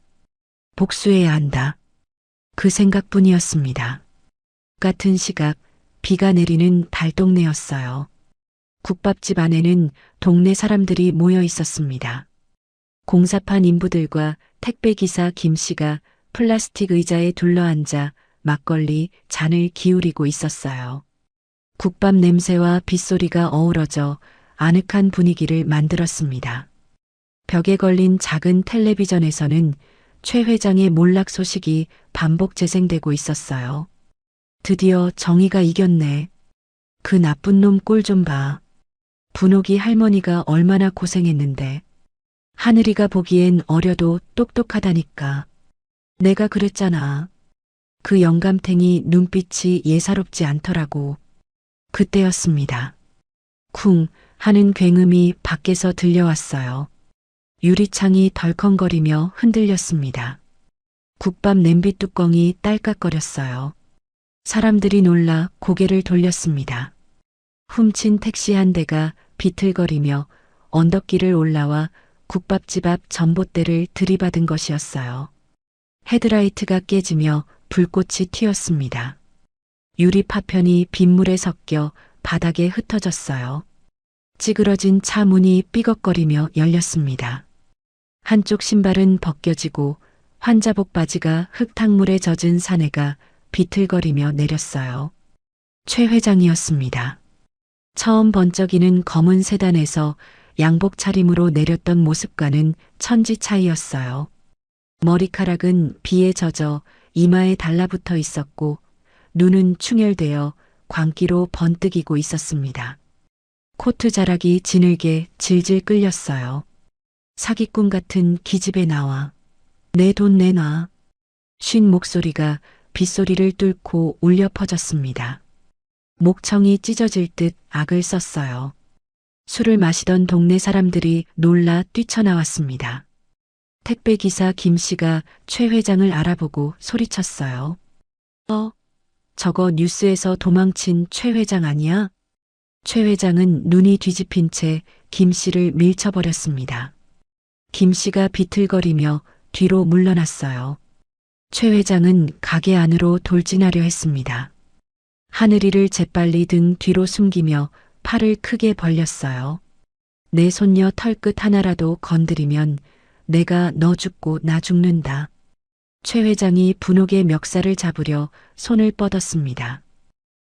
복수해야 한다. 그 생각뿐이었습니다. 같은 시각 비가 내리는 달동네였어요. 국밥집 안에는 동네 사람들이 모여 있었습니다. 공사판 인부들과 택배기사 김 씨가 플라스틱 의자에 둘러앉아 막걸리 잔을 기울이고 있었어요. 국밥 냄새와 빗소리가 어우러져 아늑한 분위기를 만들었습니다. 벽에 걸린 작은 텔레비전에서는 최 회장의 몰락 소식이 반복 재생되고 있었어요. 드디어 정의가 이겼네. 그 나쁜 놈 꼴 좀 봐. 분옥이 할머니가 얼마나 고생했는데. 하늘이가 보기엔 어려도 똑똑하다니까. 내가 그랬잖아. 그 영감탱이 눈빛이 예사롭지 않더라고. 그때였습니다. 쿵 하는 굉음이 밖에서 들려왔어요. 유리창이 덜컹거리며 흔들렸습니다. 국밥 냄비 뚜껑이 딸깍거렸어요. 사람들이 놀라 고개를 돌렸습니다. 훔친 택시 한 대가 비틀거리며 언덕길을 올라와 국밥집 앞 전봇대를 들이받은 것이었어요. 헤드라이트가 깨지며 불꽃이 튀었습니다. 유리 파편이 빗물에 섞여 바닥에 흩어졌어요. 찌그러진 차 문이 삐걱거리며 열렸습니다. 한쪽 신발은 벗겨지고 환자복 바지가 흙탕물에 젖은 사내가 비틀거리며 내렸어요. 최 회장이었습니다. 처음 번쩍이는 검은 세단에서 양복 차림으로 내렸던 모습과는 천지 차이였어요. 머리카락은 비에 젖어 이마에 달라붙어 있었고 눈은 충혈되어 광기로 번뜩이고 있었습니다. 코트 자락이 지늘게 질질 끌렸어요. 사기꾼 같은 기집애 나와. 내 돈 내놔. 쉰 목소리가 빗소리를 뚫고 울려 퍼졌습니다. 목청이 찢어질 듯 악을 썼어요. 술을 마시던 동네 사람들이 놀라 뛰쳐나왔습니다. 택배기사 김 씨가 최 회장을 알아보고 소리쳤어요. 저거 뉴스에서 도망친 최 회장 아니야? 최 회장은 눈이 뒤집힌 채 김 씨를 밀쳐버렸습니다. 김 씨가 비틀거리며 뒤로 물러났어요. 최 회장은 가게 안으로 돌진하려 했습니다. 하늘이를 재빨리 등 뒤로 숨기며 팔을 크게 벌렸어요. 내 손녀 털끝 하나라도 건드리면 내가 너 죽고 나 죽는다. 최 회장이 분홍의 멱살을 잡으려 손을 뻗었습니다.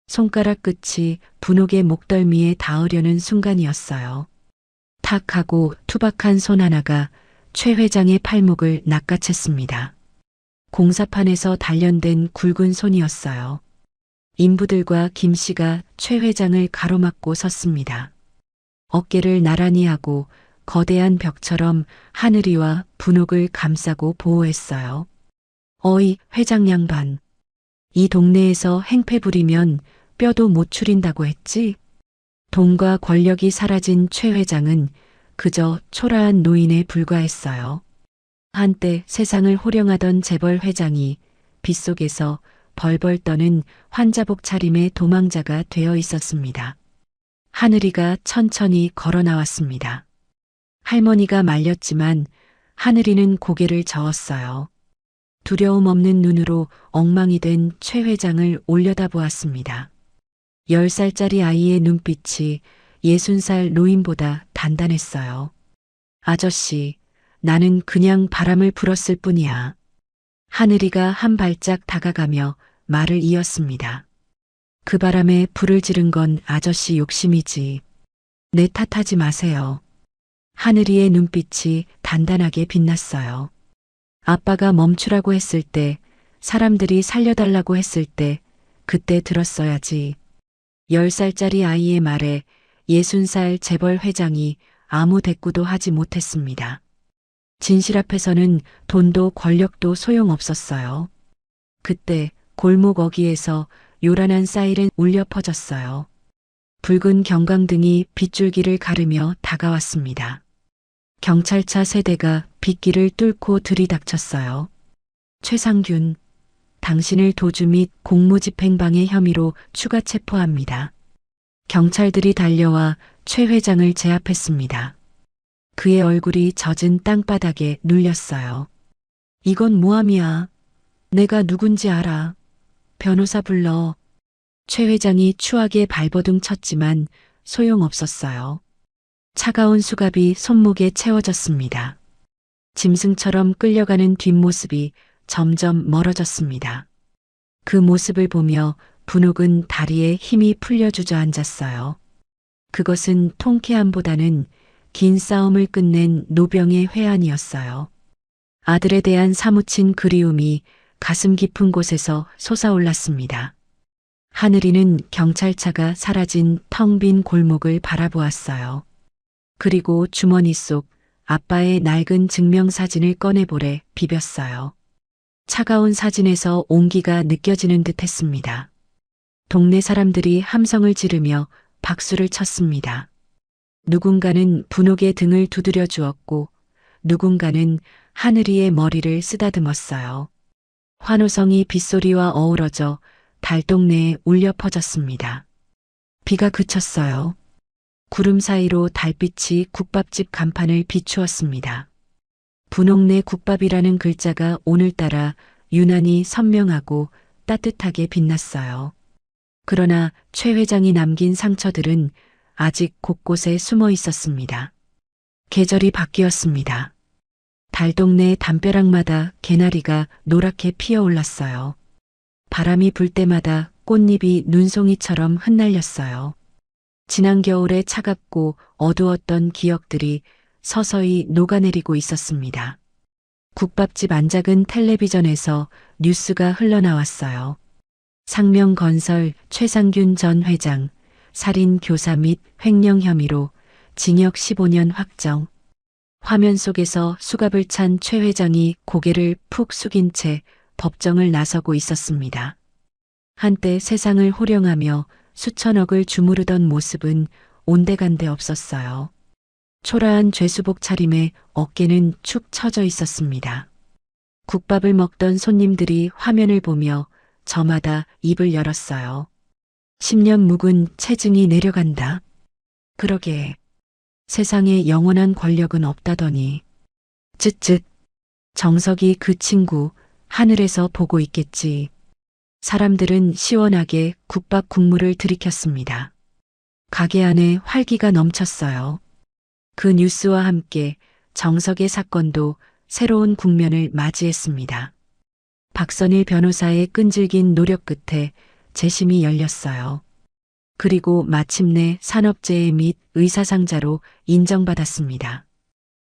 손가락 끝이 분홍의 목덜미에 닿으려는 순간이었어요. 탁 하고 투박한 손 하나가 최 회장의 팔목을 낚아챘습니다. 공사판에서 단련된 굵은 손이었어요. 인부들과 김 씨가 최 회장을 가로막고 섰습니다. 어깨를 나란히 하고 거대한 벽처럼 하늘이와 분홍을 감싸고 보호했어요. 어이, 회장 양반. 이 동네에서 행패 부리면 뼈도 못 추린다고 했지? 돈과 권력이 사라진 최 회장은 그저 초라한 노인에 불과했어요. 한때 세상을 호령하던 재벌 회장이 빗속에서 벌벌 떠는 환자복 차림의 도망자가 되어 있었습니다. 하늘이가 천천히 걸어 나왔습니다. 할머니가 말렸지만 하늘이는 고개를 저었어요. 두려움 없는 눈으로 엉망이 된 최 회장을 올려다보았습니다. 10살짜리 아이의 눈빛이 60살 노인보다 단단했어요. 아저씨, 나는 그냥 바람을 불었을 뿐이야. 하늘이가 한 발짝 다가가며 말을 이었습니다. 그 바람에 불을 지른 건 아저씨 욕심이지. 내 탓하지 마세요. 하늘이의 눈빛이 단단하게 빛났어요. 아빠가 멈추라고 했을 때, 사람들이 살려달라고 했을 때, 그때 들었어야지. 10살짜리 아이의 말에 60살 재벌 회장이 아무 대꾸도 하지 못했습니다. 진실 앞에서는 돈도 권력도 소용없었어요. 그때 골목 어귀에서 요란한 사이렌 울려 퍼졌어요. 붉은 경광등이 빗줄기를 가르며 다가왔습니다. 경찰차 세대가 빗길을 뚫고 들이닥쳤어요. 최상균, 당신을 도주 및 공무집행방해 혐의로 추가 체포합니다. 경찰들이 달려와 최 회장을 제압했습니다. 그의 얼굴이 젖은 땅바닥에 눌렸어요. 이건 모함이야. 내가 누군지 알아. 변호사 불러. 최 회장이 추하게 발버둥 쳤지만 소용없었어요. 차가운 수갑이 손목에 채워졌습니다. 짐승처럼 끌려가는 뒷모습이 점점 멀어졌습니다. 그 모습을 보며 분홍은 다리에 힘이 풀려 주저앉았어요. 그것은 통쾌함보다는 긴 싸움을 끝낸 노병의 회한이었어요. 아들에 대한 사무친 그리움이 가슴 깊은 곳에서 솟아올랐습니다. 하늘이는 경찰차가 사라진 텅 빈 골목을 바라보았어요. 그리고 주머니 속 아빠의 낡은 증명사진을 꺼내보래 비볐어요. 차가운 사진에서 온기가 느껴지는 듯 했습니다. 동네 사람들이 함성을 지르며 박수를 쳤습니다. 누군가는 분홍의 등을 두드려 주었고 누군가는 하늘이의 머리를 쓰다듬었어요. 환호성이 빗소리와 어우러져 달동네에 울려 퍼졌습니다. 비가 그쳤어요. 구름 사이로 달빛이 국밥집 간판을 비추었습니다. 분홍내 국밥이라는 글자가 오늘따라 유난히 선명하고 따뜻하게 빛났어요. 그러나 최 회장이 남긴 상처들은 아직 곳곳에 숨어 있었습니다. 계절이 바뀌었습니다. 달동네 담벼락마다 개나리가 노랗게 피어올랐어요. 바람이 불 때마다 꽃잎이 눈송이처럼 흩날렸어요. 지난 겨울에 차갑고 어두웠던 기억들이 서서히 녹아내리고 있었습니다. 국밥집 안작은 텔레비전에서 뉴스가 흘러나왔어요. 상명건설 최상균 전 회장, 살인 교사 및 횡령 혐의로 징역 15년 확정. 화면 속에서 수갑을 찬 최 회장이 고개를 푹 숙인 채 법정을 나서고 있었습니다. 한때 세상을 호령하며 수천억을 주무르던 모습은 온데간데 없었어요. 초라한 죄수복 차림에 어깨는 축 처져 있었습니다. 국밥을 먹던 손님들이 화면을 보며 저마다 입을 열었어요. 10년 묵은 체증이 내려간다. 그러게 세상에 영원한 권력은 없다더니. 쯧쯧. 정석이 그 친구 하늘에서 보고 있겠지. 사람들은 시원하게 국밥 국물을 들이켰습니다. 가게 안에 활기가 넘쳤어요. 그 뉴스와 함께 정석의 사건도 새로운 국면을 맞이했습니다. 박선일 변호사의 끈질긴 노력 끝에 재심이 열렸어요. 그리고 마침내 산업재해 및 의사상자로 인정받았습니다.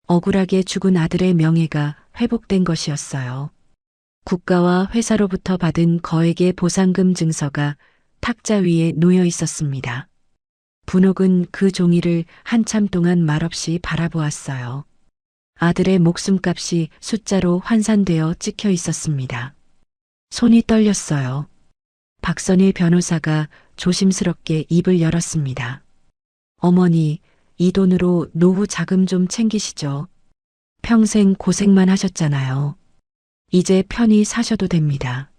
억울하게 죽은 아들의 명예가 회복된 것이었어요. 국가와 회사로부터 받은 거액의 보상금 증서가 탁자 위에 놓여 있었습니다. 분옥은 그 종이를 한참 동안 말없이 바라보았어요. 아들의 목숨값이 숫자로 환산되어 찍혀 있었습니다. 손이 떨렸어요. 박선일 변호사가 조심스럽게 입을 열었습니다. 어머니, 이 돈으로 노후 자금 좀 챙기시죠. 평생 고생만 하셨잖아요. 이제 편히 사셔도 됩니다.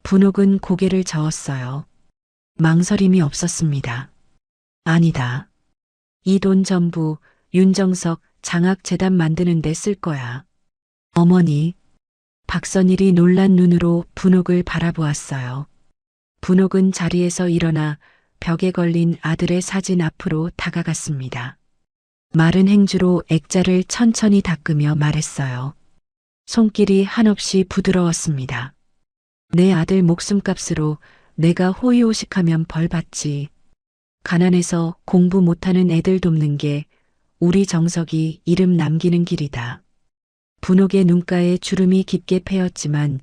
분옥은 고개를 저었어요. 망설임이 없었습니다. 아니다. 이 돈 전부 윤정석 장학재단 만드는 데 쓸 거야. 어머니. 박선일이 놀란 눈으로 분옥을 바라보았어요. 분옥은 자리에서 일어나 벽에 걸린 아들의 사진 앞으로 다가갔습니다. 마른 행주로 액자를 천천히 닦으며 말했어요. 손길이 한없이 부드러웠습니다. 내 아들 목숨값으로 내가 호의호식하면 벌 받지. 가난해서 공부 못하는 애들 돕는 게 우리 정석이 이름 남기는 길이다. 분옥의 눈가에 주름이 깊게 패였지만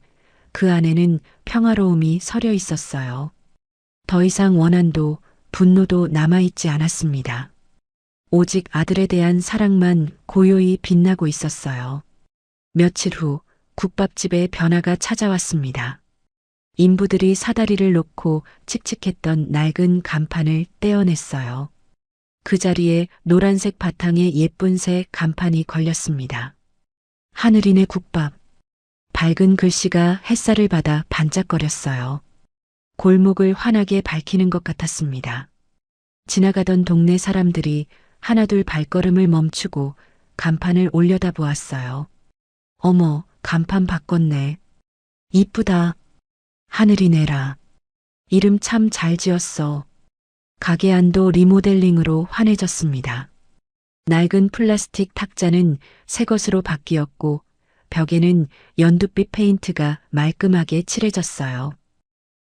그 안에는 평화로움이 서려 있었어요. 더 이상 원한도 분노도 남아있지 않았습니다. 오직 아들에 대한 사랑만 고요히 빛나고 있었어요. 며칠 후 국밥집에 변화가 찾아왔습니다. 인부들이 사다리를 놓고 칙칙했던 낡은 간판을 떼어냈어요. 그 자리에 노란색 바탕에 예쁜 새 간판이 걸렸습니다. 하늘인의 국밥. 밝은 글씨가 햇살을 받아 반짝거렸어요. 골목을 환하게 밝히는 것 같았습니다. 지나가던 동네 사람들이 하나둘 발걸음을 멈추고 간판을 올려다보았어요. 어머, 간판 바꿨네. 이쁘다. 하늘이네라. 이름 참 잘 지었어. 가게 안도 리모델링으로 환해졌습니다. 낡은 플라스틱 탁자는 새 것으로 바뀌었고 벽에는 연두빛 페인트가 말끔하게 칠해졌어요.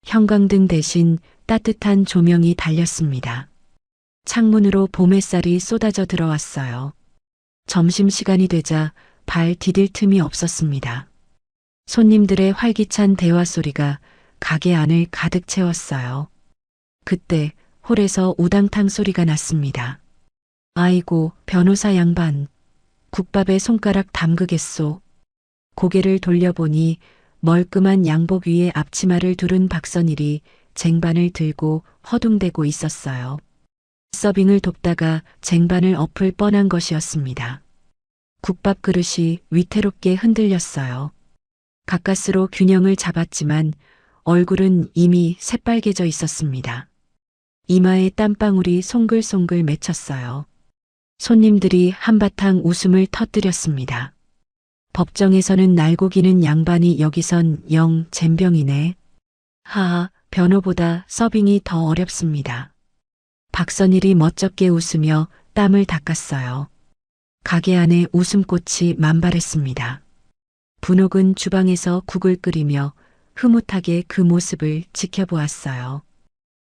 형광등 대신 따뜻한 조명이 달렸습니다. 창문으로 봄 햇살이 쏟아져 들어왔어요. 점심시간이 되자 발 디딜 틈이 없었습니다. 손님들의 활기찬 대화 소리가 가게 안을 가득 채웠어요. 그때 홀에서 우당탕 소리가 났습니다. 아이고, 변호사 양반. 국밥에 손가락 담그겠소. 고개를 돌려보니 멀끔한 양복 위에 앞치마를 두른 박선일이 쟁반을 들고 허둥대고 있었어요. 서빙을 돕다가 쟁반을 엎을 뻔한 것이었습니다. 국밥 그릇이 위태롭게 흔들렸어요. 가까스로 균형을 잡았지만 얼굴은 이미 새빨개져 있었습니다. 이마에 땀방울이 송글송글 맺혔어요. 손님들이 한바탕 웃음을 터뜨렸습니다. 법정에서는 날고 기는 양반이 여기선 영 젬병이네. 하하, 변호보다 서빙이 더 어렵습니다. 박선일이 멋쩍게 웃으며 땀을 닦았어요. 가게 안에 웃음꽃이 만발했습니다. 분옥은 주방에서 국을 끓이며 흐뭇하게 그 모습을 지켜보았어요.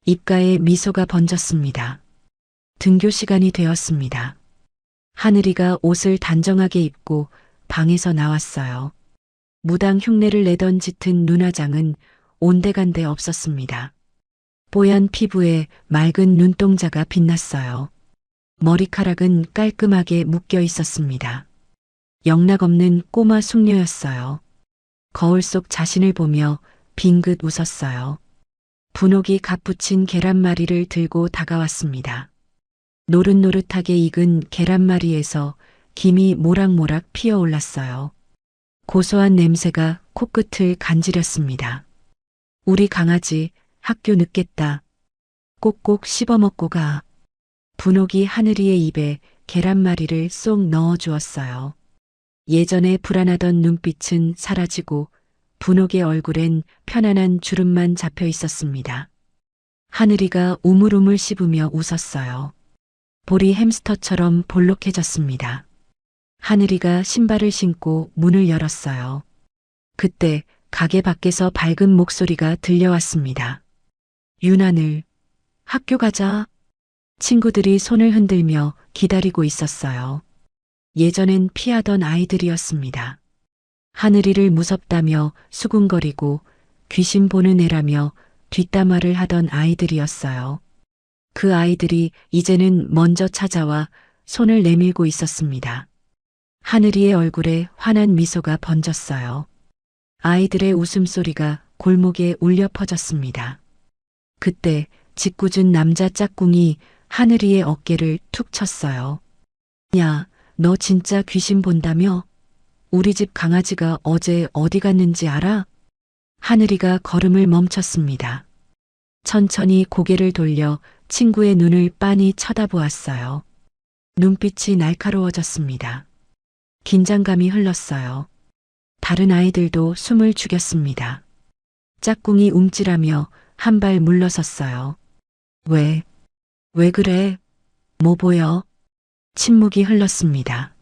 입가에 미소가 번졌습니다. 등교 시간이 되었습니다. 하늘이가 옷을 단정하게 입고 방에서 나왔어요. 무당 흉내를 내던 짙은 눈화장은 온데간데 없었습니다. 뽀얀 피부에 맑은 눈동자가 빛났어요. 머리카락은 깔끔하게 묶여 있었습니다. 영락없는 꼬마 숙녀였어요. 거울 속 자신을 보며 빙긋 웃었어요. 분옥이 갓 부친 계란말이를 들고 다가왔습니다. 노릇노릇하게 익은 계란말이에서 김이 모락모락 피어올랐어요. 고소한 냄새가 코끝을 간지렸습니다. 우리 강아지 학교 늦겠다. 꼭꼭 씹어먹고 가. 분옥이 하늘이의 입에 계란말이를 쏙 넣어주었어요. 예전에 불안하던 눈빛은 사라지고 분옥의 얼굴엔 편안한 주름만 잡혀 있었습니다. 하늘이가 우물우물 씹으며 웃었어요. 볼이 햄스터처럼 볼록해졌습니다. 하늘이가 신발을 신고 문을 열었어요. 그때 가게 밖에서 밝은 목소리가 들려왔습니다. 윤하늘, 학교 가자. 친구들이 손을 흔들며 기다리고 있었어요. 예전엔 피하던 아이들이었습니다. 하늘이를 무섭다며 수군거리고 귀신 보는 애라며 뒷담화를 하던 아이들이었어요. 그 아이들이 이제는 먼저 찾아와 손을 내밀고 있었습니다. 하늘이의 얼굴에 환한 미소가 번졌어요. 아이들의 웃음소리가 골목에 울려 퍼졌습니다. 그때 짓궂은 남자 짝꿍이 하늘이의 어깨를 툭 쳤어요. 야, 너 진짜 귀신 본다며? 우리 집 강아지가 어제 어디 갔는지 알아? 하늘이가 걸음을 멈췄습니다. 천천히 고개를 돌려 친구의 눈을 빤히 쳐다보았어요. 눈빛이 날카로워졌습니다. 긴장감이 흘렀어요. 다른 아이들도 숨을 죽였습니다. 짝꿍이 움찔하며 한 발 물러섰어요. 왜 그래? 뭐 보여? 침묵이 흘렀습니다.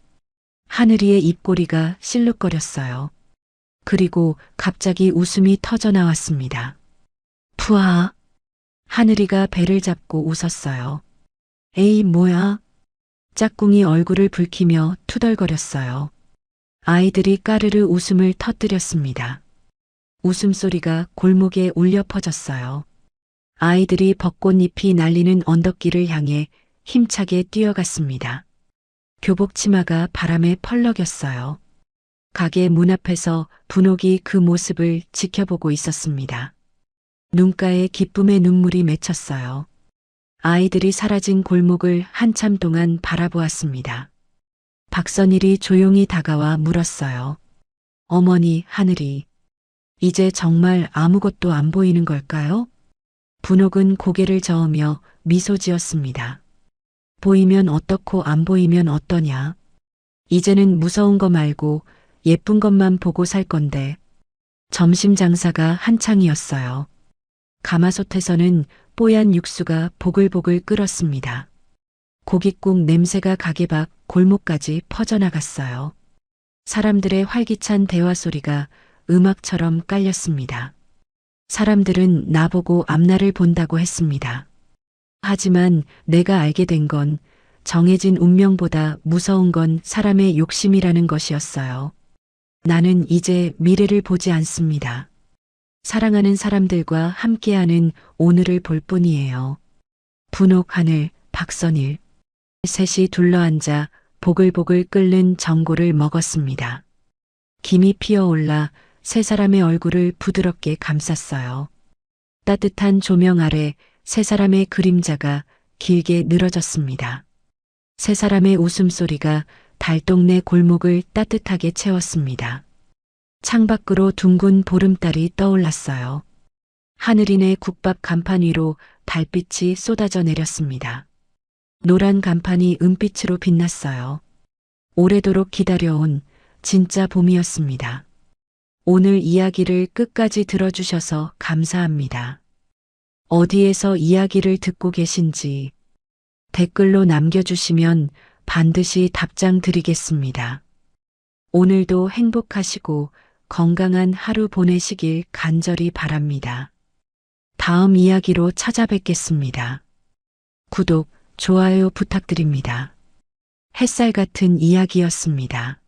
하늘이의 입꼬리가 실룩거렸어요. 그리고 갑자기 웃음이 터져 나왔습니다. 푸아. 하늘이가 배를 잡고 웃었어요. 에이, 뭐야? 짝꿍이 얼굴을 붉히며 투덜거렸어요. 아이들이 까르르 웃음을 터뜨렸습니다. 웃음소리가 골목에 울려 퍼졌어요. 아이들이 벚꽃잎이 날리는 언덕길을 향해 힘차게 뛰어갔습니다. 교복 치마가 바람에 펄럭였어요. 가게 문 앞에서 분옥이 그 모습을 지켜보고 있었습니다. 눈가에 기쁨의 눈물이 맺혔어요. 아이들이 사라진 골목을 한참 동안 바라보았습니다. 박선일이 조용히 다가와 물었어요. 어머니, 하늘이. 이제 정말 아무것도 안 보이는 걸까요? 분옥은 고개를 저으며 미소 지었습니다. 보이면 어떻고 안 보이면 어떠냐. 이제는 무서운 거 말고 예쁜 것만 보고 살 건데. 점심 장사가 한창이었어요. 가마솥에서는 뽀얀 육수가 보글보글 끓었습니다. 고깃국 냄새가 가게 밖 골목까지 퍼져나갔어요. 사람들의 활기찬 대화 소리가 음악처럼 깔렸습니다. 사람들은 나보고 앞날을 본다고 했습니다. 하지만 내가 알게 된 건 정해진 운명보다 무서운 건 사람의 욕심이라는 것이었어요. 나는 이제 미래를 보지 않습니다. 사랑하는 사람들과 함께하는 오늘을 볼 뿐이에요. 분옥, 하늘, 박선일. 셋이 둘러앉아 보글보글 끓는 전골을 먹었습니다. 김이 피어올라 세 사람의 얼굴을 부드럽게 감쌌어요. 따뜻한 조명 아래 세 사람의 그림자가 길게 늘어졌습니다. 세 사람의 웃음소리가 달동네 골목을 따뜻하게 채웠습니다. 창밖으로 둥근 보름달이 떠올랐어요. 하늘이네 국밥 간판 위로 달빛이 쏟아져 내렸습니다. 노란 간판이 은빛으로 빛났어요. 오래도록 기다려온 진짜 봄이었습니다. 오늘 이야기를 끝까지 들어주셔서 감사합니다. 어디에서 이야기를 듣고 계신지 댓글로 남겨주시면 반드시 답장 드리겠습니다. 오늘도 행복하시고 건강한 하루 보내시길 간절히 바랍니다. 다음 이야기로 찾아뵙겠습니다. 구독, 좋아요 부탁드립니다. 햇살 같은 이야기였습니다.